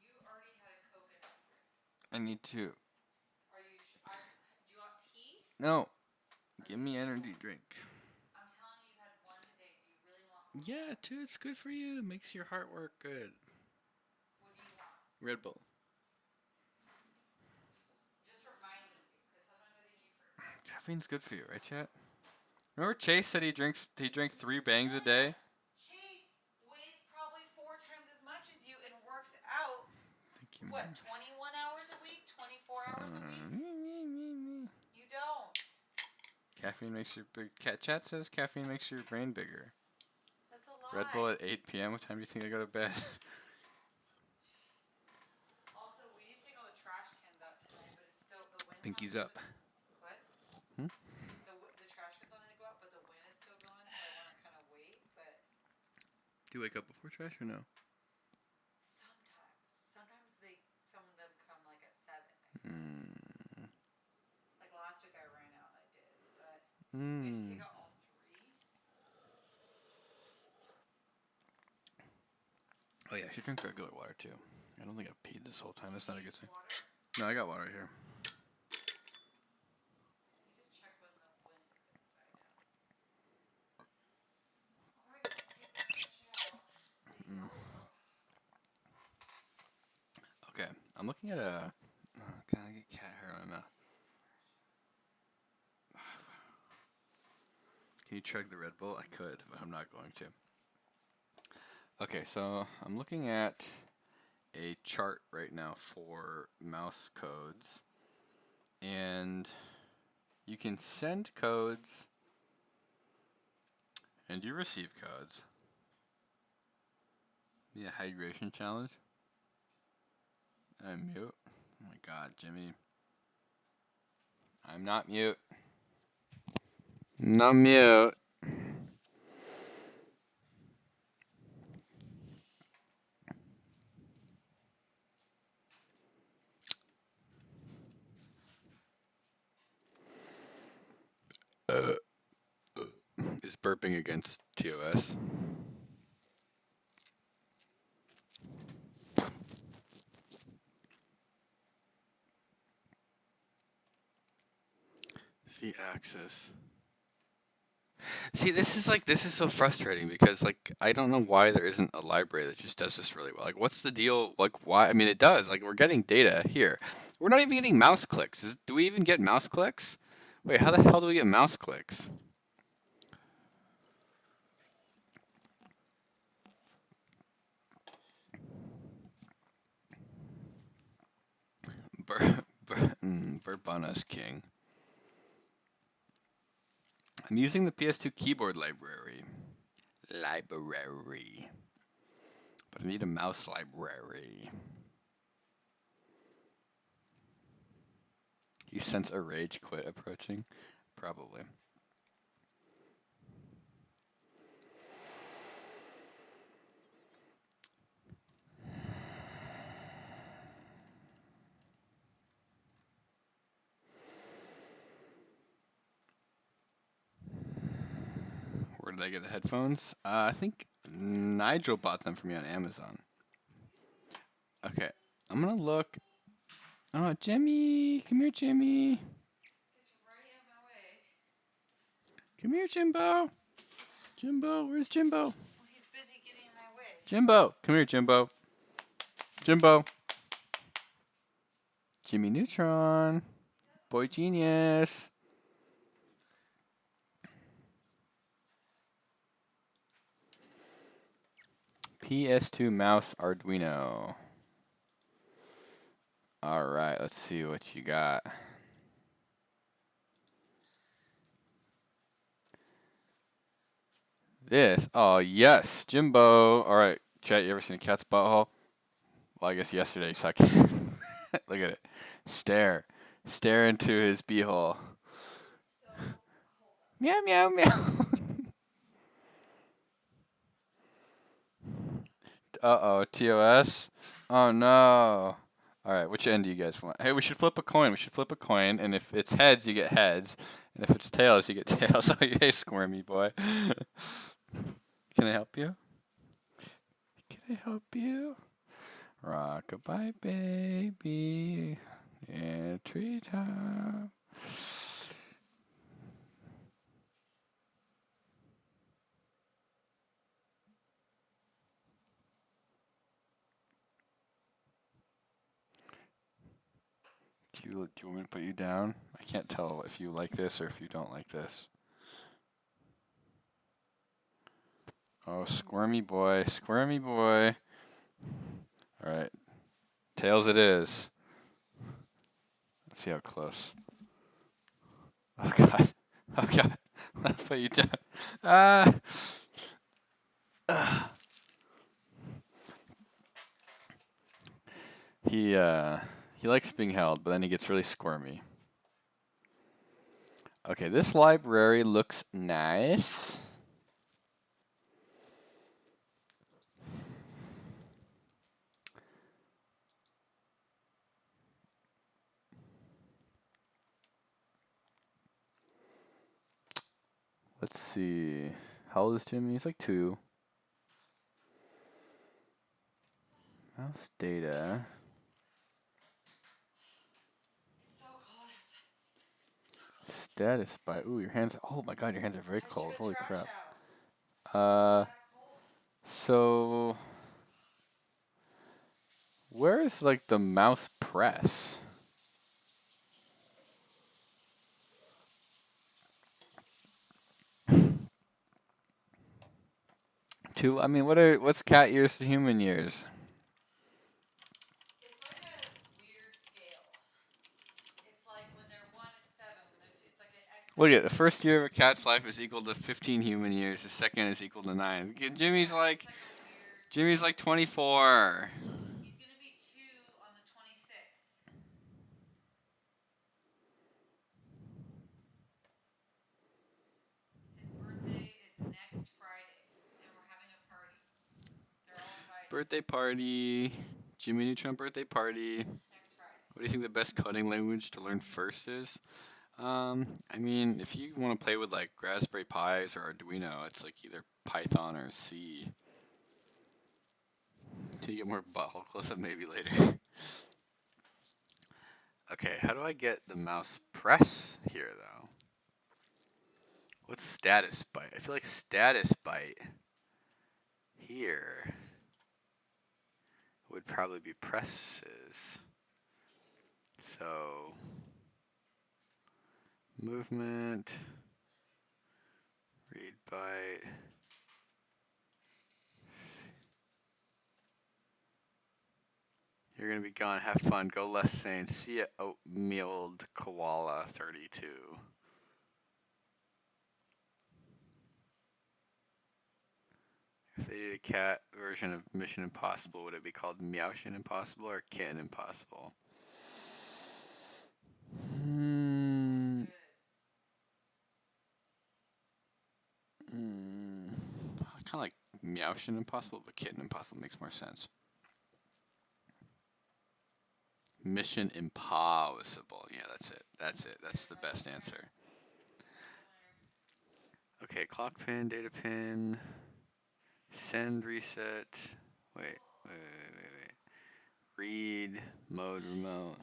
You already had a coconut drink. I need to. Are you? Do you want tea? No. Give me energy drink. I'm telling you, you've had one today. Do you really want one? Yeah, too. It's good for you. It makes your heart work good. What do you want? Red Bull. Just reminding you, because sometimes I think you forget. Caffeine's good for you, right, chat? Remember Chase said he drank 3 bangs a day? Chase weighs probably 4 times as much as you and works out. Thank you, What, man. 21 hours a week? 24 hours a week? You don't. Caffeine makes your chat says caffeine makes your brain bigger. That's a lie. Red Bull at 8 p.m. What time do you think I go to bed? Also, we need to take all the trash cans Pinkies up. What? Hmm? The trash cans wanted to go out, but the wind is still going, so I want to kind of wait. But Do you wake up before trash or no? sometimes some of them come like at 7. Mm. Like last week I ran out and I did, but we have to take out all 3. Oh yeah, I should drink regular water too. I don't think I've peed this whole time. That's not a good thing. Water? No, I got water here. You just check when the wind is going to die down. Alright, take the trash out. Mm. Okay, I'm looking at a. Can I get cat hair on my mouth? Can you chug the Red Bull? I could, but I'm not going to. Okay, so I'm looking at a chart right now for mouse codes, and you can send codes and you receive codes. Yeah, hydration challenge. I'm mute. Oh my god, Jimmy. I'm not mute. Not mute. Is burping against TOS. See access. See, this is so frustrating because like I don't know why there isn't a library that just does this really well. Like what's the deal? Like why? I mean it does. Like we're getting data here. We're not even getting mouse clicks. Do we even get mouse clicks? Wait, how the hell do we get mouse clicks? Burp on us, King. I'm using the PS2 keyboard library. But I need a mouse library. You sense a rage quit approaching? Probably. Where did I get the headphones? I think Nigel bought them for me on Amazon. Okay, I'm gonna look. Oh, Jimmy! Come here, Jimmy! He's right in my way. Come here, Jimbo! Jimbo, where's Jimbo? Well, he's busy getting in my way. Jimbo! Come here, Jimbo! Jimbo! Jimmy Neutron! Boy genius! PS2 mouse Arduino. Alright, let's see what you got. This. Oh, yes. Jimbo. Alright, chat, you ever seen a cat's butthole? Well, I guess yesterday you saw a cat. Look at it. Stare. Stare into his beehole. So, hold on. Meow, meow, meow. Uh-oh, TOS. Oh, no. Alright, which end do you guys want? Hey, we should flip a coin. We should flip a coin, and if it's heads, you get heads. And if it's tails, you get tails. Oh, you squirmy boy. Can I help you? Can I help you? Rockabye, baby. Yeah, treetop. Do you want me to put you down? I can't tell if you like this or if you don't like this. Oh, squirmy boy, squirmy boy. Alright. Tails it is. Let's see how close. Oh god. Oh god. I'll put you down. Ah! He likes being held, but then he gets really squirmy. Okay, this library looks nice. Let's see. How old is Jimmy? He's like 2. Mouse data. It's so cold outside. Status by. Ooh, your hands. Oh my god, your hands are very I took cold. a Holy trash crap. out. That cold. So where is like the mouse press? I mean, what's cat years to human years? It's like a weird scale. It's like when they're 1 it's 7. When they're 2, it's like an exponential. Look at the first year of a cat's life is equal to 15 human years. The second is equal to 9. Jimmy's like It's like a weird. Jimmy's like 24. He's gonna be 2 on the 26th. His birthday is next Friday, and we're having a party. They're all invited. Birthday party. Jimmy Neutron birthday party. Next Friday. What do you think the best coding language to learn first is? I mean, if you want to play with like Raspberry Pis or Arduino, it's like either Python or C. Till you get more butthole close-up maybe later. Okay, how do I get the mouse press here though? What's status byte? I feel like status byte here would probably be presses. So movement, read byte. You're gonna be gone. Have fun. Go less sane. See ya, oatmealed koala 32. If they did a cat version of Mission Impossible, would it be called Meowshin Impossible or Kitten Impossible? Kind of like Meowshin Impossible, but Kitten Impossible makes more sense. Mission Impossible. Yeah, that's it. That's it. That's the best answer. Okay, clock pin, data pin, send, reset. Wait. Read, mode, remote,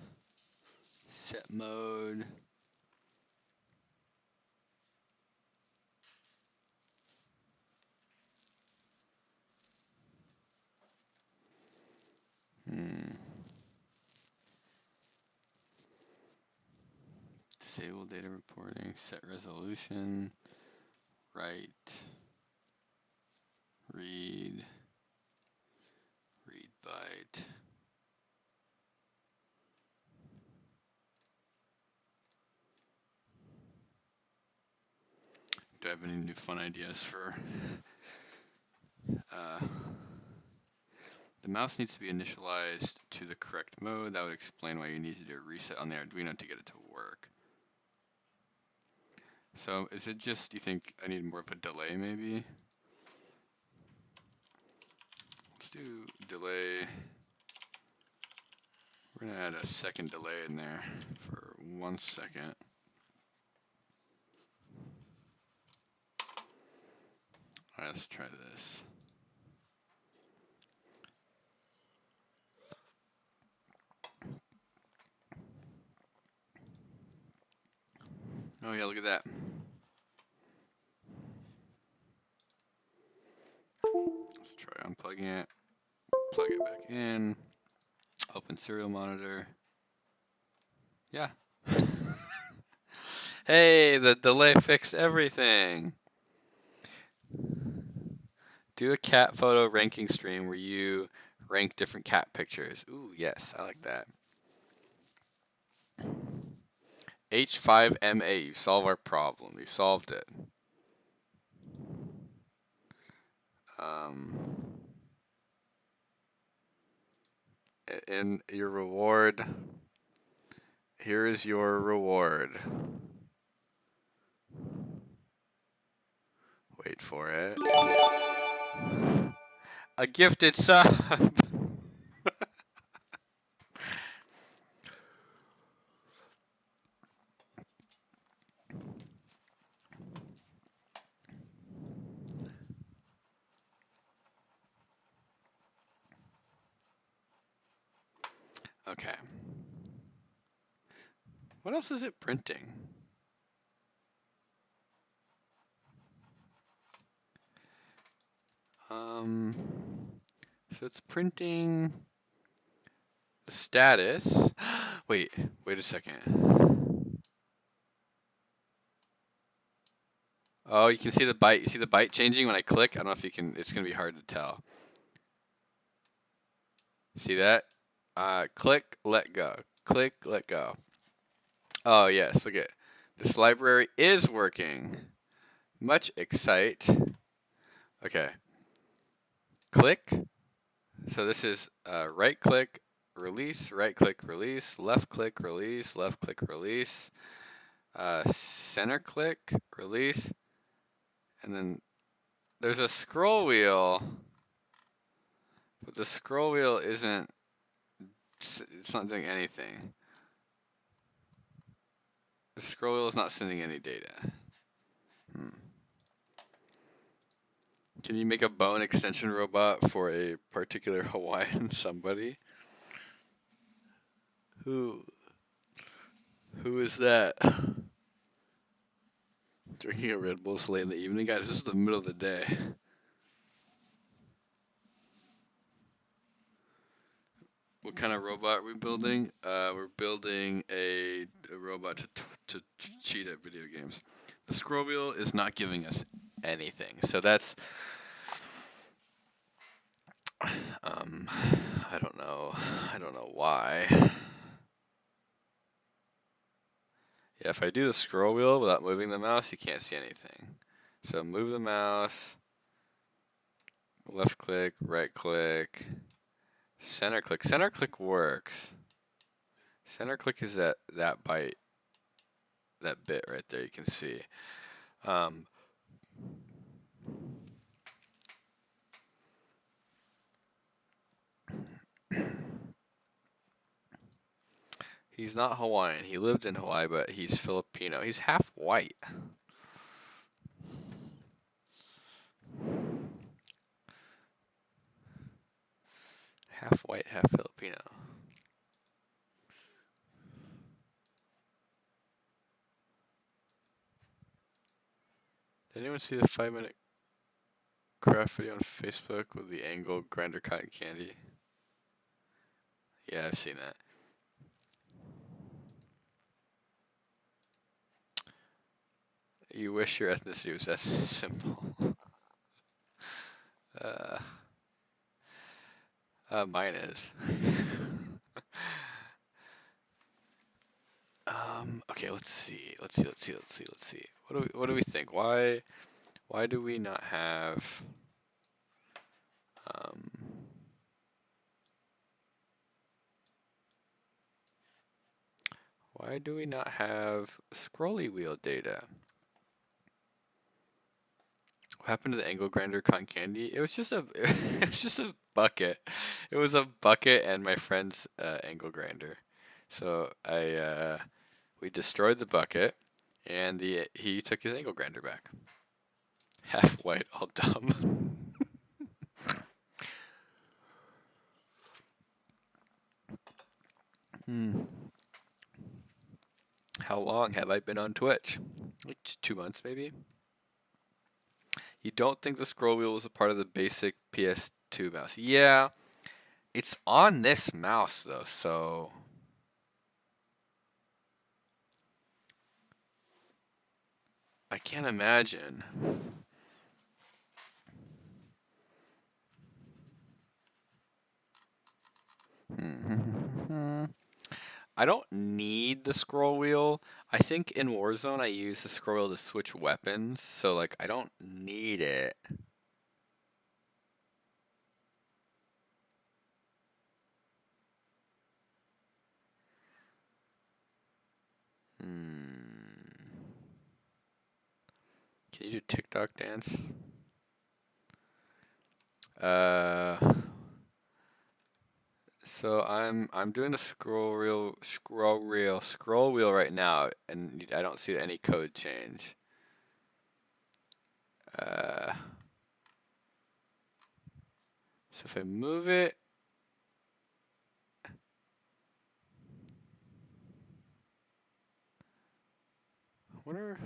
set mode. Disable data reporting, set resolution, write, read byte. Do I have any new fun ideas for the mouse needs to be initialized to the correct mode. That would explain why you need to do a reset on the Arduino to get it to work. So is it just, do you think I need more of a delay maybe? Let's do delay. We're gonna add a second delay in there for 1 second. All right, let's try this. Oh yeah, look at that. Let's try unplugging it, plug it back in, open serial monitor. Yeah. Hey, the delay fixed everything. Do a cat photo ranking stream where you rank different cat pictures. Ooh, yes, I like that. H5MA, you solve our problem. You solved it. And your reward. Here is your reward. Wait for it. A gifted sub. Okay. What else is it printing? So it's printing the status. Wait a second. Oh, you can see the byte. You see the byte changing when I click? I don't know if you can. It's going to be hard to tell. See that? Click, let go. Click, let go. Oh, yes. Look at this library is working. Much excite. Okay. Click. So this is right click, release, right click, release, left click, release, left click, release, center click, release, and then there's a scroll wheel, but the scroll wheel isn't, it's not doing anything. The scroll wheel is not sending any data. Can you make a bone extension robot for a particular Hawaiian somebody? Who is that? Drinking a Red Bull late in the evening, guys. This is the middle of the day. What kind of robot are we building? We're building a robot to cheat at video games. The scroll wheel is not giving us anything, so that's I don't know why. Yeah, if I do the scroll wheel without moving the mouse, you can't see anything. So move the mouse, left click, right click, center click. Center click works. Center click is that byte, that bit right there. You can see. He's not Hawaiian. He lived in Hawaii, but he's Filipino. He's half white. Half white, half Filipino. Did anyone see the 5-minute craft video on Facebook with the angle grinder cotton candy? Yeah, I've seen that. You wish your ethnicity was that simple. Mine is. Okay, let's see. What do we think? Why do we not have why do we not have scrolly wheel data? What happened to the angle grinder cotton candy? It was just a bucket. It was a bucket and my friend's angle grinder. So we destroyed the bucket and he took his angle grinder back. Half white, all dumb. How long have I been on Twitch? Like 2 months maybe? You don't think the scroll wheel was a part of the basic PS2 mouse? Yeah, it's on this mouse though, so I can't imagine. I don't need the scroll wheel. I think in Warzone I use the scroll wheel to switch weapons, so like I don't need it. Can Can you do TikTok dance? So I'm doing the scroll wheel right now, and I don't see any code change. So if I move it, I wonder,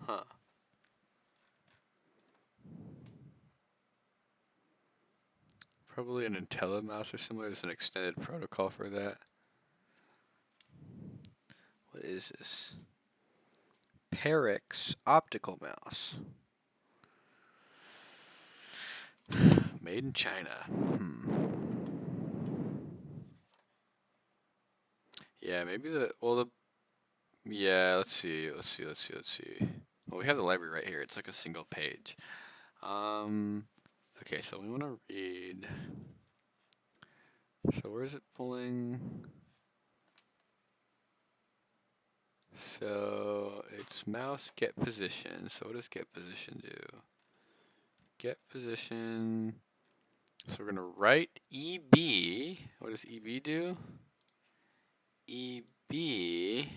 huh? Probably an IntelliMouse or similar. There's an extended protocol for that. What is this? Perix optical mouse. Made in China. Yeah, maybe yeah, let's see. Well, we have the library right here. It's like a single page. Okay, so we want to read. So where is it pulling? So it's mouse get position. So what does get position do? Get position. So we're gonna write EB. What does EB do? EB.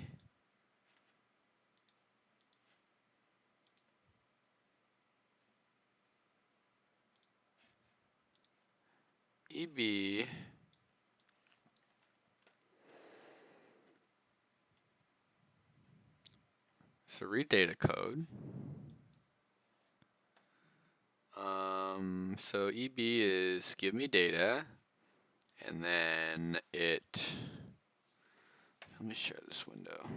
EB. So read data code. So EB is give me data, and then it. Let me share this window.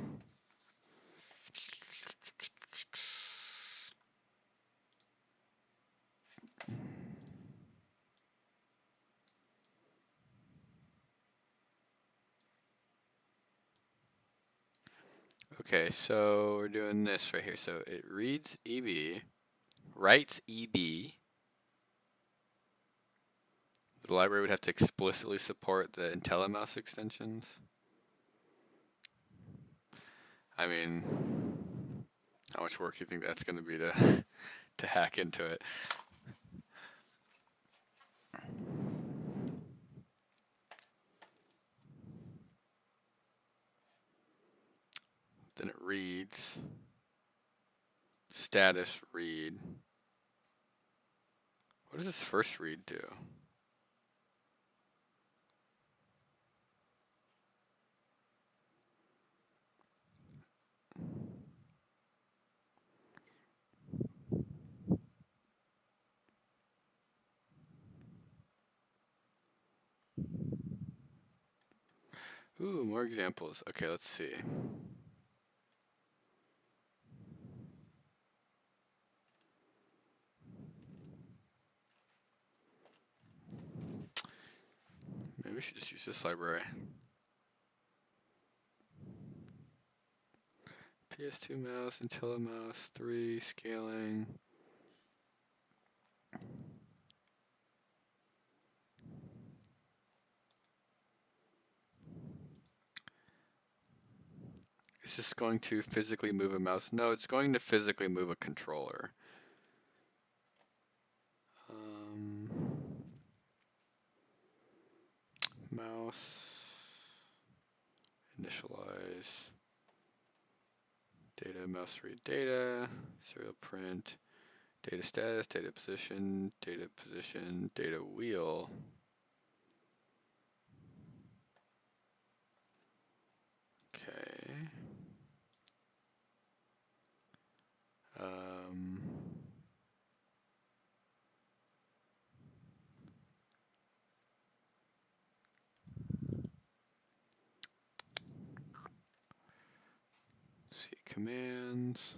Okay, so we're doing this right here. So it reads EB, writes EB. The library would have to explicitly support the IntelliMouse extensions. I mean, how much work do you think that's going to be to to hack into it? Then it reads status read. What does this first read do? Ooh, more examples. Okay, let's see. Maybe we should just use this library. PS2 mouse, IntelliMouse 3, scaling. Is this going to physically move a mouse? No, it's going to physically move a controller. Mouse, initialize, data, mouse read data, serial print, data status, data position, data wheel. Okay. See commands.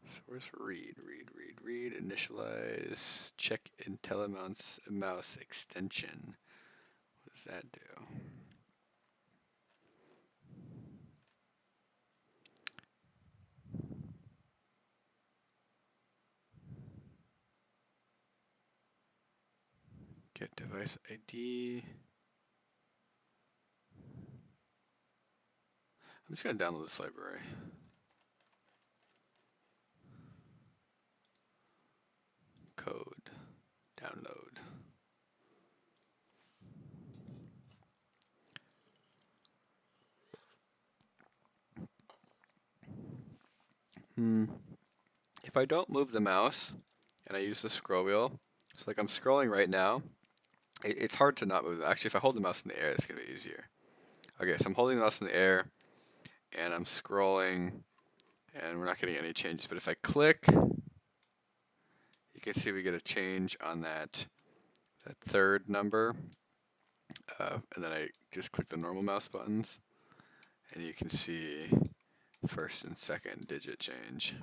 So where's read, initialize, check IntelliMouse extension. What does that do? Get device ID. I'm just gonna download this library. Download. If I don't move the mouse and I use the scroll wheel, it's like I'm scrolling right now. It's hard to not move. Actually, if I hold the mouse in the air, it's gonna be easier. Okay, so I'm holding the mouse in the air and I'm scrolling, and we're not getting any changes. But if I click, you can see we get a change on that third number. And then I just click the normal mouse buttons, and you can see first and second digit change.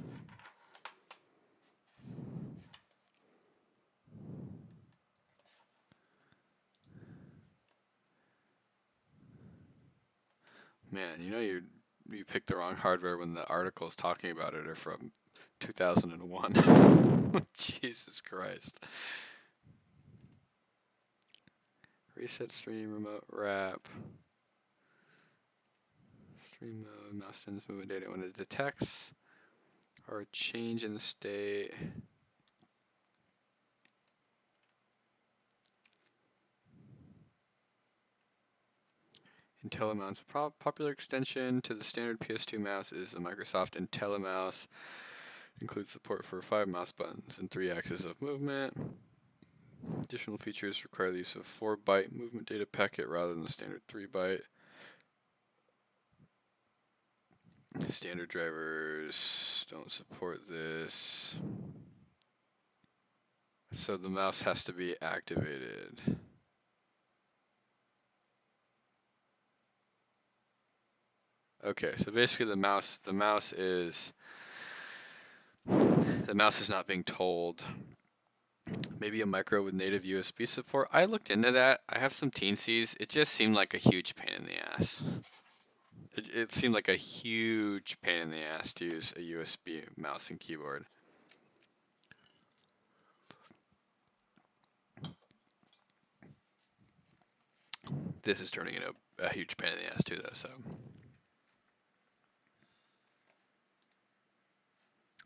Man, you know you picked the wrong hardware when the articles talking about it are from 2001. Jesus Christ. Reset stream, remote wrap. Stream mode, mouse sends movement data when it detects or a change in the state. IntelliMouse. A popular extension to the standard PS2 mouse is the Microsoft IntelliMouse. Includes support for 5 mouse buttons and 3 axes of movement. Additional features require the use of 4-byte movement data packet rather than the standard 3-byte. Standard drivers don't support this. So the mouse has to be activated. Okay, so basically the mouse is not being told. Maybe a micro with native USB support. I looked into that. I have some teensies. It just seemed like a huge pain in the ass. It seemed like a huge pain in the ass to use a USB mouse and keyboard. This is turning into a huge pain in the ass too, though, so.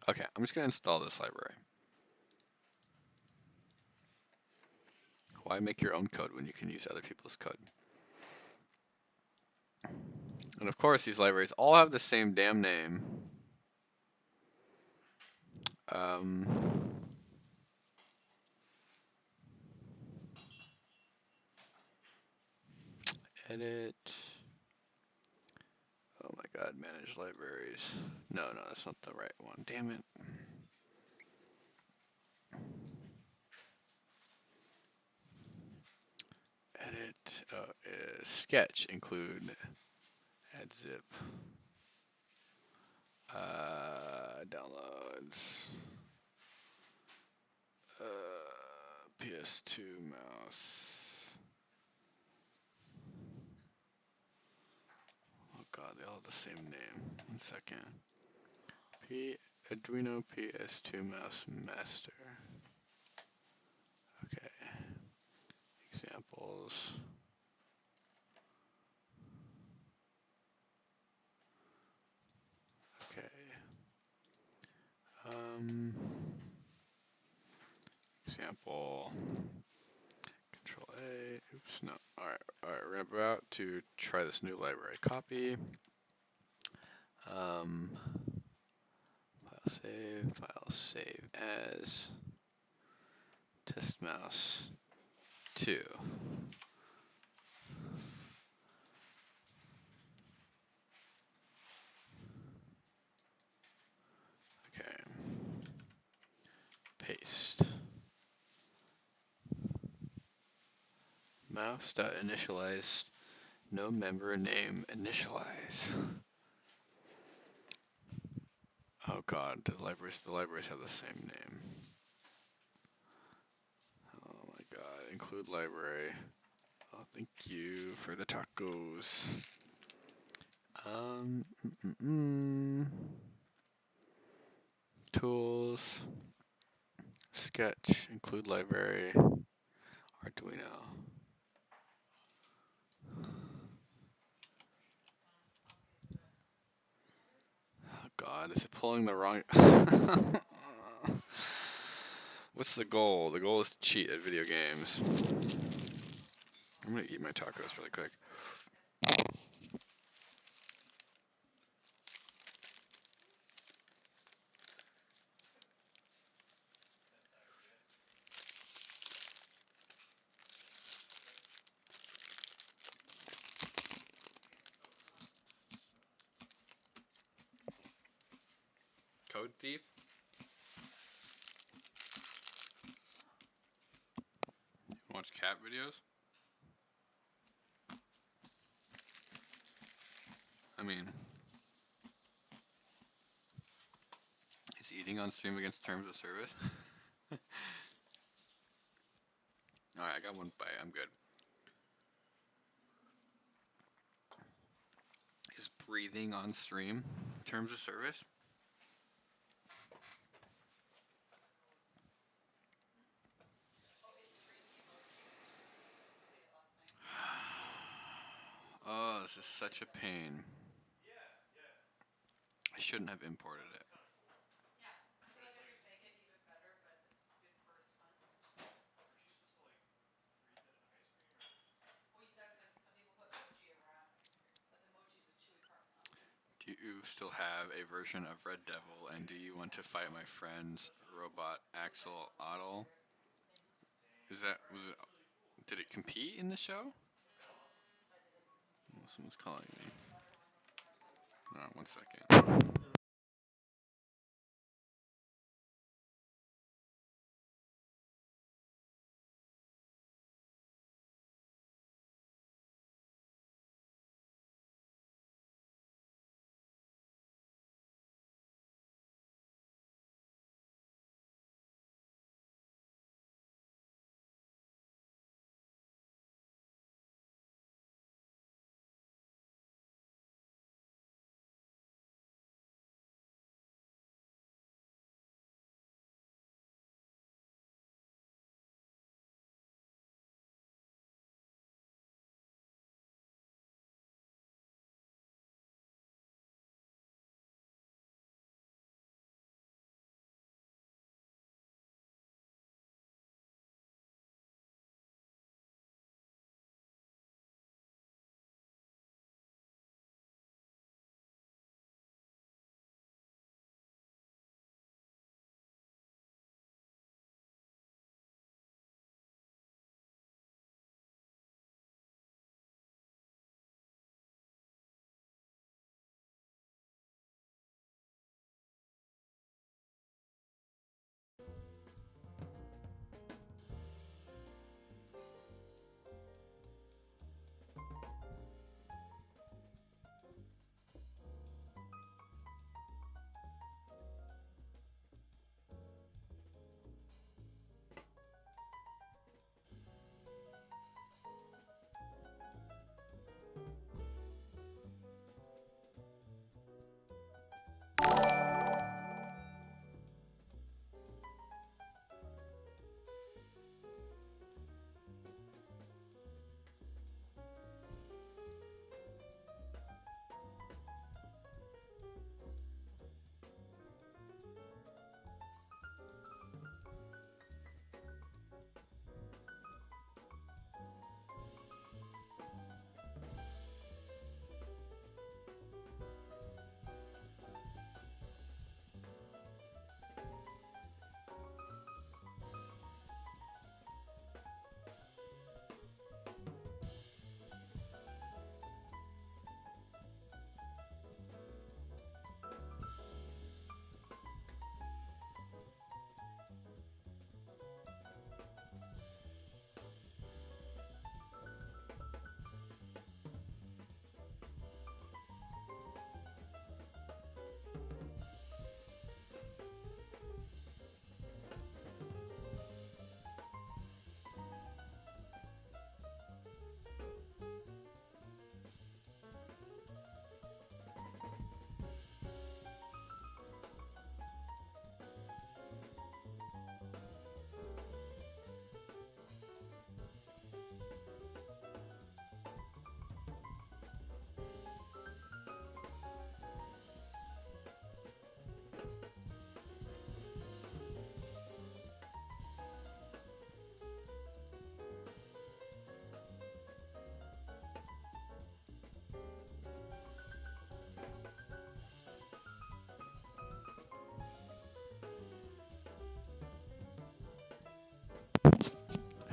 Okay, I'm just going to install this library. Why make your own code when you can use other people's code? And of course, these libraries all have the same damn name. Edit. Oh my god, manage libraries. No, that's not the right one. Damn it. Edit. Sketch. Include. Add zip. Downloads. PS2 mouse. Oh god, they all have the same name. 1 second. Arduino PS2 mouse master. Okay. Examples. Okay. Example. Control A. Oops, no. Alright, we're about to try this new library. Copy. File save as test mouse 2. Okay. Paste. Mouse.initialize. No member name initialize. Oh god, the libraries have the same name. Oh my god, include library. Oh, thank you for the tacos. Tools. Sketch, include library. Arduino. Oh god, is it pulling the wrong... What's the goal? The goal is to cheat at video games. I'm gonna eat my tacos really quick. Code thief? Watch cat videos? I mean, is eating on stream against terms of service? Alright, I got one bite. I'm good. Is breathing on stream terms of service? Oh, this is such a pain. I shouldn't have imported it. Yeah, I think it would make it even better, but it's a good first one. Well, that's like some people put mochi around ice cream, but the mochi's a chewy part now. Do you still have a version of Red Devil, and do you want to fight my friend's robot Axel Otto? Was it? Did it compete in the show? Oh, someone's calling me. Hold on 1 second.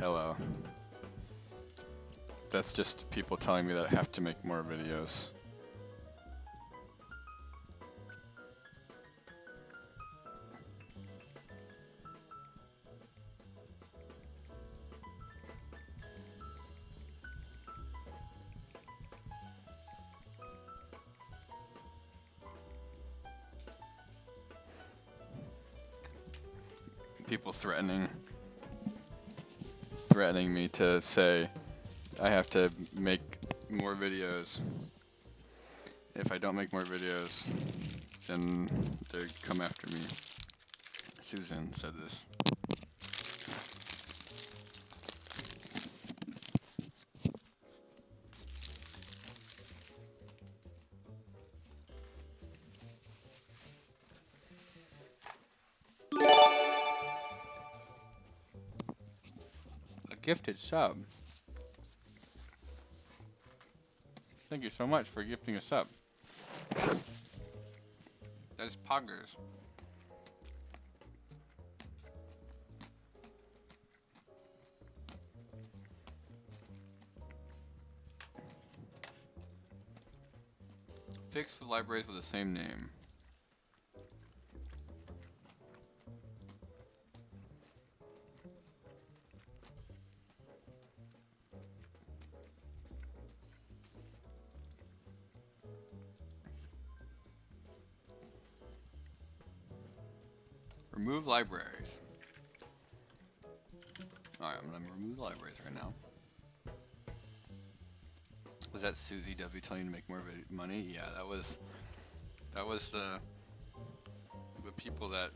hello. That's just people telling me that I have to make more videos. People threatening me to say I have to make more videos. If I don't make more videos, then they come after me. Susan said this. A gifted sub. Thank you so much for gifting a sub. That's poggers. Fix the libraries with the same name. Remove libraries. Alright, I'm gonna remove libraries right now. Was that Susie W telling you to make more money? Yeah, that was the people that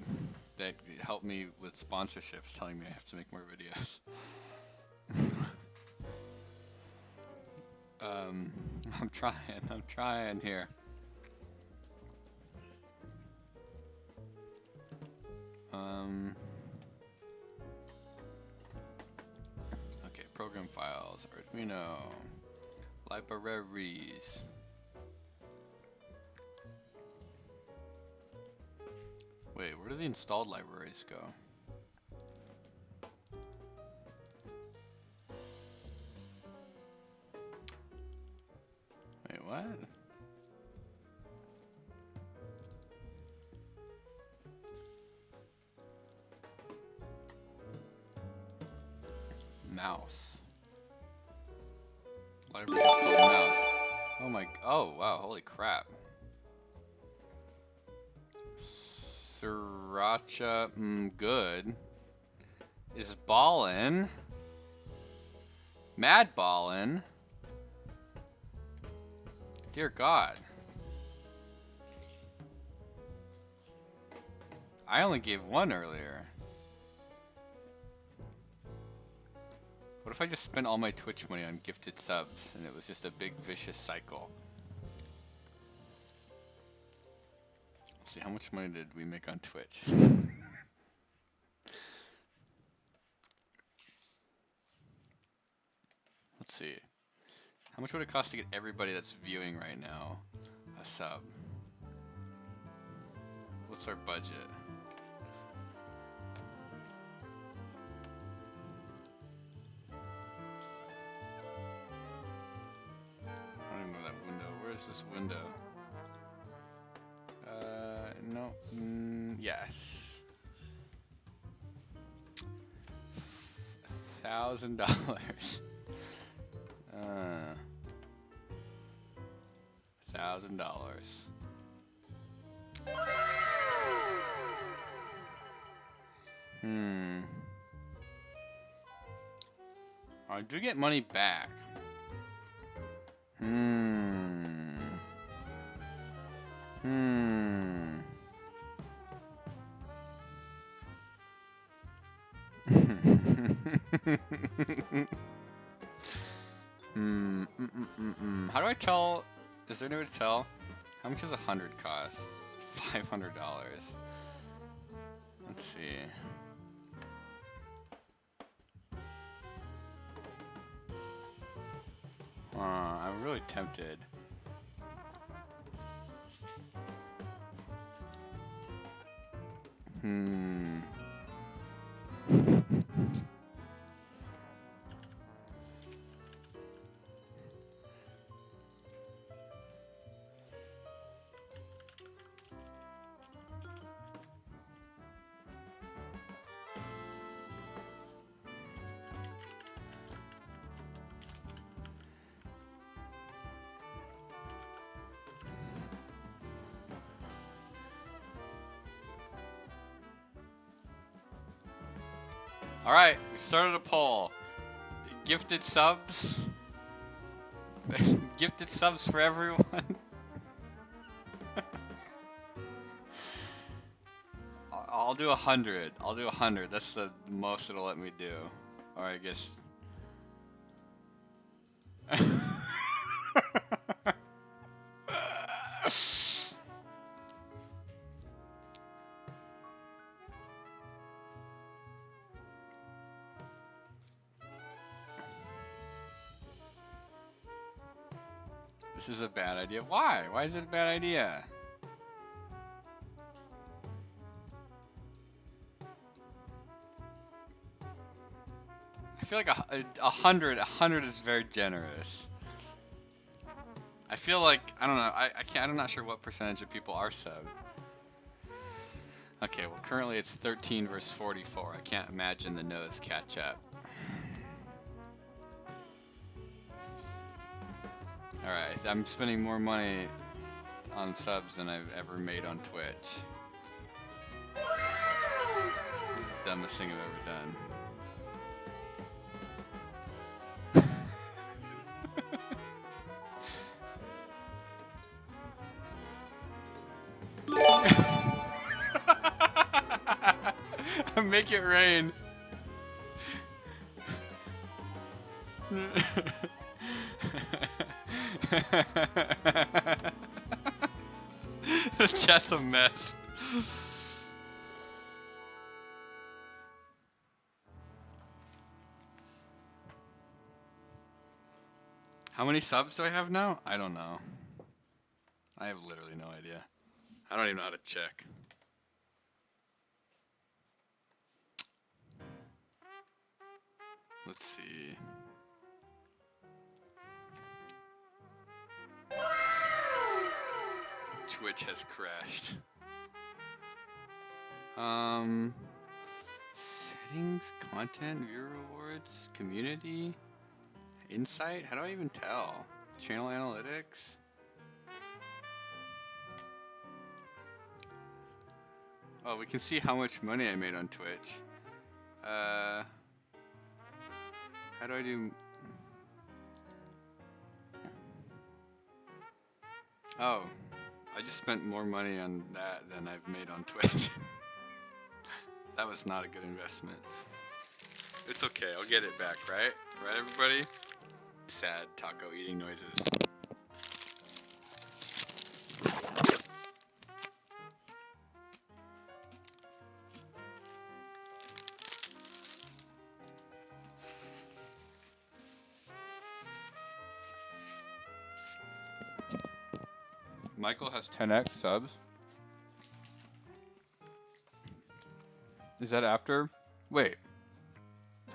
helped me with sponsorships telling me I have to make more videos. I'm trying here. Okay, program files, Arduino, libraries. Wait, where do the installed libraries go? Wait, what? Mouse. Library called mouse. Oh my, oh wow, holy crap. Sriracha, good. Is ballin'. Mad ballin'. Dear God. I only gave one earlier. What if I just spent all my Twitch money on gifted subs and it was just a big vicious cycle? Let's see, how much money did we make on Twitch? Let's see. How much would it cost to get everybody that's viewing right now a sub? What's our budget? I don't even know that window. Where is this window? No. Yes. $1,000. $1,000. I do get money back. How do I tell? Is there any way to tell? How much does 100 cost? $500. Let's see. I'm really tempted. All right, we started a poll. Gifted subs. Gifted subs for everyone. I'll do 100. I'll do 100. That's the most it'll let me do. Or I guess. This is a bad idea. Why? Why is it a bad idea? I feel like a hundred is very generous. I feel like, I don't know, I'm not sure what percentage of people are subbed. Okay, well currently it's 13 versus 44. I can't imagine the no's catch up. Alright, I'm spending more money on subs than I've ever made on Twitch. This is the dumbest thing I've ever done. Make it rain. The chat's a mess. How many subs do I have now? I don't know. I have literally no idea. I don't even know how to check. Let's see. Twitch has crashed. Settings, content, viewer rewards, community, insight. How do I even tell? Channel analytics. Oh, we can see how much money I made on Twitch. How do I do? Oh, I just spent more money on that than I've made on Twitch. That was not a good investment. It's okay, I'll get it back, right? Right, everybody? Sad taco eating noises. Michael has 10x subs. Is that after? Wait.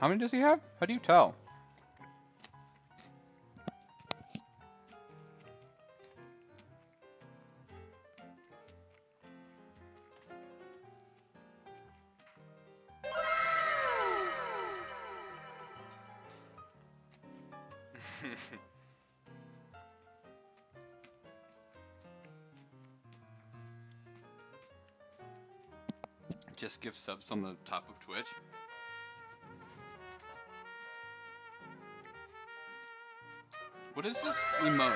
How many does he have? How do you tell? Just give subs on the top of Twitch. What is this emote?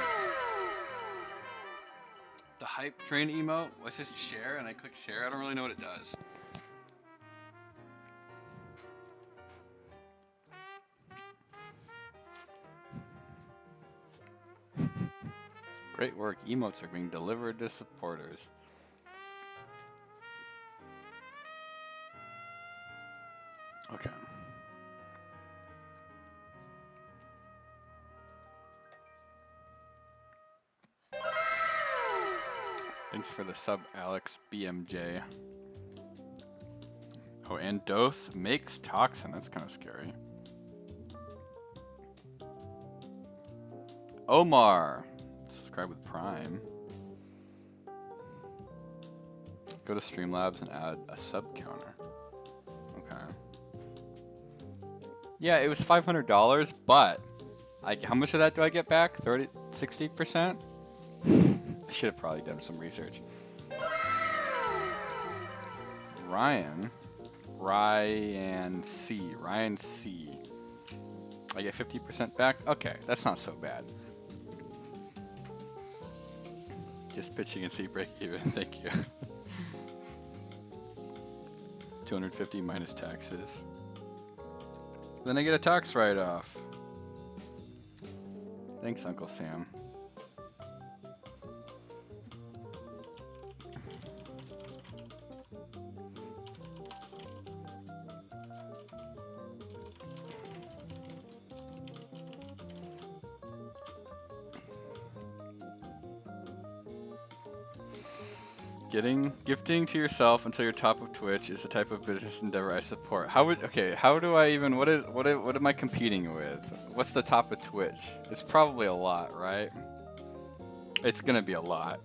The hype train emote? What's this, share? And I click share? I don't really know what it does. Great work. Emotes are being delivered to supporters. Okay. Thanks for the sub, Alex BMJ. Oh, and dose makes toxin. That's kind of scary. Omar, subscribe with Prime. Go to Streamlabs and add a sub counter. Okay. Yeah, it was $500, but how much of that do I get back? 30, 60%? I should have probably done some research. Ryan Ryan C. Ryan C. I get 50% back? Okay, that's not so bad. Just pitching and see break even, thank you. 250 minus taxes. Then I get a tax write-off. Thanks, Uncle Sam. Gifting to yourself until you're top of Twitch is the type of business endeavor I support. How do I even, what am I competing with? What's the top of Twitch? It's probably a lot, right? It's gonna be a lot.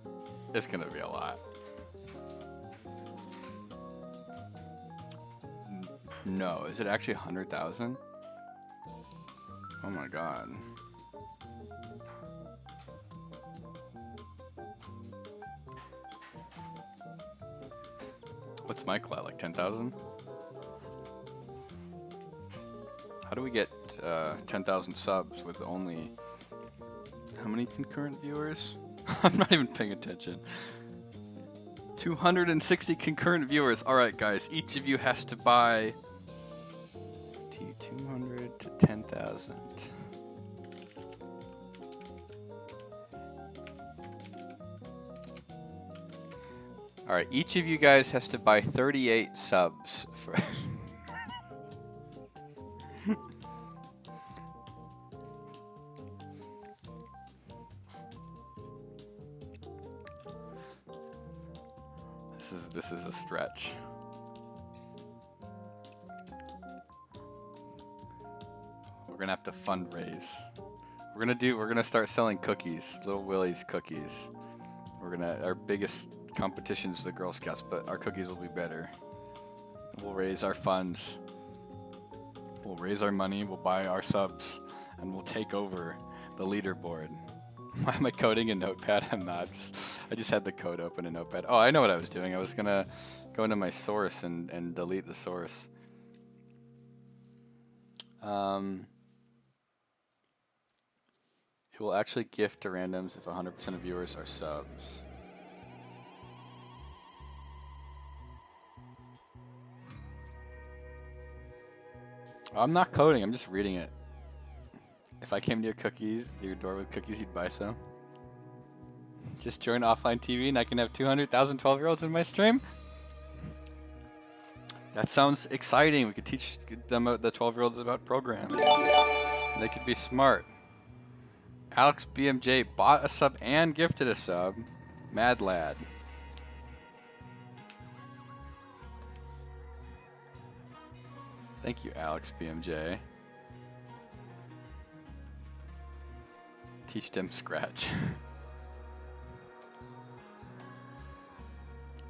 It's gonna be a lot. No, is it actually 100,000? Oh my god. What's my clout, like 10,000? How do we get 10,000 subs with only... How many concurrent viewers? I'm not even paying attention. 260 concurrent viewers. Alright guys, each of you has to buy... 200 to 10,000. Alright, each of you guys has to buy 38 subs for... This is a stretch. We're gonna have to fundraise. We're gonna start selling cookies, Little Willie's cookies. Our biggest competition is the Girl Scouts, but our cookies will be better. We'll raise our funds. We'll raise our money, we'll buy our subs, and we'll take over the leaderboard. Why am I coding in Notepad? I'm not. I just had the code open in Notepad. Oh, I know what I was doing. I was gonna go into my source and delete the source. It will actually gift to randoms if 100% of viewers are subs. I'm not coding, I'm just reading it. If I came to your door with cookies, you'd buy some. Just join offline TV and I can have 200,000 12-year-olds in my stream? That sounds exciting. We could teach them, the 12-year-olds, about programming. They could be smart. Alex BMJ bought a sub and gifted a sub. Mad lad. Thank you, Alex BMJ. Teach them Scratch.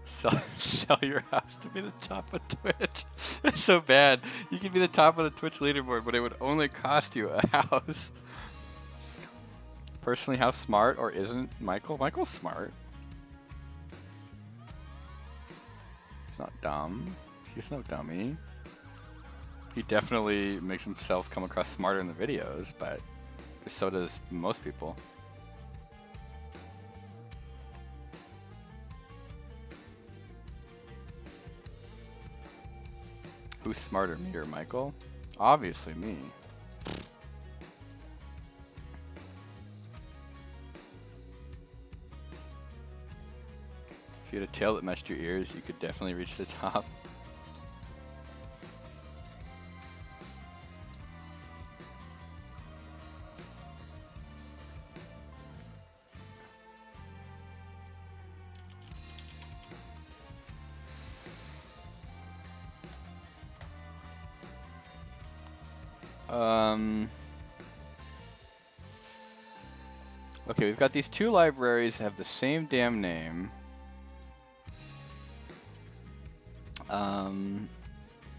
Sell your house to be the top of Twitch. It's so bad. You could be the top of the Twitch leaderboard, but it would only cost you a house. Personally, how smart or isn't Michael? Michael's smart. He's not dumb. He's no dummy. He definitely makes himself come across smarter in the videos, but so does most people. Who's smarter, me or Michael? Obviously me. If you had a tail that matched your ears, you could definitely reach the top. Okay, we've got these two libraries that have the same damn name.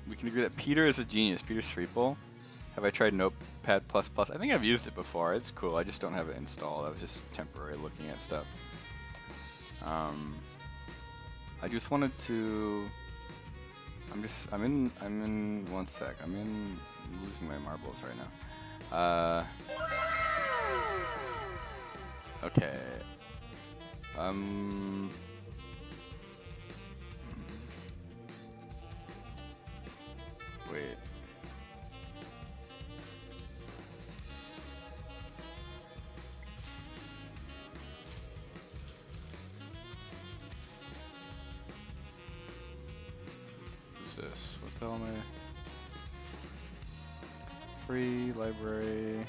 We can agree that Peter is a genius. Peter Sreeple. Have I tried Notepad++? I think I've used it before. It's cool. I just don't have it installed. I was just temporarily looking at stuff. I just wanted to I'm in one sec. I'm losing my marbles right now. Okay. Wait. What's this? What the hell am I? Free library.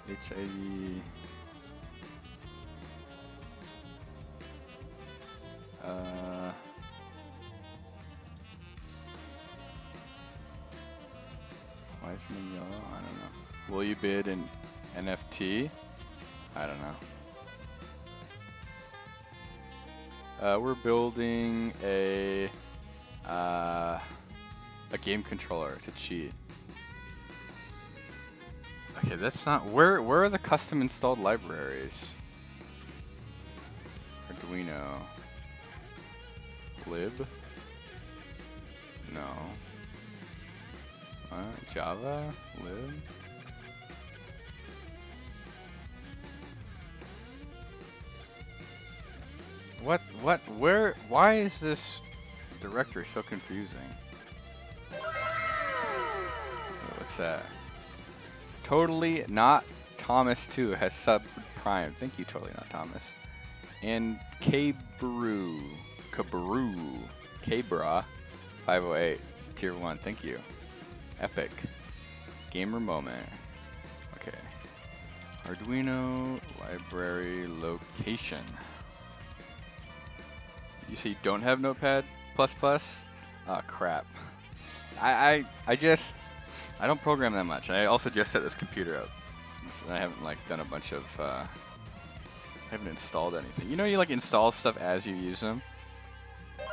HID. Why is my yellow? I don't know. Will you bid an NFT? I don't know. We're building a game controller to cheat. Okay, that's not. Where are the custom installed libraries? Arduino. Lib? No. Java? Lib? What? Where? Why is this directory so confusing? What's that? Totally not Thomas 2 has subprime. Thank you, Totally Not Thomas. And Cabra 508 tier 1. Thank you. Epic. Gamer moment. Okay. Arduino library location. You see, don't have Notepad++? Oh crap. I don't program that much. I also just set this computer up. I haven't like done a bunch of I haven't installed anything. You know, you like install stuff as you use them. Oh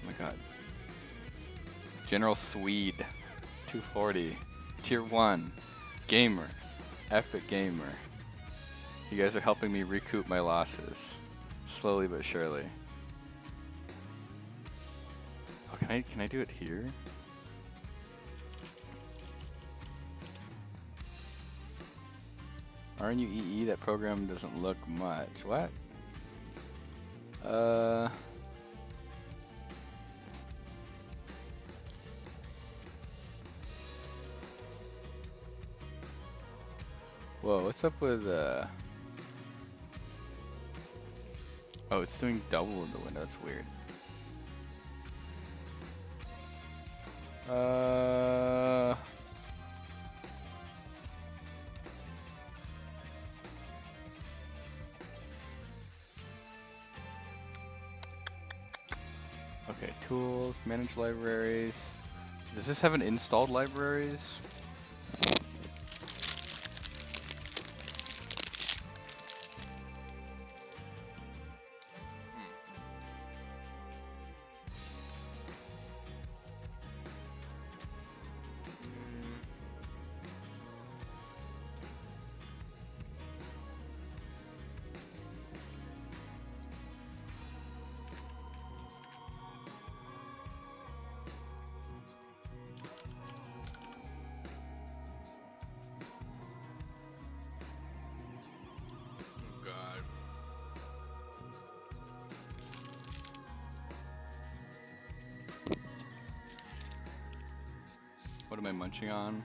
my god. General Swede 240 tier 1 gamer. Epic gamer. You guys are helping me recoup my losses. Slowly but surely. Oh, can I do it here? RNUEE, that program doesn't look much. What? Whoa, what's up with oh, it's doing double in the window. That's weird. Okay, tools, manage libraries. Does this have an installed libraries? What am I munching on?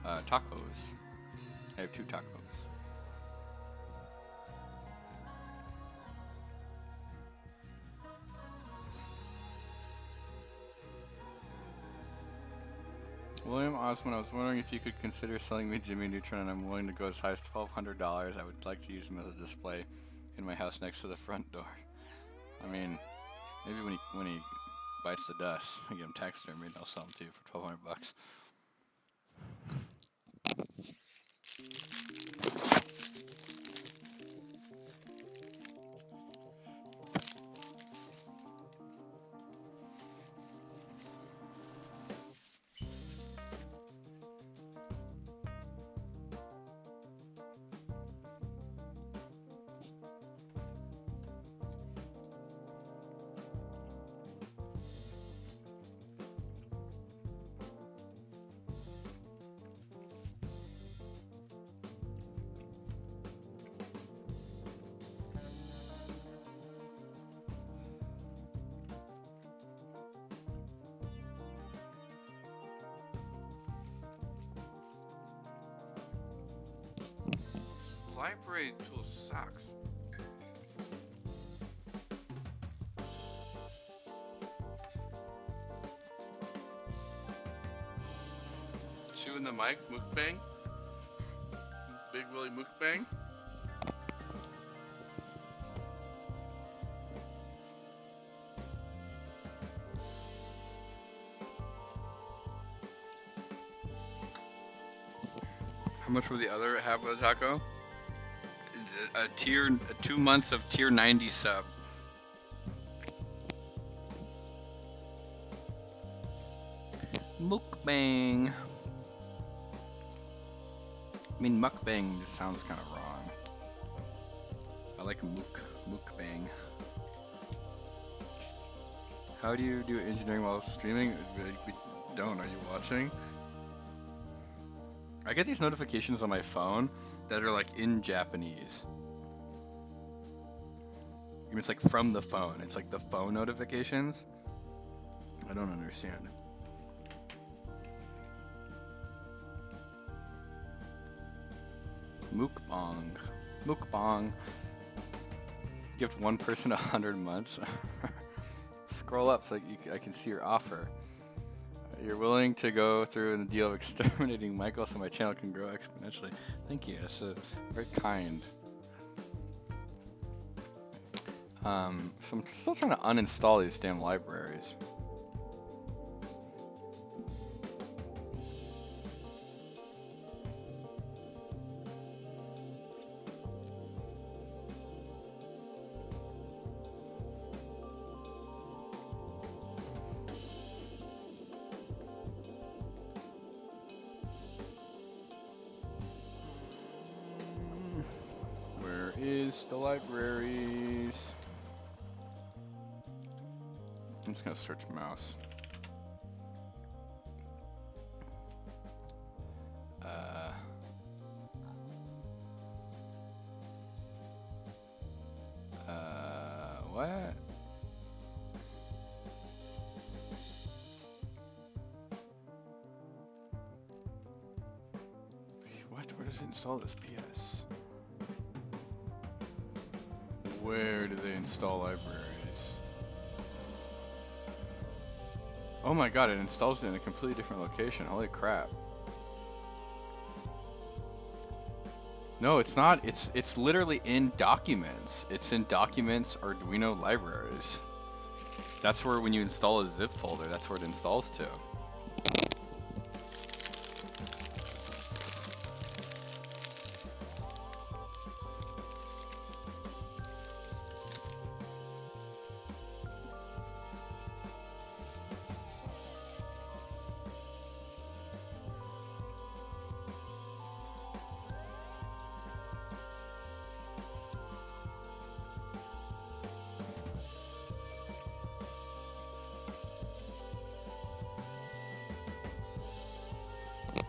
Tacos. I have 2 tacos. William Osmond, I was wondering if you could consider selling me Jimmy Neutron, and I'm willing to go as high as $1,200. I would like to use him as a display in my house next to the front door. I mean, maybe when he bites the dust, I get him taxidermy and I'll sell him to you for $1,200. library tool sucks. Chewing the mic, mukbang. Big Willie mukbang. How much for the other half of the taco? A 2 months of tier 90 sub. Mukbang. I mean, mukbang just sounds kind of wrong. I like mukbang. How do you do engineering while streaming? We don't. Are you watching? I get these notifications on my phone that are like in Japanese. It's like from the phone. It's like the phone notifications. I don't understand. Mukbang. Gift one person 100 months. Scroll up so I can see your offer. You're willing to go through the deal of exterminating Michael so my channel can grow exponentially. Thank you. That's very kind. So I'm still trying to uninstall these damn libraries. Where is the libraries? I'm just gonna search mouse. What? What? Where does it install this PS? Where do they install libraries? Oh my god, it installs it in a completely different location. Holy crap. No, it's not. It's literally in Documents. It's in Documents Arduino libraries. That's where when you install a zip folder, that's where it installs to.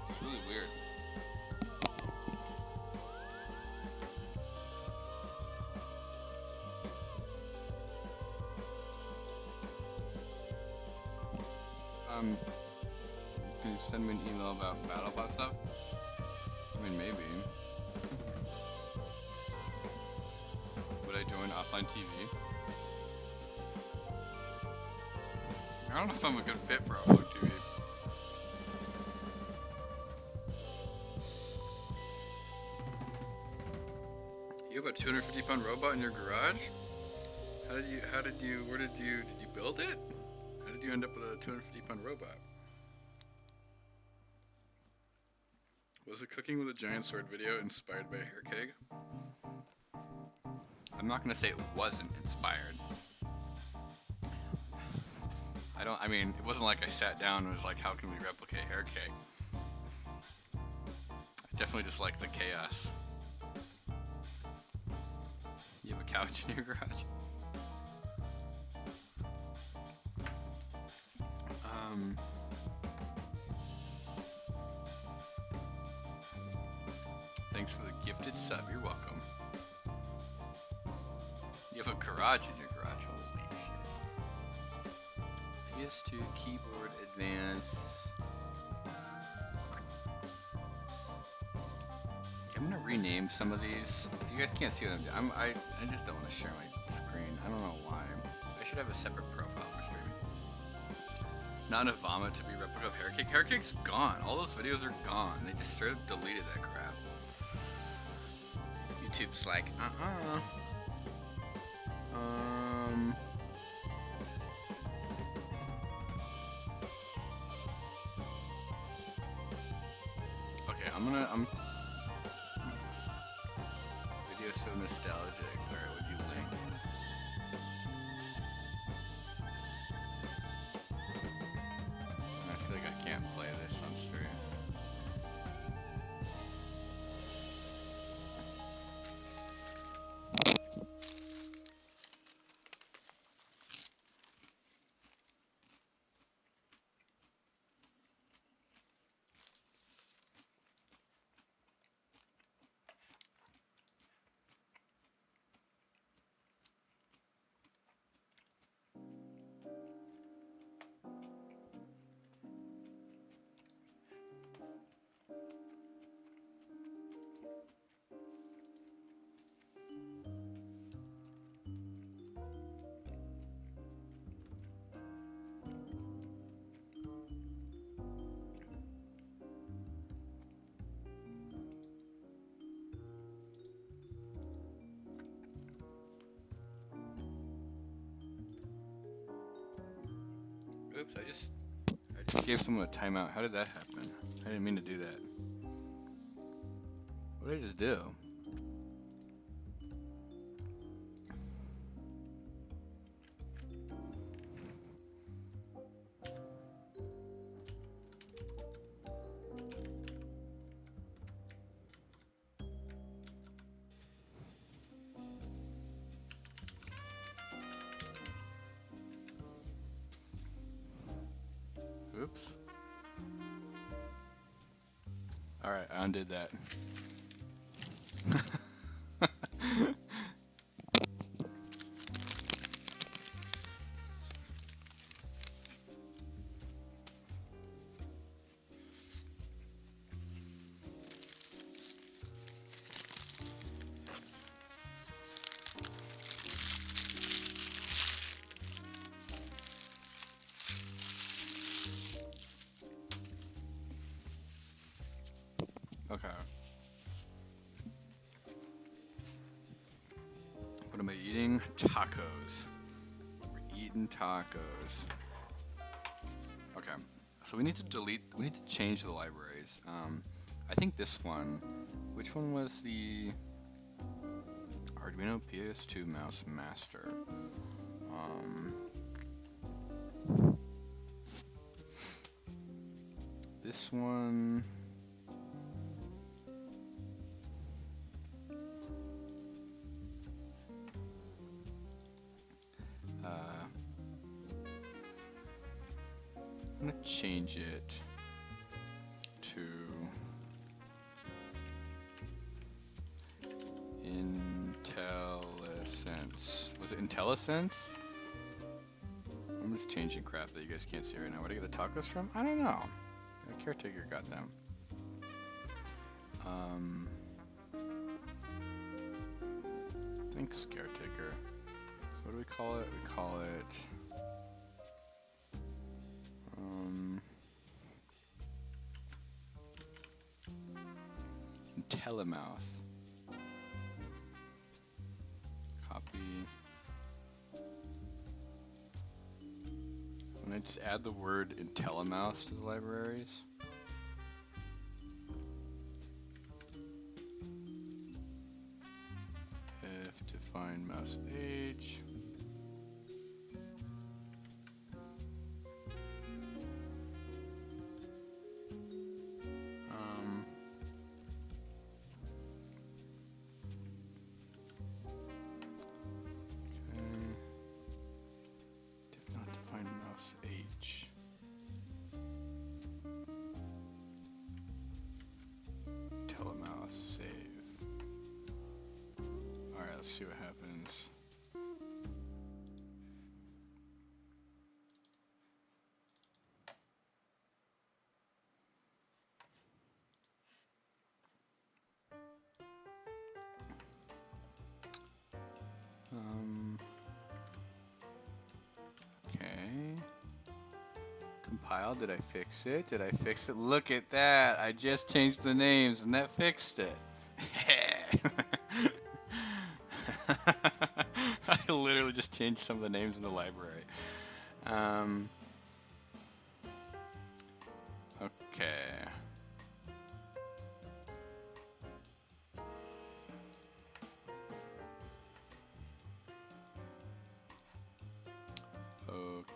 It's really weird. Can you send me an email about BattleBot stuff? I mean, maybe. Would I join offline TV? I don't know if I'm a good fit for offline TV. You have a 250-pound robot in your garage? Where did you build it? How did you end up with a 250-pound robot? Was the cooking with a giant sword video inspired by a hair keg? I'm not gonna say it wasn't inspired. I mean, it wasn't like I sat down and was like, how can we replicate hair cake? I definitely just like the chaos. You have a couch in your garage? Thanks for the gifted sub, you're welcome. You have a garage in your garage, holy shit. PS2 keyboard advance. You have I'm gonna rename some of these. You guys can't see what I'm doing. I just don't want to share my screen. I don't know why. I should have a separate profile for streaming. Not a vomit to be replica of hair cake. Hair cake's gone. All those videos are gone. They just straight up deleted that crap. YouTube's like, Okay, I'm video so nostalgic. Where would you link? I feel like I can't play this on stream. Oops, I just gave someone a timeout. How did that happen? I didn't mean to do that. What did I just do? Oops. Alright, I undid that. Okay. What am I eating? Tacos. We're eating tacos. Okay. So we need to change the libraries. I think this one, which one was the Arduino PS2 Mouse Master? This one. I'm gonna change it to IntelliSense. Was it IntelliSense? I'm just changing crap that you guys can't see right now. Where did I get the tacos from? I don't know. The caretaker got them. Thanks, caretaker. What do we call it? We call it. IntelliMouse. Copy. I'm gonna just add the word IntelliMouse to the libraries. If define mouse age. See what happens. compile. Did I fix it? Did I fix it? Look at that. I just changed the names and that fixed it. I literally just changed some of the names in the library. Okay.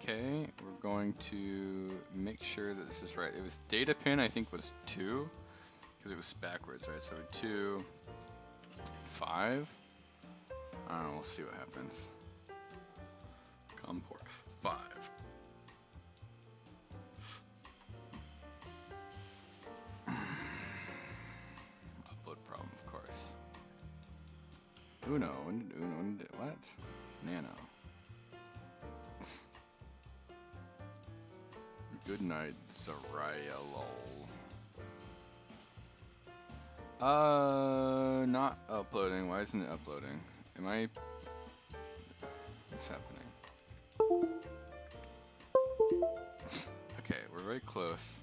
Okay, we're going to make sure that this is right. It was data pin, I think, was 2, because it was backwards, right? So 2, 5. I don't know, we'll see what happens. COM port 5. Upload problem, of course. Uno, what? Nano. Good night, Zaraya lol. Not uploading. Why isn't it uploading? Am I... What's happening? Okay, we're very close.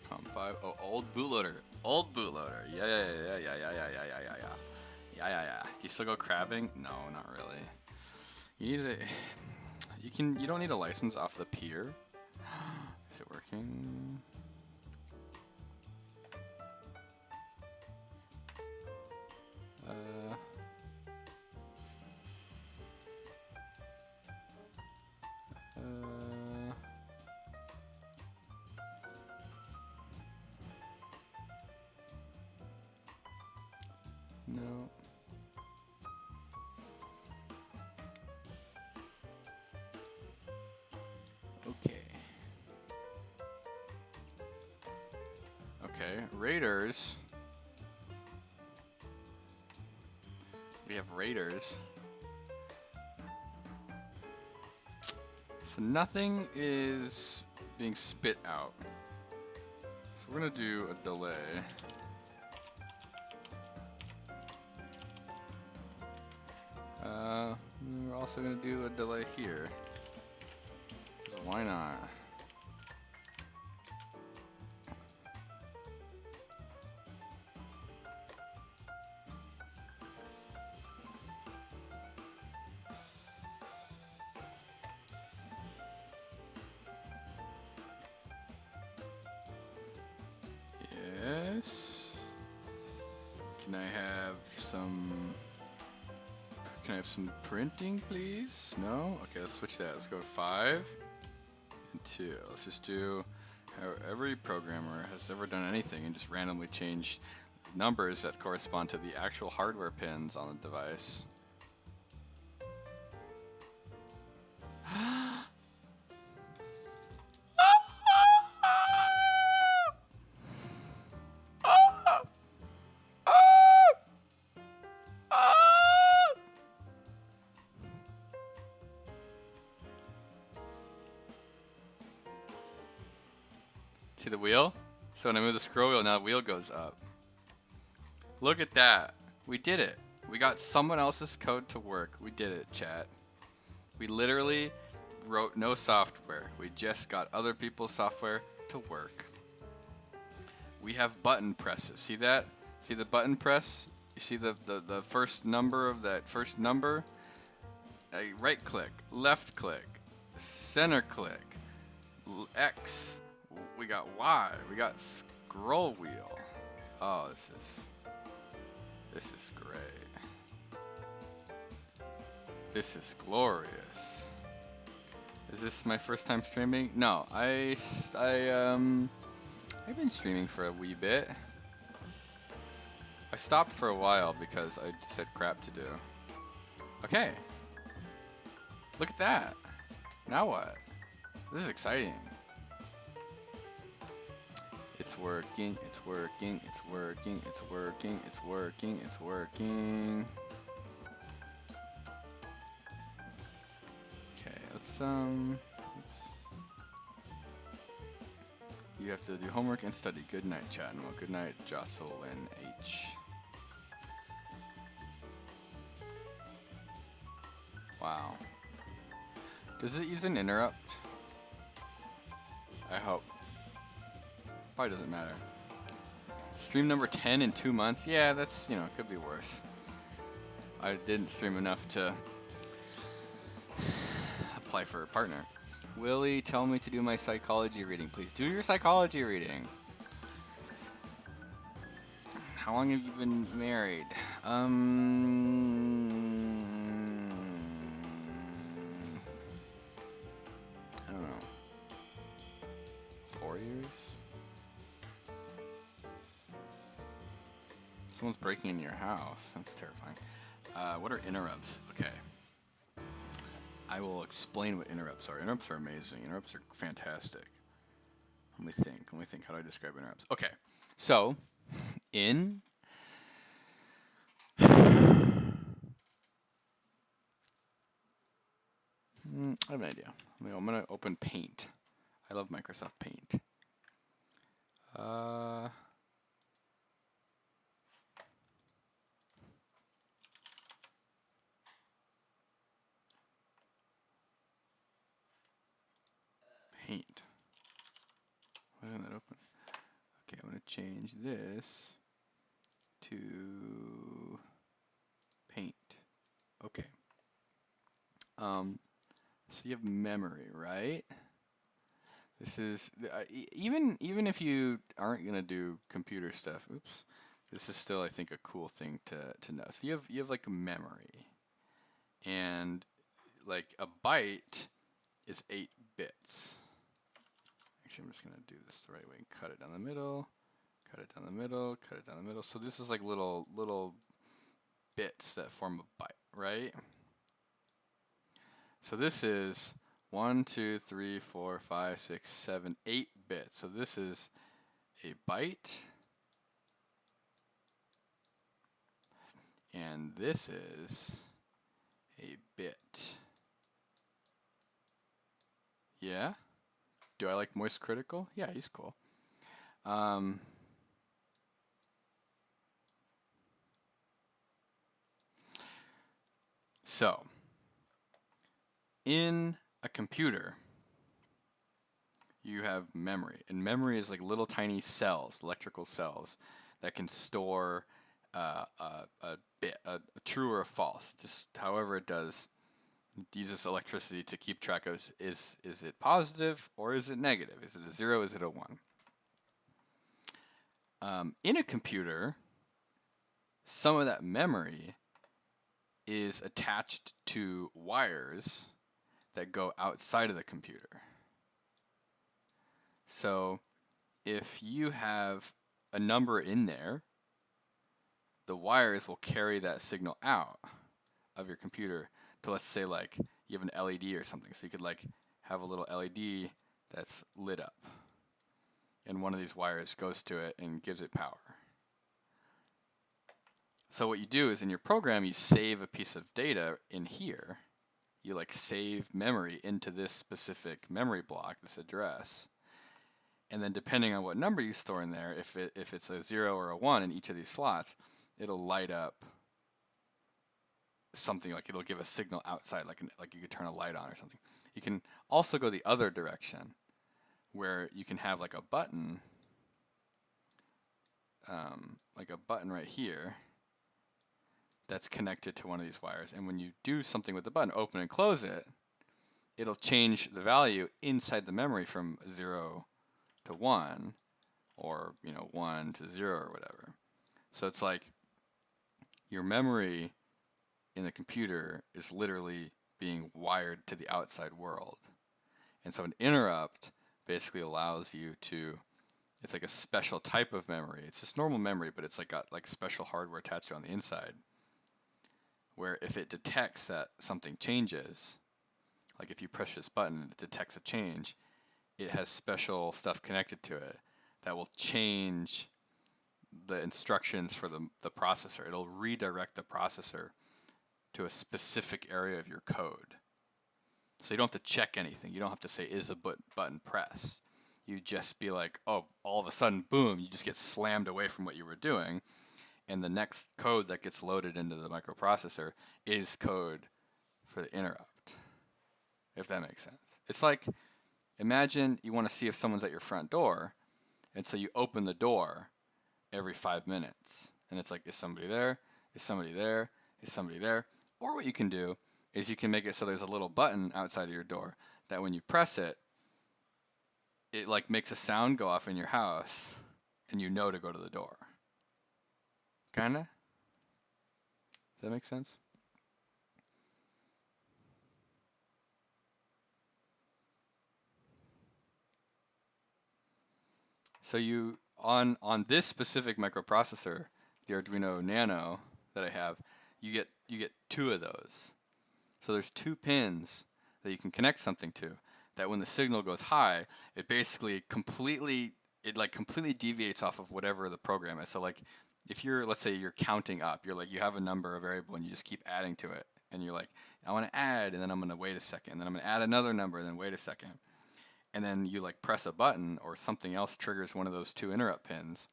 COM5. Oh, old bootloader. Old bootloader. Yeah. Do you still go crabbing? No, not really. You need a... You don't need a license off the pier. Is it working? No. Okay, raiders. We have raiders. So nothing is being spit out. So we're gonna do a delay. We're also gonna do a delay here. 'Cause why not? Yes. Can I have some printing, please? No? Okay, let's switch that. Let's go 5 and 2. Let's just do how every programmer has ever done anything and just randomly change numbers that correspond to the actual hardware pins on the device. See the wheel? So when I move the scroll wheel, now the wheel goes up. Look at that. We did it. We got someone else's code to work. We did it, chat. We literally wrote no software. We just got other people's software to work. We have button presses. See that? See the button press? You see the first number of that first number? Right click, left click, center click, X. We got Y. We got scroll wheel. Oh, this is great. This is glorious. Is this my first time streaming? No, I've been streaming for a wee bit. I stopped for a while because I just had crap to do. Okay. Look at that. Now what? This is exciting. It's working, it's working, it's working, it's working, it's working, it's working. Okay, let's oops. You have to do homework and study. Good night, chat. Well, good night, Jocelyn H. Wow. Does it use an interrupt? I hope. Probably doesn't matter. Stream number 10 in 2 months? Yeah, that's, it could be worse. I didn't stream enough to apply for a partner. Willie, tell me to do my psychology reading. Please do your psychology reading. How long have you been married? I don't know. 4 years? Someone's breaking into your house. That's terrifying. What are interrupts? Okay. I will explain what interrupts are. Interrupts are amazing. Interrupts are fantastic. Let me think. How do I describe interrupts? Okay. So, in I have an idea. I'm going to open Paint. I love Microsoft Paint. Paint. Why didn't that open? Okay, I'm going to change this to Paint. Okay. So you have memory, right? This is even if you aren't gonna do computer stuff. Oops. This is still, I think, a cool thing to know. So you have like a memory, and like a byte is 8 bits. Actually, I'm just gonna do this the right way. Cut it down the middle. Cut it down the middle. Cut it down the middle. So this is like little bits that form a byte, right? So this is 1, 2, 3, 4, 5, 6, 7, 8 bits. So this is a byte. And this is a bit. Yeah? Do I like Moist Critical? Yeah, he's cool. So, in a computer, you have memory. And memory is like little tiny cells, electrical cells, that can store a bit, a true or a false, just however it does. It uses electricity to keep track of is it positive or is it negative? Is it a 0? Is it a 1? In a computer, some of that memory is attached to wires that go outside of the computer. So if you have a number in there, the wires will carry that signal out of your computer to, let's say, like you have an LED or something. So you could like have a little LED that's lit up, and one of these wires goes to it and gives it power. So what you do is in your program, you save a piece of data in here. You like save memory into this specific memory block, this address. And then depending on what number you store in there, if it's a 0 or a 1 in each of these slots, it'll light up something, like it'll give a signal outside, like you could turn a light on or something. You can also go the other direction, where you can have like a button right here that's connected to one of these wires. And when you do something with the button, open and close it, it'll change the value inside the memory from 0 to 1, or 1 to 0 or whatever. So it's like your memory in the computer is literally being wired to the outside world. And so an interrupt basically allows you to, it's like a special type of memory. It's just normal memory, but it's like got like special hardware attached to it on the inside, where if it detects that something changes, like if you push this button and it detects a change, it has special stuff connected to it that will change the instructions for the processor. It'll redirect the processor to a specific area of your code. So you don't have to check anything. You don't have to say, is the button press? You just be like, oh, all of a sudden, boom, you just get slammed away from what you were doing. And the next code that gets loaded into the microprocessor is code for the interrupt. if that makes sense. It's like, imagine you want to see if someone's at your front door, and so you open the door every 5 minutes. And it's like, is somebody there? Is somebody there? Is somebody there? Or what you can do is you can make it so there's a little button outside of your door that when you press it, it like makes a sound go off in your house and you know to go to the door. Kinda? Does that make sense? So you on this specific microprocessor, the Arduino Nano that I have, you get 2 of those. So there's 2 pins that you can connect something to. That when the signal goes high, it basically completely deviates off of whatever the program is. So like if let's say you're counting up, you have a number, a variable, and you just keep adding to it, and you're like, I want to add, and then I'm going to wait a second, and then I'm going to add another number, and then wait a second. And then you like press a button or something else triggers one of those 2 interrupt pins,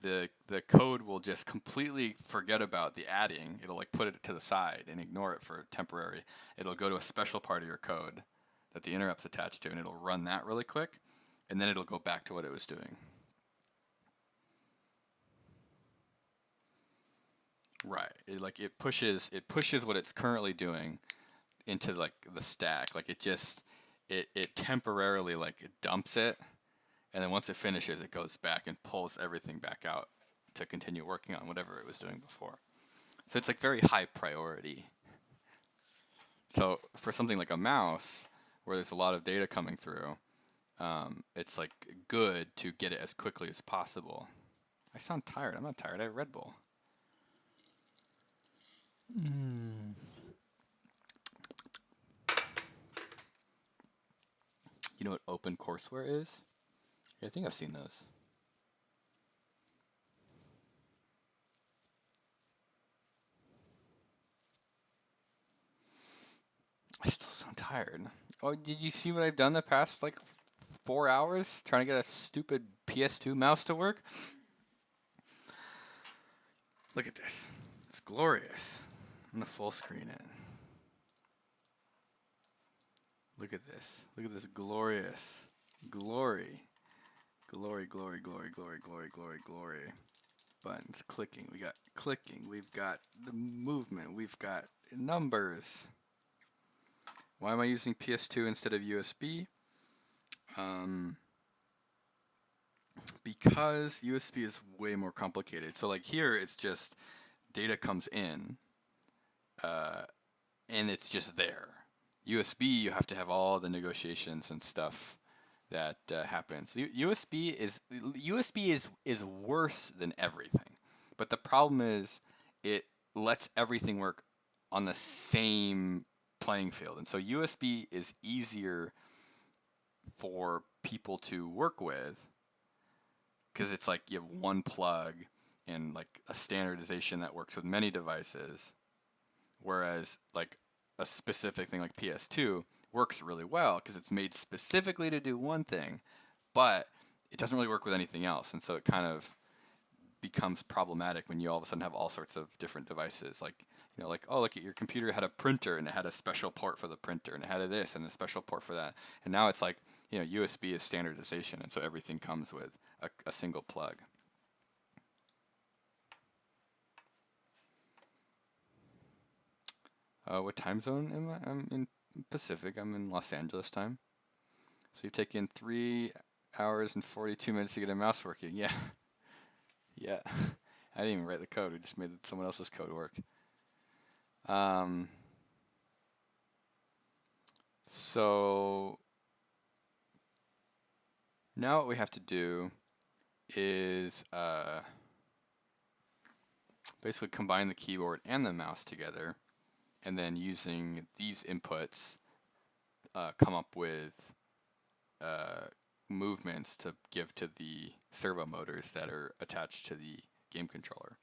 the code will just completely forget about the adding. It'll like put it to the side and ignore it for temporary. It'll go to a special part of your code that the interrupt's attached to, and it'll run that really quick, and then it'll go back to what it was doing. Right. It pushes what it's currently doing into like the stack. Like it temporarily like dumps it, and then once it finishes, it goes back and pulls everything back out to continue working on whatever it was doing before. So it's like very high priority. So for something like a mouse, where there's a lot of data coming through, it's like good to get it as quickly as possible. I sound tired. I'm not tired. I have Red Bull. You know what OpenCourseWare is? Yeah, I think I've seen those. I still sound tired. Oh, did you see what I've done the past like 4 hours trying to get a stupid PS2 mouse to work? Look at this. It's glorious. I'm gonna full screen it. Look at this. Look at this glorious glory. Glory, glory, glory, glory, glory, glory, glory. Buttons clicking. We got clicking. We've got the movement. We've got numbers. Why am I using PS2 instead of USB? Because USB is way more complicated. So like here, it's just data comes in, and it's just there. USB, you have to have all the negotiations and stuff that happens. USB is worse than everything, but the problem is it lets everything work on the same playing field, and so USB is easier for people to work with because it's like you have one plug and like a standardization that works with many devices, whereas like a specific thing like PS2 works really well because it's made specifically to do one thing, but it doesn't really work with anything else, and so it kind of becomes problematic when you all of a sudden have all sorts of different devices. Like, you know, like, oh, look, at your computer had a printer and it had a special port for the printer, and it had a this and a special port for that, and now it's like, you know, USB is standardization, and so everything comes with a single plug. What time zone am I? I'm in Pacific. I'm in Los Angeles time. So you've taken 3 hours and 42 minutes to get a mouse working. Yeah. Yeah. I didn't even write the code. We just made someone else's code work. So now what we have to do is basically combine the keyboard and the mouse together, and then using these inputs come up with movements to give to the servo motors that are attached to the game controller.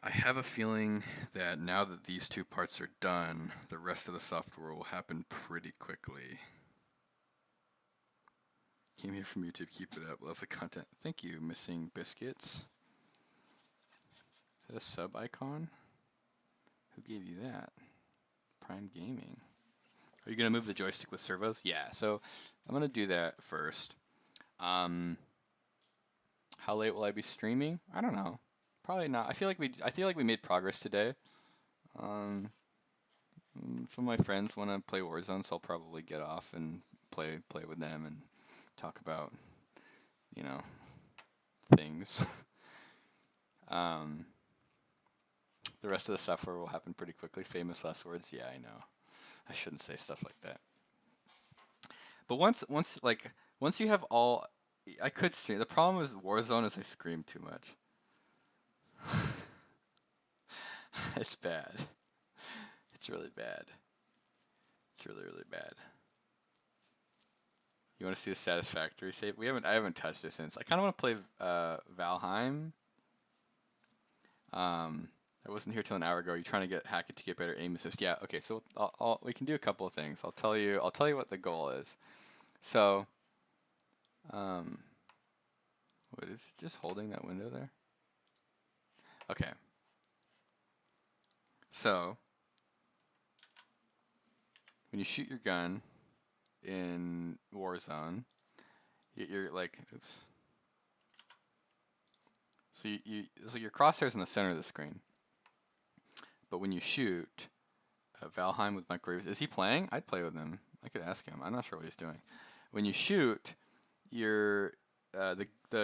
I have a feeling that now that these 2 parts are done, the rest of the software will happen pretty quickly. Came here from YouTube. Keep it up. Love the content. Thank you, Missing Biscuits. Is that a sub icon? Who gave you that? Prime Gaming. Are you gonna move the joystick with servos? Yeah. So I'm gonna do that first. How late will I be streaming? I don't know. Probably not. I feel like we made progress today. Um, some of my friends want to play Warzone, so I'll probably get off and play with them and talk about, you know, things. um, the rest of the software will happen pretty quickly. Famous last words. Yeah, I know. I shouldn't say stuff like that. But once you have all, I could stream. The problem with Warzone is I scream too much. It's bad. It's really bad. It's really, really bad. You want to see the satisfactory save? I haven't touched it since. I kind of want to play Valheim. I wasn't here till an hour ago. You're trying to get Hackett to get better aim assist. Yeah. Okay. So we can do a couple of things. I'll tell you what the goal is. So, what is just holding that window there? Okay. So, when you shoot your gun in Warzone, you're like, oops. So it's like your crosshairs in the center of the screen. But when you shoot, Valheim with microwaves, is he playing? I'd play with him. I could ask him. I'm not sure what he's doing. When you shoot, the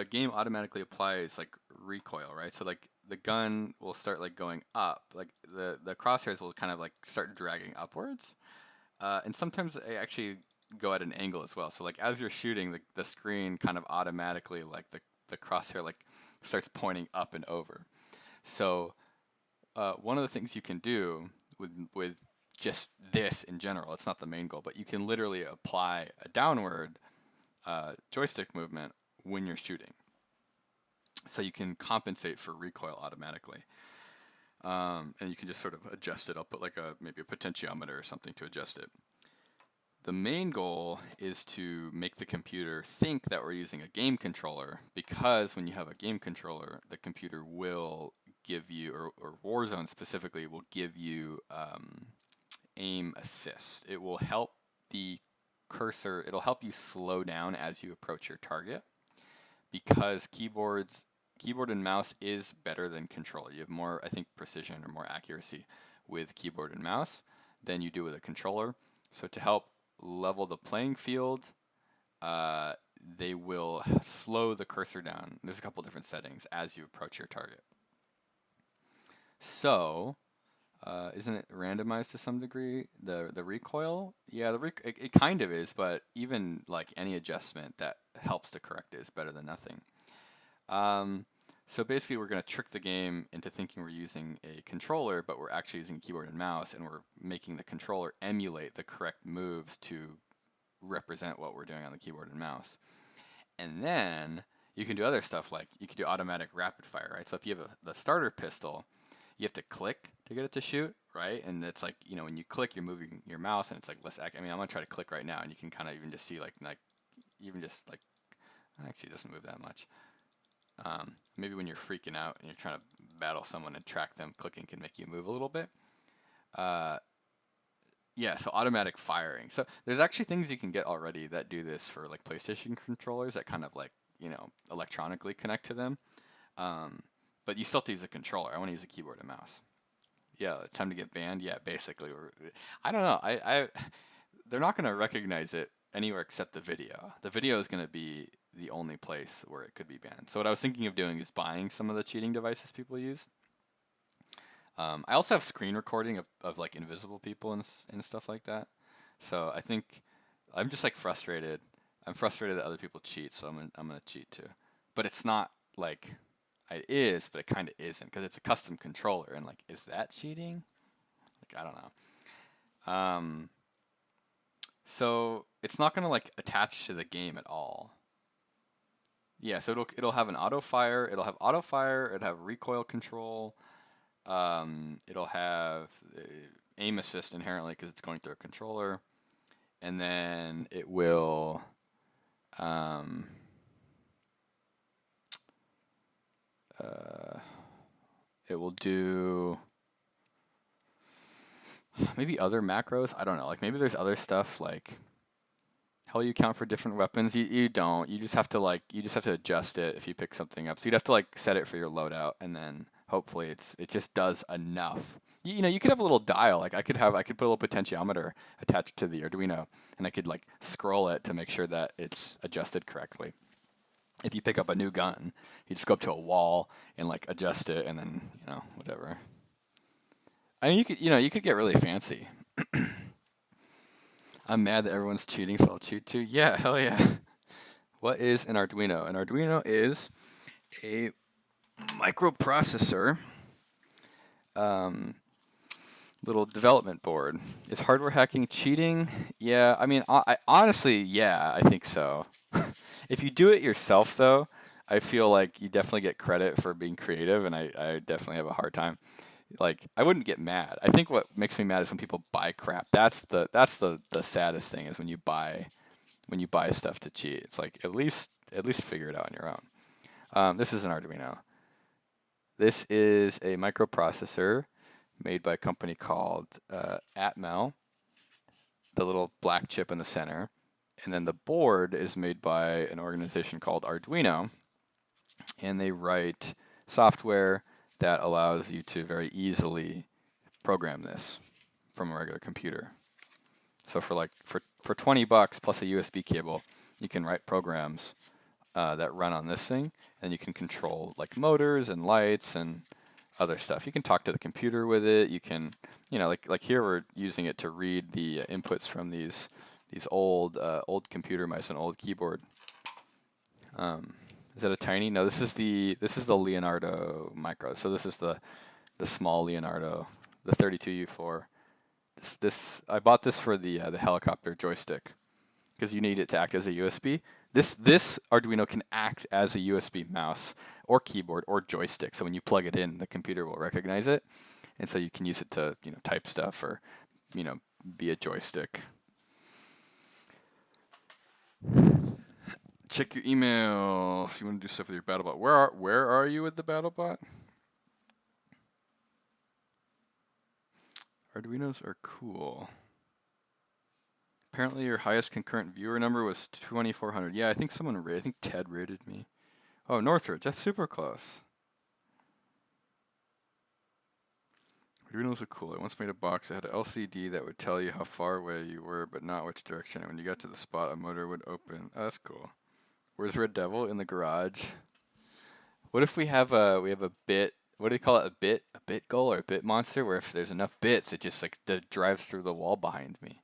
game automatically applies like recoil, right? So like the gun will start like going up, like the crosshairs will kind of like start dragging upwards, and sometimes they actually go at an angle as well. So like as you're shooting, the screen kind of automatically like the crosshair like starts pointing up and over. So one of the things you can do with just this in general, it's not the main goal, but you can literally apply a downward joystick movement when you're shooting. So you can compensate for recoil automatically. And you can just sort of adjust it. I'll put like maybe a potentiometer or something to adjust it. The main goal is to make the computer think that we're using a game controller, because when you have a game controller, the computer will give you, or Warzone specifically, will give you aim assist. It will help the cursor, it'll help you slow down as you approach your target, because keyboard and mouse is better than controller. You have more, I think, precision or more accuracy with keyboard and mouse than you do with a controller. So to help level the playing field, they will slow the cursor down. There's a couple different settings as you approach your target. So, isn't it randomized to some degree, the recoil? Yeah, it kind of is, but even like any adjustment that helps to correct it is better than nothing. So basically we're going to trick the game into thinking we're using a controller, but we're actually using keyboard and mouse, and we're making the controller emulate the correct moves to represent what we're doing on the keyboard and mouse. And then you can do other stuff, like you can do automatic rapid fire, right? So if you have the starter pistol, you have to click to get it to shoot, right? And it's like, when you click, you're moving your mouse, and it's like less I'm going to try to click right now, and you can kind of even just see actually it doesn't move that much. Maybe when you're freaking out and you're trying to battle someone and track them, clicking can make you move a little bit. Yeah, so automatic firing. So there's actually things you can get already that do this for like PlayStation controllers that kind of like, electronically connect to them. But you still have to use a controller. I want to use a keyboard and mouse. Yeah, it's time to get banned. Yeah, basically. I don't know. They're not going to recognize it anywhere except the video. The video is going to be the only place where it could be banned. So what I was thinking of doing is buying some of the cheating devices people use. I also have screen recording of like invisible people and stuff like that. So I think I'm just like frustrated. I'm frustrated that other people cheat, so I'm gonna cheat too. But it's not like it is, but it kind of isn't, because it's a custom controller, and like, is that cheating? Like, I don't know. So it's not gonna like attach to the game at all. Yeah, so it'll have an auto fire. It'll have auto fire. It'll have recoil control. It'll have aim assist inherently because it's going through a controller, and then it will it will do maybe other macros. I don't know. Like maybe there's other stuff like how you count for different weapons. You don't. You just have to adjust it if you pick something up. So you'd have to like set it for your loadout, and then hopefully it just does enough. You know, you could have a little dial. Like I could put a little potentiometer attached to the Arduino, and I could like scroll it to make sure that it's adjusted correctly. If you pick up a new gun, you just go up to a wall and like adjust it, and then whatever. I mean, you could get really fancy. I'm mad that everyone's cheating, so I'll cheat too. Yeah, hell yeah. What is an Arduino? An Arduino is a microprocessor, little development board. Is hardware hacking cheating? Yeah, I mean, I honestly, yeah, I think so. If you do it yourself, though, I feel like you definitely get credit for being creative, and I definitely have a hard time. Like, I wouldn't get mad. I think what makes me mad is when people buy crap. That's the saddest thing is when you buy stuff to cheat. It's like at least figure it out on your own. This is an Arduino. This is a microprocessor made by a company called Atmel. The little black chip in the center, and then the board is made by an organization called Arduino, and they write software that allows you to very easily program this from a regular computer. So for 20 bucks plus a USB cable, you can write programs that run on this thing, and you can control like motors and lights and other stuff. You can talk to the computer with it. You can, like here we're using it to read the inputs from these old computer mice and old keyboard. Is that a tiny? No, this is the Leonardo Micro. So this is the small Leonardo, the 32U4. I bought this for the helicopter joystick because you need it to act as a USB. This Arduino can act as a USB mouse or keyboard or joystick. So when you plug it in, the computer will recognize it, and so you can use it to type stuff or be a joystick. Check your email if you want to do stuff with your BattleBot. Where are you with the BattleBot? Arduinos are cool. Apparently your highest concurrent viewer number was 2,400. Yeah, I think I think Ted rated me. Oh, Northridge, that's super close. Arduinos are cool. I once made a box that had an LCD that would tell you how far away you were, but not which direction. And when you got to the spot, a motor would open. Oh, that's cool. Where's Red Devil? In the garage. What if we have a bit? What do you call it? A bit goal or a bit monster? Where if there's enough bits, it just like drives through the wall behind me.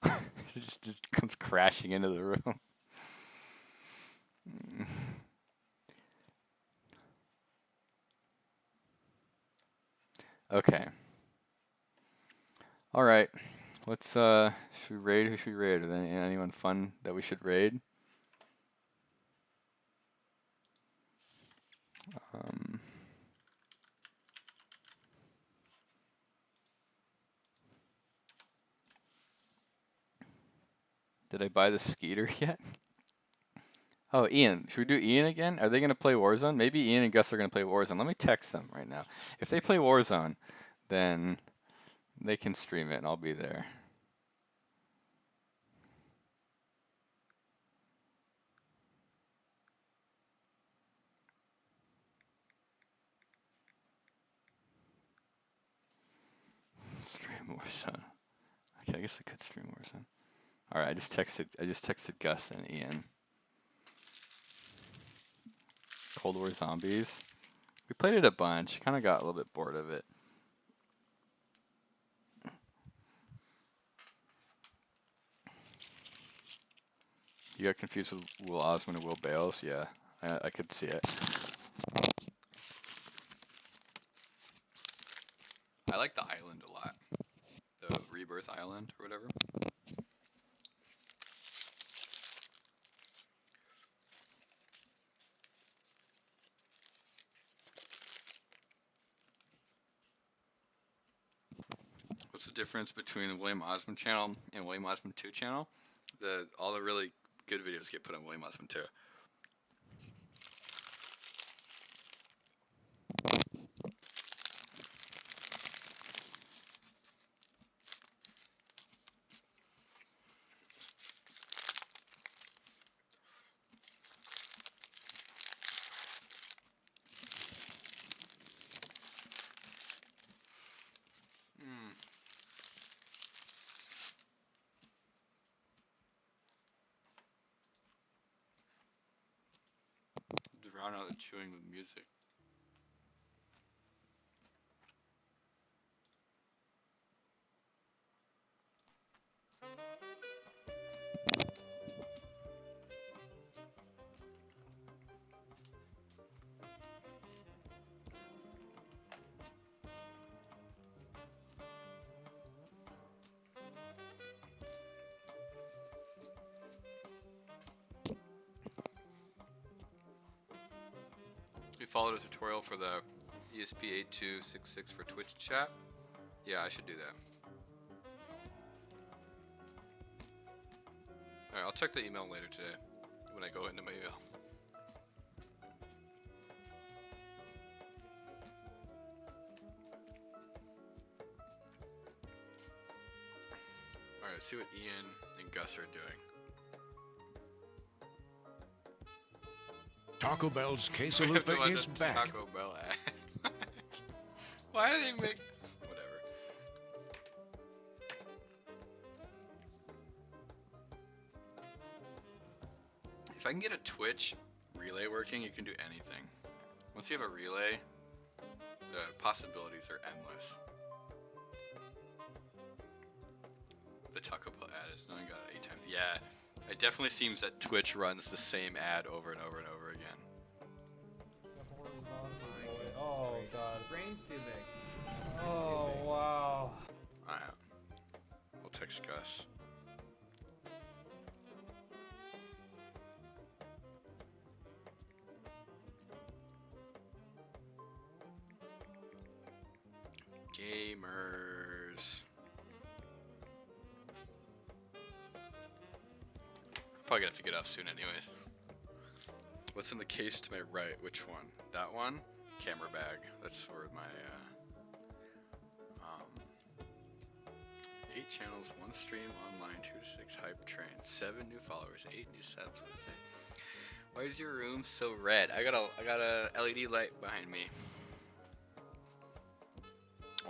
It just comes crashing into the room. Okay. All right. Let's should we raid? Who should we raid? Is there anyone fun that we should raid? Did I buy the Skeeter yet? Oh, Ian. Should we do Ian again? Are they going to play Warzone? Maybe Ian and Gus are going to play Warzone. Let me text them right now. If they play Warzone, then they can stream it and I'll be there. Stream Warzone. Okay, I guess we could stream Warzone. All right, I just texted Gus and Ian. Cold War Zombies. We played it a bunch. Kind of got a little bit bored of it. You got confused with Will Osmond and Will Bales? Yeah, I could see it. I like the island a lot. The Rebirth Island or whatever. What's the difference between the William Osmond channel and William Osmond 2 channel? All the really good videos get put on William Osmond 2. I don't know, the chewing with music. You followed a tutorial for the ESP8266 for Twitch chat? Yeah, I should do that. Alright, I'll check the email later today when I go into my email. Alright, let's see what Ian and Gus are doing. Taco Bell's We have to watch quesalupa is a back. Taco Bell ad. Why do they make... Whatever. If I can get a Twitch relay working, you can do anything. Once you have a relay, the possibilities are endless. The Taco Bell ad is only got 8 times. Yeah, it definitely seems that Twitch runs the same ad over and over and over again. Oh god. Brain's too big. Oh wow. Alright. I'll text Gus. Gamers. Probably gonna have to get off soon anyways. What's in the case to my right? Which one? That one? Camera bag. That's where my 8 channels, 1 stream online, 2 to 6 hype train, 7 new followers, 8 new subs. What is it? Why is your room so red? I got a LED light behind me.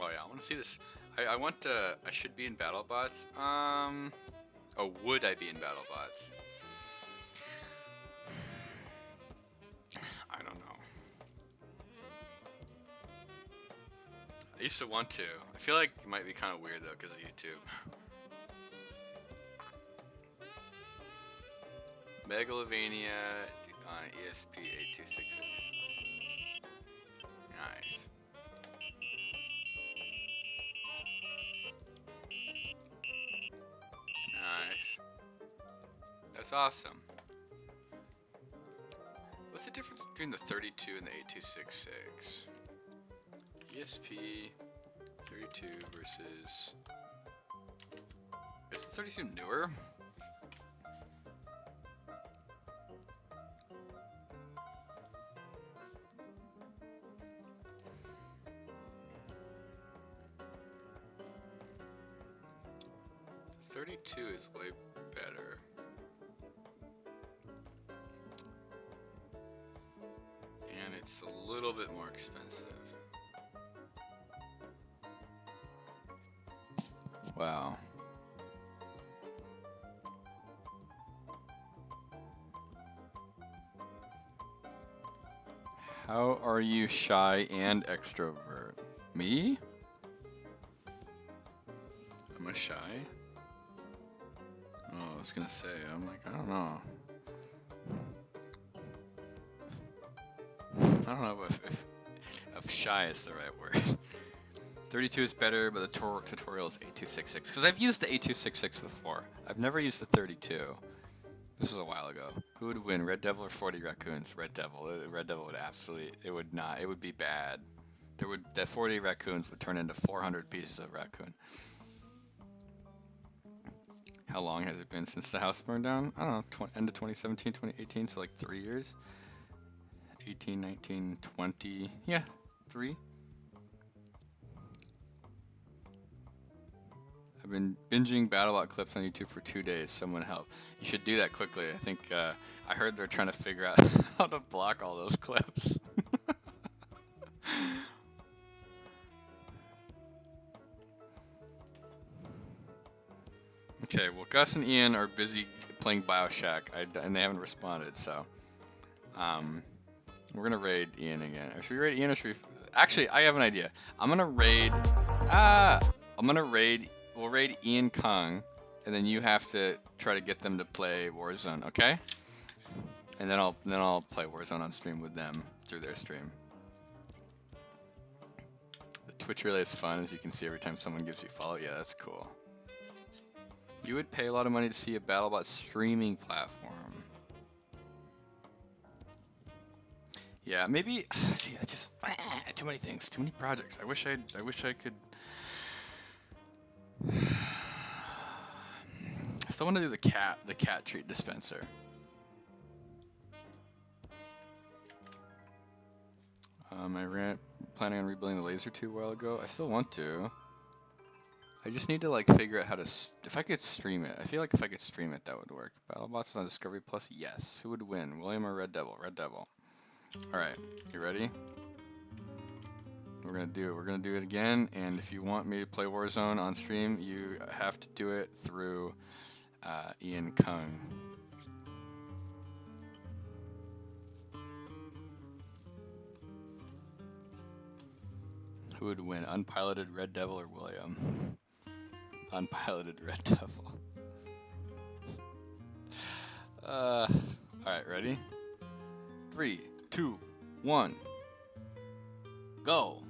Oh yeah, I want to see this. I want to. I should be in BattleBots. Oh, would I be in BattleBots? I don't know. I used to want to. I feel like it might be kind of weird though because of YouTube. Megalovania on ESP8266. Nice. Nice. That's awesome. What's the difference between the 32 and the 8266? ESP 32 versus... Is the 32 newer? The 32 is way better. And it's a little bit more expensive. Wow. How are you shy and extrovert? Me? Am I shy? Oh, I was gonna say, I'm like, I don't know. I don't know if shy is the right word. 32 is better, but the tutorial is 8266. Because I've used the 8266 before. I've never used the 32. This was a while ago. Who would win, Red Devil or 40 raccoons? Red Devil. Red Devil would absolutely, it would not, it would be bad. The 40 raccoons would turn into 400 pieces of raccoon. How long has it been since the house burned down? I don't know, end of 2017, 2018, so like 3 years. 18, 19, 20, yeah, 3. I've been binging BattleBot clips on YouTube for 2 days. Someone help. You should do that quickly. I think I heard they're trying to figure out how to block all those clips. Okay, well, Gus and Ian are busy playing Bioshock, and they haven't responded, so I'm We're gonna raid Ian again. Or should we raid Ian or should we? Actually, I have an idea. I'm gonna raid. We'll raid Ian Kung, and then you have to try to get them to play Warzone, okay? And then I'll play Warzone on stream with them through their stream. The Twitch relay is fun, as you can see every time someone gives you a follow. Yeah, that's cool. You would pay a lot of money to see a BattleBot streaming platform. Yeah, maybe. See, I just too many things, too many projects. I wish I could. I still want to do the cat treat dispenser. Planning on rebuilding the laser tube a while ago. I still want to. I just need to like figure out how to. If I could stream it, I feel like if I could stream it, that would work. BattleBots on Discovery Plus. Yes. Who would win, William or Red Devil? Red Devil. All right. You ready? We're gonna do it. We're gonna do it again. And if you want me to play Warzone on stream, you have to do it through Ian Kung. Who would win, unpiloted Red Devil or William? Unpiloted Red Devil. Alright, ready? 3, 2, 1. Go!